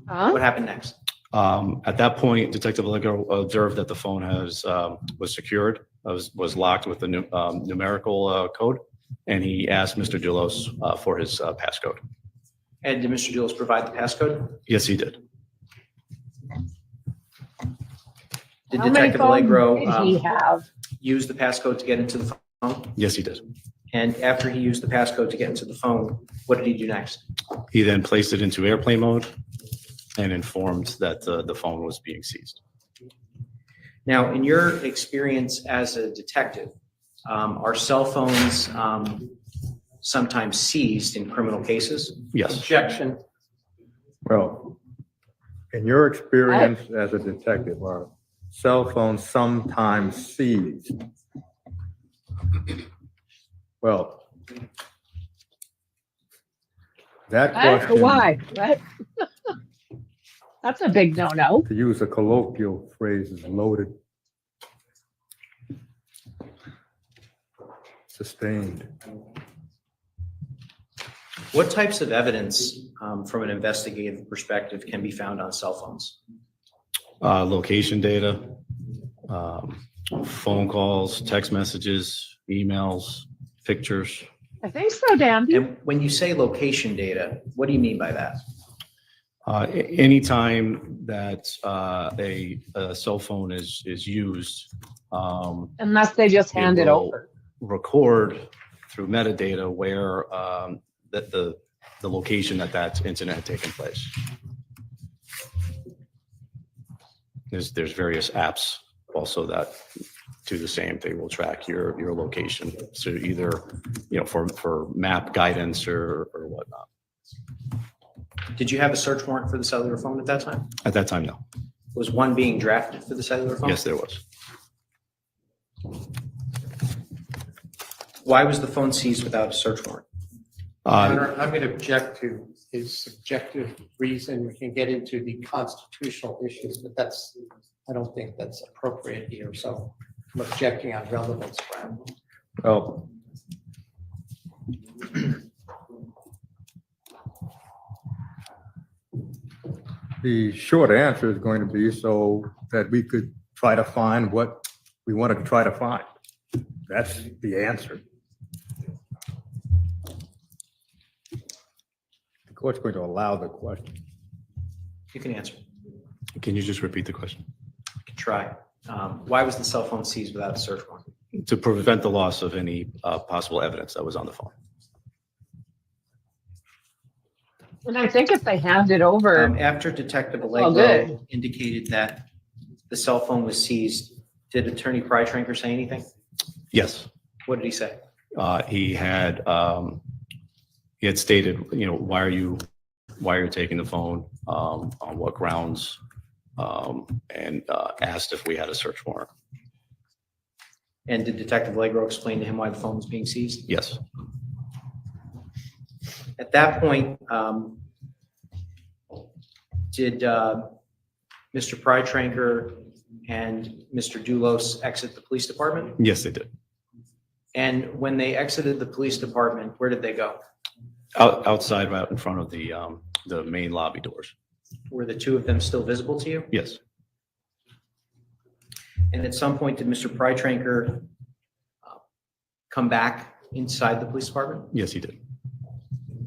huh? What happened next? At that point, Detective Allegro observed that the phone was secured, was locked with the numerical code, and he asked Mr. Dulos for his passcode. And did Mr. Dulos provide the passcode? Yes, he did. Did How many Detective phones Allegro did he have? use the passcode to get into the phone? Yes, he did. And after he used the passcode to get into the phone, what did he do next? He then placed it into airplane mode and informed that the phone was being seized. Now, in your experience as a detective, are cell phones sometimes seized in criminal cases? Yes. Objection. Well, in your experience as a detective, are cell phones sometimes seized? Well, that question. Why? What? That's a big no-no. To use a colloquial phrase, is loaded. Sustained. What types of evidence from an investigative perspective can be found on cell phones? Location data, phone calls, text messages, emails, pictures. I think so, Dandy. And when you say location data, what do you mean by that? Anytime that a cell phone is used, Unless they just hand it will over. record through metadata where that the location that incident had taken place. There's various apps also that do the same. They will track your location. So either, for map guidance or whatnot. Did you have a search warrant for the cellular phone at that time? At that time, no. Was one being drafted for the cellular phone? Yes, there was. Why was the phone seized without a search warrant? Your Honor, I'm going to object to his subjective reason. We can get into the constitutional issues, but I don't think that's appropriate here. So I'm objecting on relevance ground. Well, the short answer is going to be so that we could try to find what we want to try to find. That's the answer. The court's going to allow the question. You can answer. Can you just repeat the question? I can try. Why was the cell phone seized without a search warrant? To prevent the loss of any possible evidence that was on the phone. And I think if they hand it over, After Detective good. Allegro indicated that the cell phone was seized, did Attorney Prytranker say anything? Yes. What did he say? He had stated, why are you taking the phone, on what grounds, and asked if we had a search warrant. And did Detective Allegro explain to him why the phone was being seized? Yes. At that point, did Mr. Prytranker and Mr. Dulos exit the police department? Yes, they did. And when they exited the police department, where did they go? Outside, right in front of the main lobby doors. Were the two of them still visible to you? Yes. And at some point, did Mr. Prytranker come back inside the police department? Yes, he did.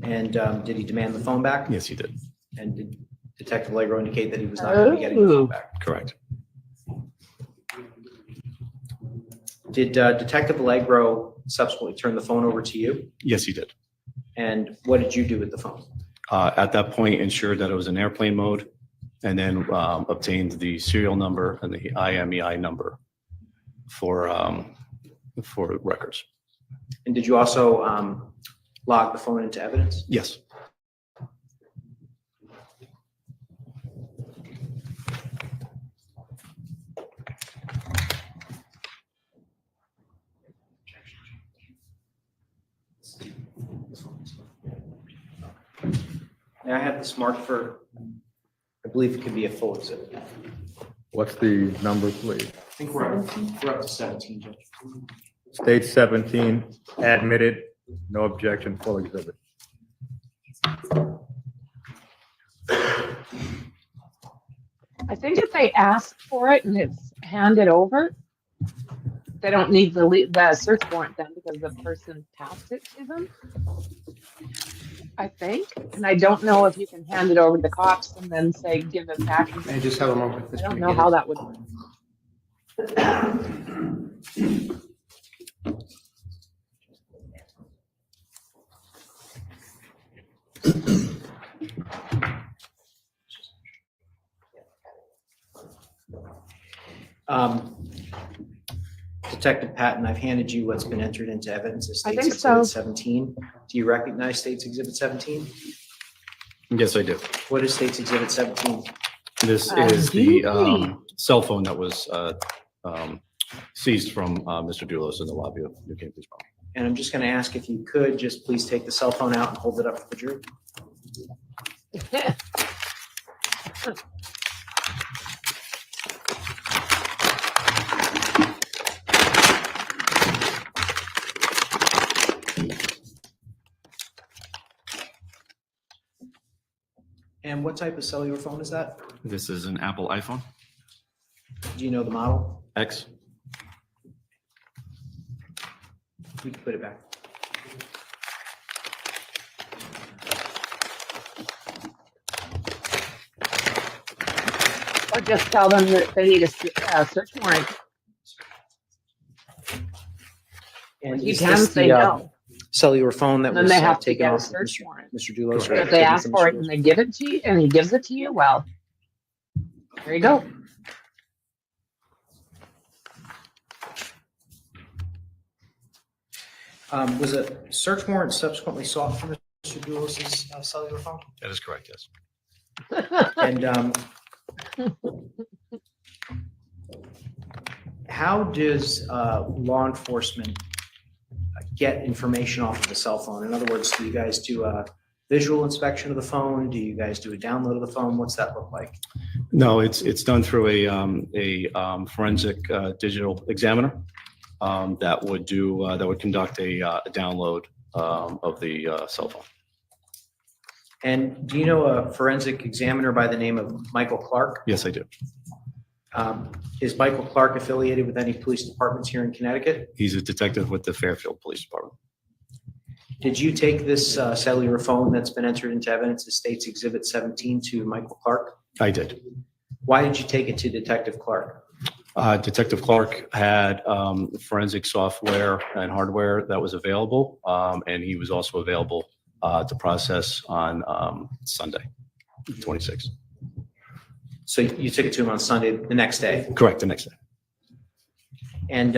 And did he demand the phone back? Yes, he did. And did Detective Allegro indicate that he was not going to be getting the phone back? Correct. Did Detective Allegro subsequently turn the phone over to you? Yes, he did. And what did you do with the phone? At that point, ensured that it was in airplane mode, and then obtained the serial number and the IMEI number for records. And did you also log the phone into evidence? Yes. Now I have this marked for, I believe it could be a full exhibit. What's the number, please? I think we're up to 17, Judge. State 17, admitted, no objection, full exhibit. I think if they ask for it and it's handed over, they don't need the search warrant then because the person passed it to them. I think, and I don't know if you can hand it over to the cops and then say, give it back. May I just have a moment? I don't know how that would work. Detective Patton, I've handed you what's been entered into evidence as I State's think Exhibit so. 17. Do you recognize State's Exhibit 17? Yes, I do. What is State's Exhibit 17? This is the cell phone that was seized from Mr. Dulos in the lobby of New Canaan Police Department. And I'm just going to ask if you could just please take the cell phone out and hold it up for the jury. And what type of cellular phone is that? This is an Apple iPhone Do you know the model? X. You can put it back. Or just tell them that they need a search warrant. And You is can this say the, no. Cellular phone that And then was they have to taken get a off search warrant. Mr. Dulos. If they ask for it and they give it to you, and he gives it to you, well, there you go. Was a search warrant subsequently sought for Mr. Dulos' cellular phone? That is correct, yes. And how does law enforcement get information off of the cell phone? In other words, do you guys do a visual inspection of the phone? Do you guys do a download of the phone? What's that look like? No, it's done through a forensic digital examiner that would conduct a download of the cell phone. And do you know a forensic examiner by the name of Michael Clark? Yes, I do. Is Michael Clark affiliated with any police departments here in Connecticut? He's a detective with the Fairfield Police Department. Did you take this cellular phone that's been entered into evidence as State's Exhibit 17 to Michael Clark? I did. Why did you take it to Detective Clark? Detective Clark had forensic software and hardware that was available, and he was also available to process on Sunday, 26th. So you took it to him on Sunday, the next day? Correct, the next day. And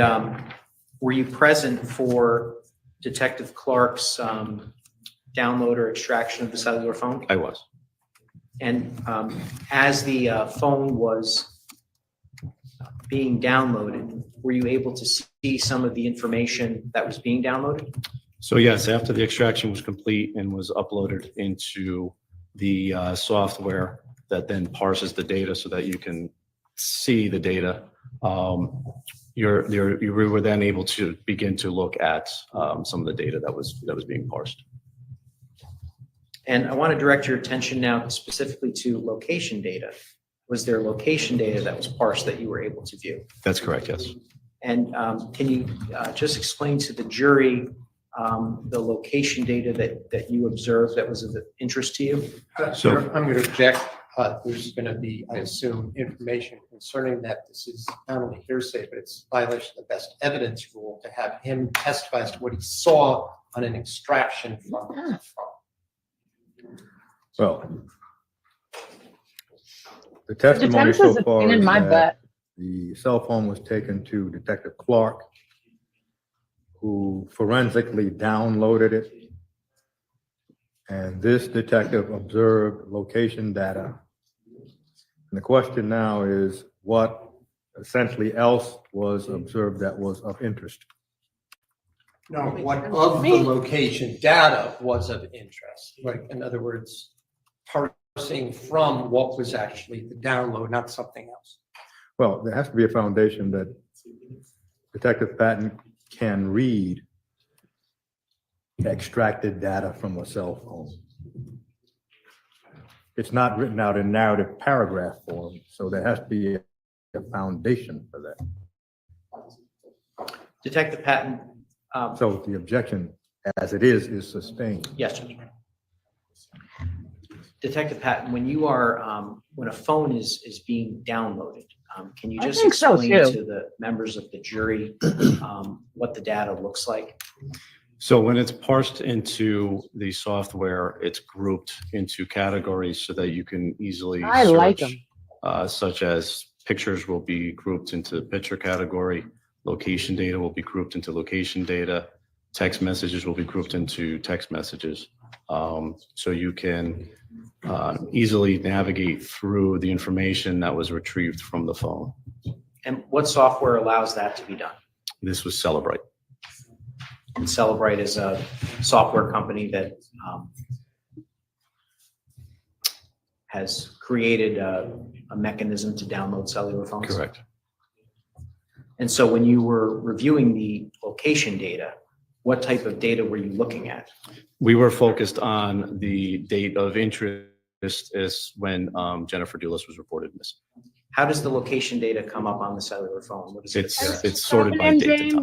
were you present for Detective Clark's download or extraction of the cellular phone? I was. And as the phone was being downloaded, were you able to see some of the information that was being downloaded? So yes, after the extraction was complete and was uploaded into the software that then parses the data so that you can see the data, you were then able to begin to look at some of the data that was being parsed. And I want to direct your attention now specifically to location data. Was there location data that was parsed that you were able to view? That's correct, yes. And can you just explain to the jury the location data that you observed that was of interest to you? So I'm going to object. There's going to be, I assume, information concerning that. This is not only hearsay, but it's violation of the best evidence rule to have him testify as to what he saw on an extraction from the phone. Well, the testimony defense so is a far pain in is my that butt. the cell phone was taken to Detective Clark, who forensically downloaded it. And this detective observed location data. And the question now is what essentially else was observed that was of interest? No, what of the location data was of interest? Like, in other words, parsing from what was actually the download, not something else. Well, there has to be a foundation that Detective Patton can read extracted data from a cell phone. it's not written out in narrative paragraph form, so there has to be a foundation for that. Detective Patton, So the objection as it is sustained. yes, Judge. Detective Patton, when you are, when a phone is being downloaded, can you I just think so, explain too. to the members of the jury what the data looks like? So when it's parsed into the software, it's grouped into categories so that you can easily I like search, such as pictures will be grouped into the picture category, location data will be grouped into location data, text messages will be grouped into text messages. So you can easily navigate through the information that was retrieved from the phone. And what software allows that to be done? This was Celebrite. And Celebrite is a software company that has created a mechanism to download cellular phones. Correct. And so when you were reviewing the location data, what type of data were you looking at? We were focused on the date of interest is when Jennifer Dulos was reported missing. How does the location data come up on the cellular phone? What is it? It's sorted by date and time.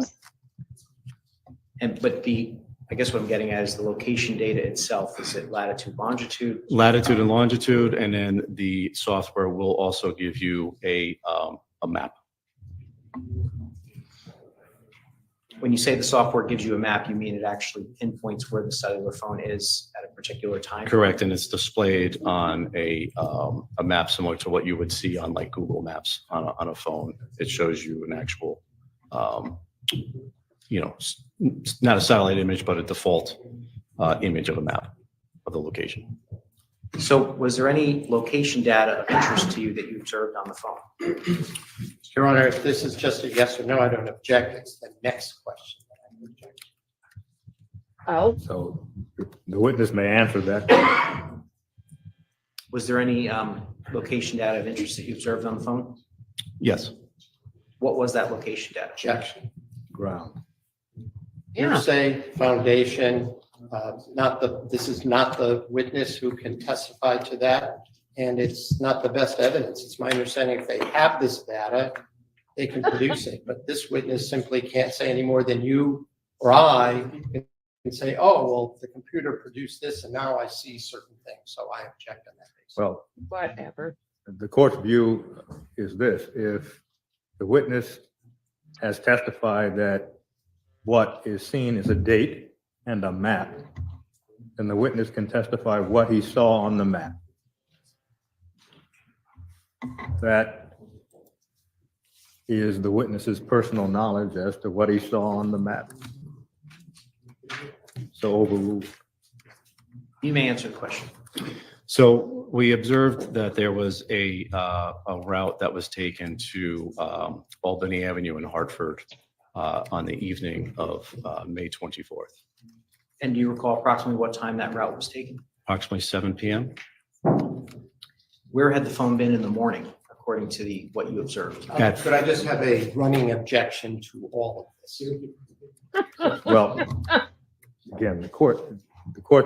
But I guess what I'm getting at is the location data itself. Is it latitude, longitude? Latitude and longitude, and then the software will also give you a map. When you say the software gives you a map, you mean it actually pinpoints where the cellular phone is at a particular time? Correct, and it's displayed on a map similar to what you would see on like Google Maps on a phone. It shows you an actual, not a satellite image, but a default image of a map of the location. So was there any location data of interest to you that you observed on the phone? Your Honor, if this is just a yes or no, I don't object. It's the next question that I object. Oh, So the witness may answer that. Was there any location data of interest that you observed on the phone? Yes. What was that location data? Objection. Ground. Hearsay, foundation, this is not the witness who can testify to that, and it's not the best evidence. It's my understanding if they have this data, they can produce it, but this witness simply can't say any more than you or I can say, oh, well, the computer produced this and now I see certain things, so I object on that basis. Well, whatever. the court's view is this: if the witness has testified that what is seen is a date and a map, then the witness can testify what he saw on the map. That is the witness's personal knowledge as to what he saw on the map. So overruled. You may answer the question. So we observed that there was a route that was taken to Albany Avenue in Hartford on the evening of May 24th, And do you recall approximately what time that route was taken? approximately 7 p.m. Where had the phone been in the morning, according to what you observed? Could I just have a running objection to all of this? Well, again, the court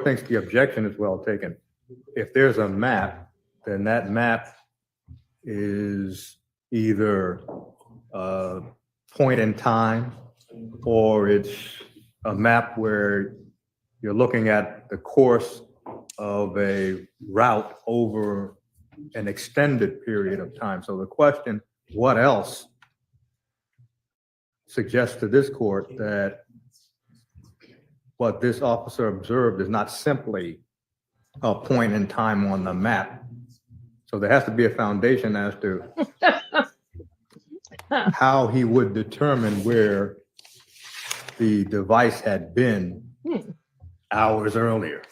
thinks the objection is well taken. If there's a map, then that map is either a point in time, or it's a map where you're looking at the course of a route over an extended period of time. So the question, what else, suggests to this court that what this officer observed is not simply a point in time on the map. So there has to be a foundation as to how he would determine where the device had been hours earlier.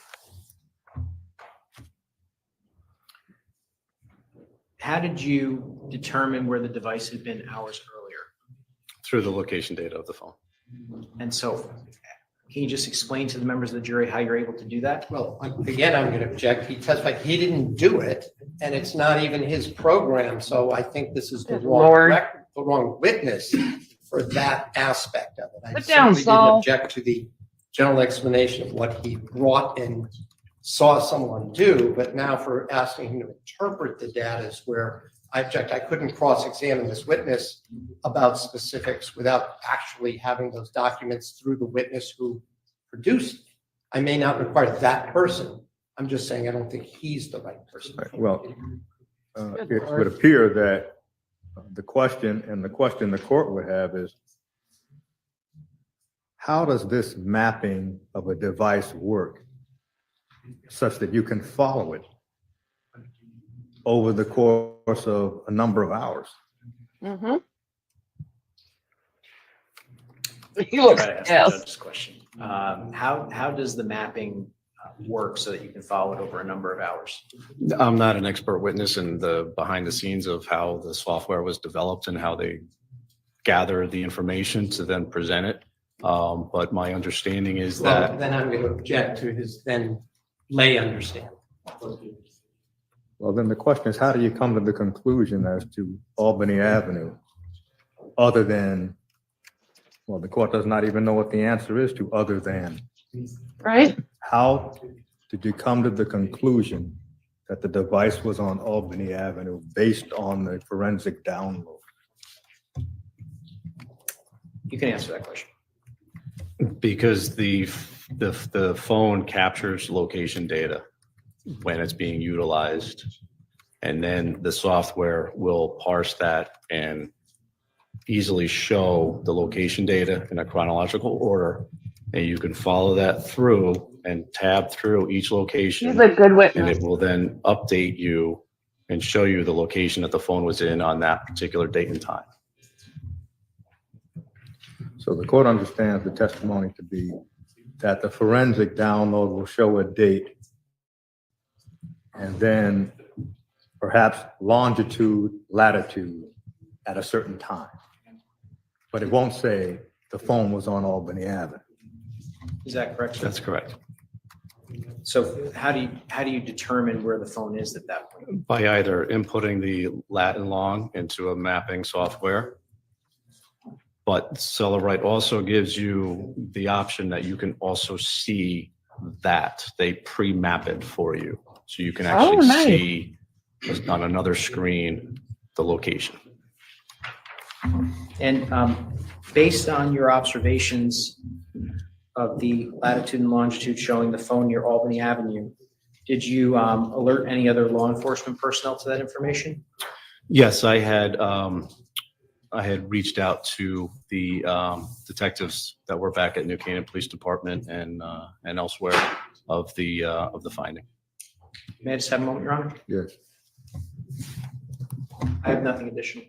How did you determine where the device had been hours earlier? through the location data of the phone. And so can you just explain to the members of the jury how you're able to do that? Well, again, I'm going to object. He testified he didn't do it, and it's not even his program. So I think this is the wrong witness for that aspect of it. I Put down, simply didn't Saul. object to the general explanation of what he brought in saw someone do, but now for asking him to interpret the data is where I object. I couldn't cross-examine this witness about specifics without actually having those documents through the witness who produced it. I may not require that person. I'm just saying I don't think he's the right person. Well, it would appear that the question the court would have is, how does this mapping of a device work such that you can follow it over the course of a number of hours? Mm-hmm. He looks, Try to ask the yes. judge's question. How does the mapping work so that you can follow it over a number of hours? I'm not an expert witness in the behind the scenes of how the software was developed and how they gather the information to then present it. But my understanding is that. Then I'm going to object to his then lay understanding. Well, then the question is, how do you come to the conclusion as to Albany Avenue other than, well, the court does not even know what the answer is to other than. Right? How did you come to the conclusion that the device was on Albany Avenue based on the forensic download? You can answer that question. Because the phone captures location data when it's being utilized, and then the software will parse that and easily show the location data in a chronological order, and you can follow that through and tab through each location. He's a good witness. And it will then update you and show you the location that the phone was in on that particular date and time. So the court understands the testimony to be that the forensic download will show a date and then perhaps longitude, latitude at a certain time. But it won't say the phone was on Albany Avenue. Is that correct? That's correct. So how do you determine where the phone is at that point? By either inputting the lat and long into a mapping software, but Cellebrite also gives you the option that you can also see that they pre-map it for you. So you can actually see on another screen the location. And based on your observations of the latitude and longitude showing the phone near Albany Avenue, did you alert any other law enforcement personnel to that information? Yes, I had reached out to the detectives that were back at New Canaan Police Department and elsewhere of the finding. May I just have a moment, Your Honor? Yes. I have nothing additional.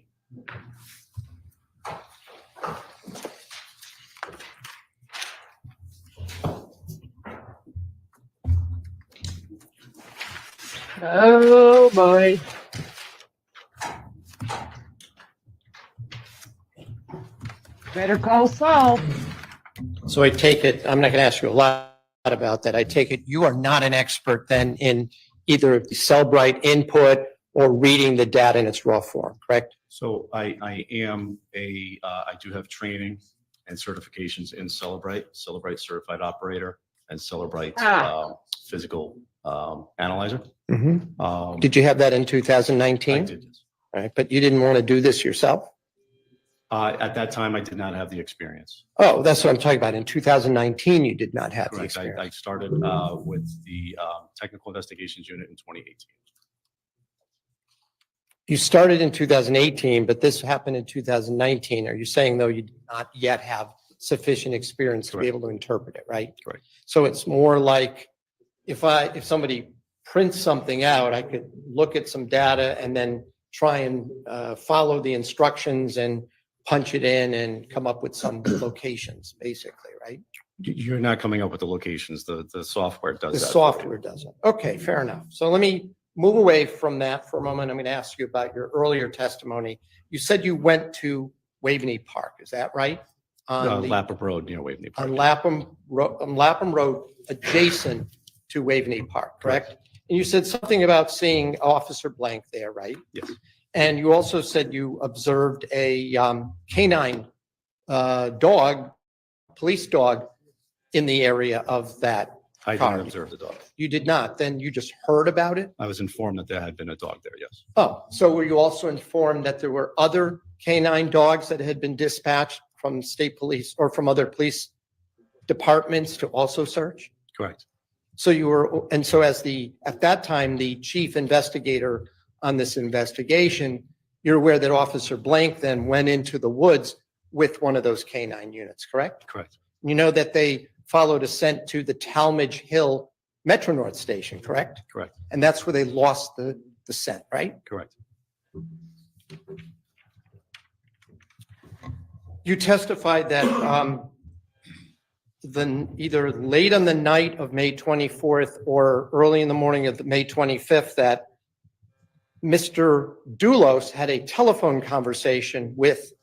Oh, boy. Better call Saul. So I take it, I'm not going to ask you a lot about that. I take it you are not an expert then in either the Cellebrite input or reading the data in its raw form, correct? So I do have training and certifications in Cellebrite certified operator, and Cellebrite physical analyzer. Did you have that in 2019? I did, yes. All right, but you didn't want to do this yourself? At that time, I did not have the experience. Oh, that's what I'm talking about. In 2019, you did not have the Correct. experience. I started with the technical investigations unit in 2018. You started in 2018, but this happened in 2019. Are you saying, though, you did not yet have sufficient experience to be able to interpret it, right? Correct. So it's more like if somebody prints something out, I could look at some data and then try and follow the instructions and punch it in and come up with some locations, basically, right? You're not coming up with the locations. The software does The that. software does it. Okay, fair enough. So let me move away from that for a moment. I'm going to ask you about your earlier testimony. You said you went to Waveney Park. Is that right? Lapham Road near Waveney Park. On Lapham Road, adjacent to Waveney Park, correct? And you said something about seeing Officer Blank there, right? Yes. And you also said you observed a canine dog, police dog, in the area of that I car? didn't observe the dog. You did not, then you just heard about it? I was informed that there had been a dog there, yes. Oh, so were you also informed that there were other canine dogs that had been dispatched from state police or from other police departments to also search? Correct. So you were, and so as at that time, the chief investigator on this investigation, you're aware that Officer Blank then went into the woods with one of those canine units, correct? Correct. You know that they followed a scent to the Talmadge Hill Metro North Station, correct? Correct. And that's where they lost the scent, right? Correct. You testified that either late on the night of May 24th or early in the morning of May 25th that Mr. Dulos had a telephone conversation with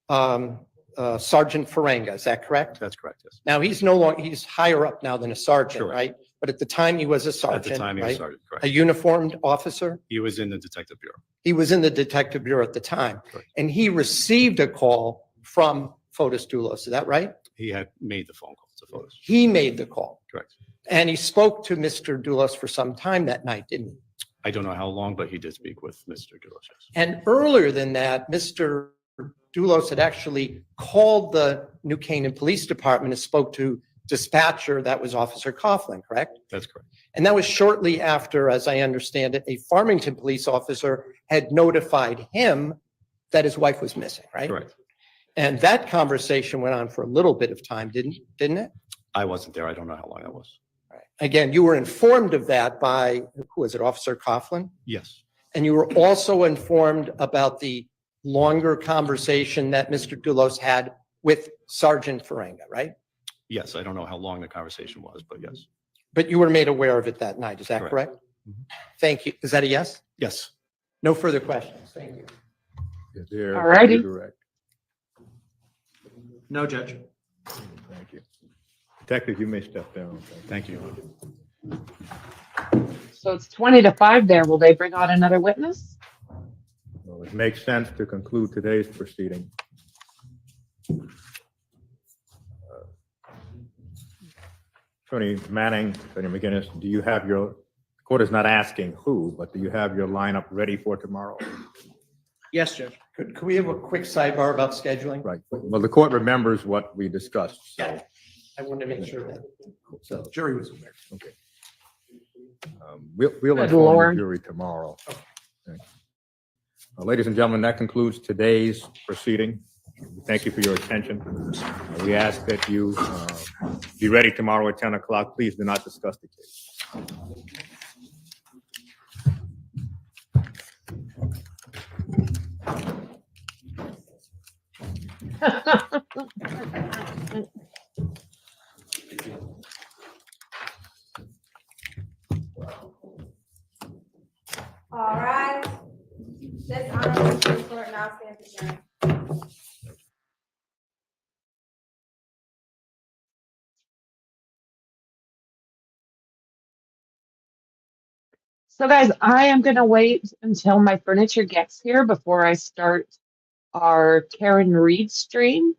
Sergeant Ferenga. Is that correct? That's correct, yes. Now, he's no longer, he's higher up now than a sergeant, Correct. right? But at the time, he was a At sergeant, the time, he was right? sergeant, A correct. uniformed officer? He was in the detective bureau. He was in the detective bureau at the time. Correct. And he received a call from Fotis Dulos. Is that right? He had made the phone call to Fotis. He made the call. Correct. And he spoke to Mr. Dulos for some time that night, didn't he? I don't know how long, but he did speak with Mr. Dulos, yes. And earlier than that, Mr. Dulos had actually called the New Canaan Police Department and spoke to dispatcher, that was Officer Coughlin, correct? That's correct. And that was shortly after, as I understand it, a Farmington police officer had notified him that his wife was missing, right? Correct. And that conversation went on for a little bit of time, didn't it? I wasn't there. I don't know how long that was. Right. Again, you were informed of that by, who was it, Officer Coughlin? Yes. And you were also informed about the longer conversation that Mr. Dulos had with Sergeant Ferenga, right? Yes, I don't know how long the conversation was, but yes. But you were made aware of it that night, is that Correct. correct? Mhm. Thank you. Is that a yes? Yes. No further questions. Thank you. Is there- All righty. Direct. No, Judge. Thank you. Detective, you may step down. Thank you. So it's 20 to 5 there. Will they bring on another witness? Well, it makes sense to conclude today's proceeding. Attorney Manning, Attorney McGinnis, do you have the court is not asking who, but do you have your lineup ready for tomorrow? Yes, Judge. Could we have a quick sidebar about scheduling? Right. Well, the court remembers what we discussed. So, Yeah. I wanted to make sure that, so jury was aware. okay. We'll Good inform Lord. the jury tomorrow. Okay. Ladies and gentlemen, that concludes today's proceeding. Thank you for your attention. We ask that you be ready tomorrow at 10 o'clock. Please do not discuss the case. All right. This honorable Supreme Court now stands adjourned. So guys, I am going to wait until my furniture gets here before I start our Karen Reed stream.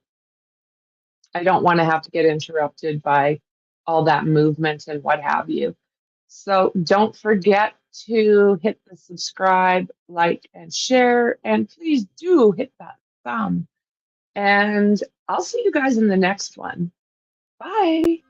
I don't want to have to get interrupted by all that movement and what have you. So don't forget to hit the subscribe, like, and share, and please do hit that thumb. And I'll see you guys in the next one. Bye.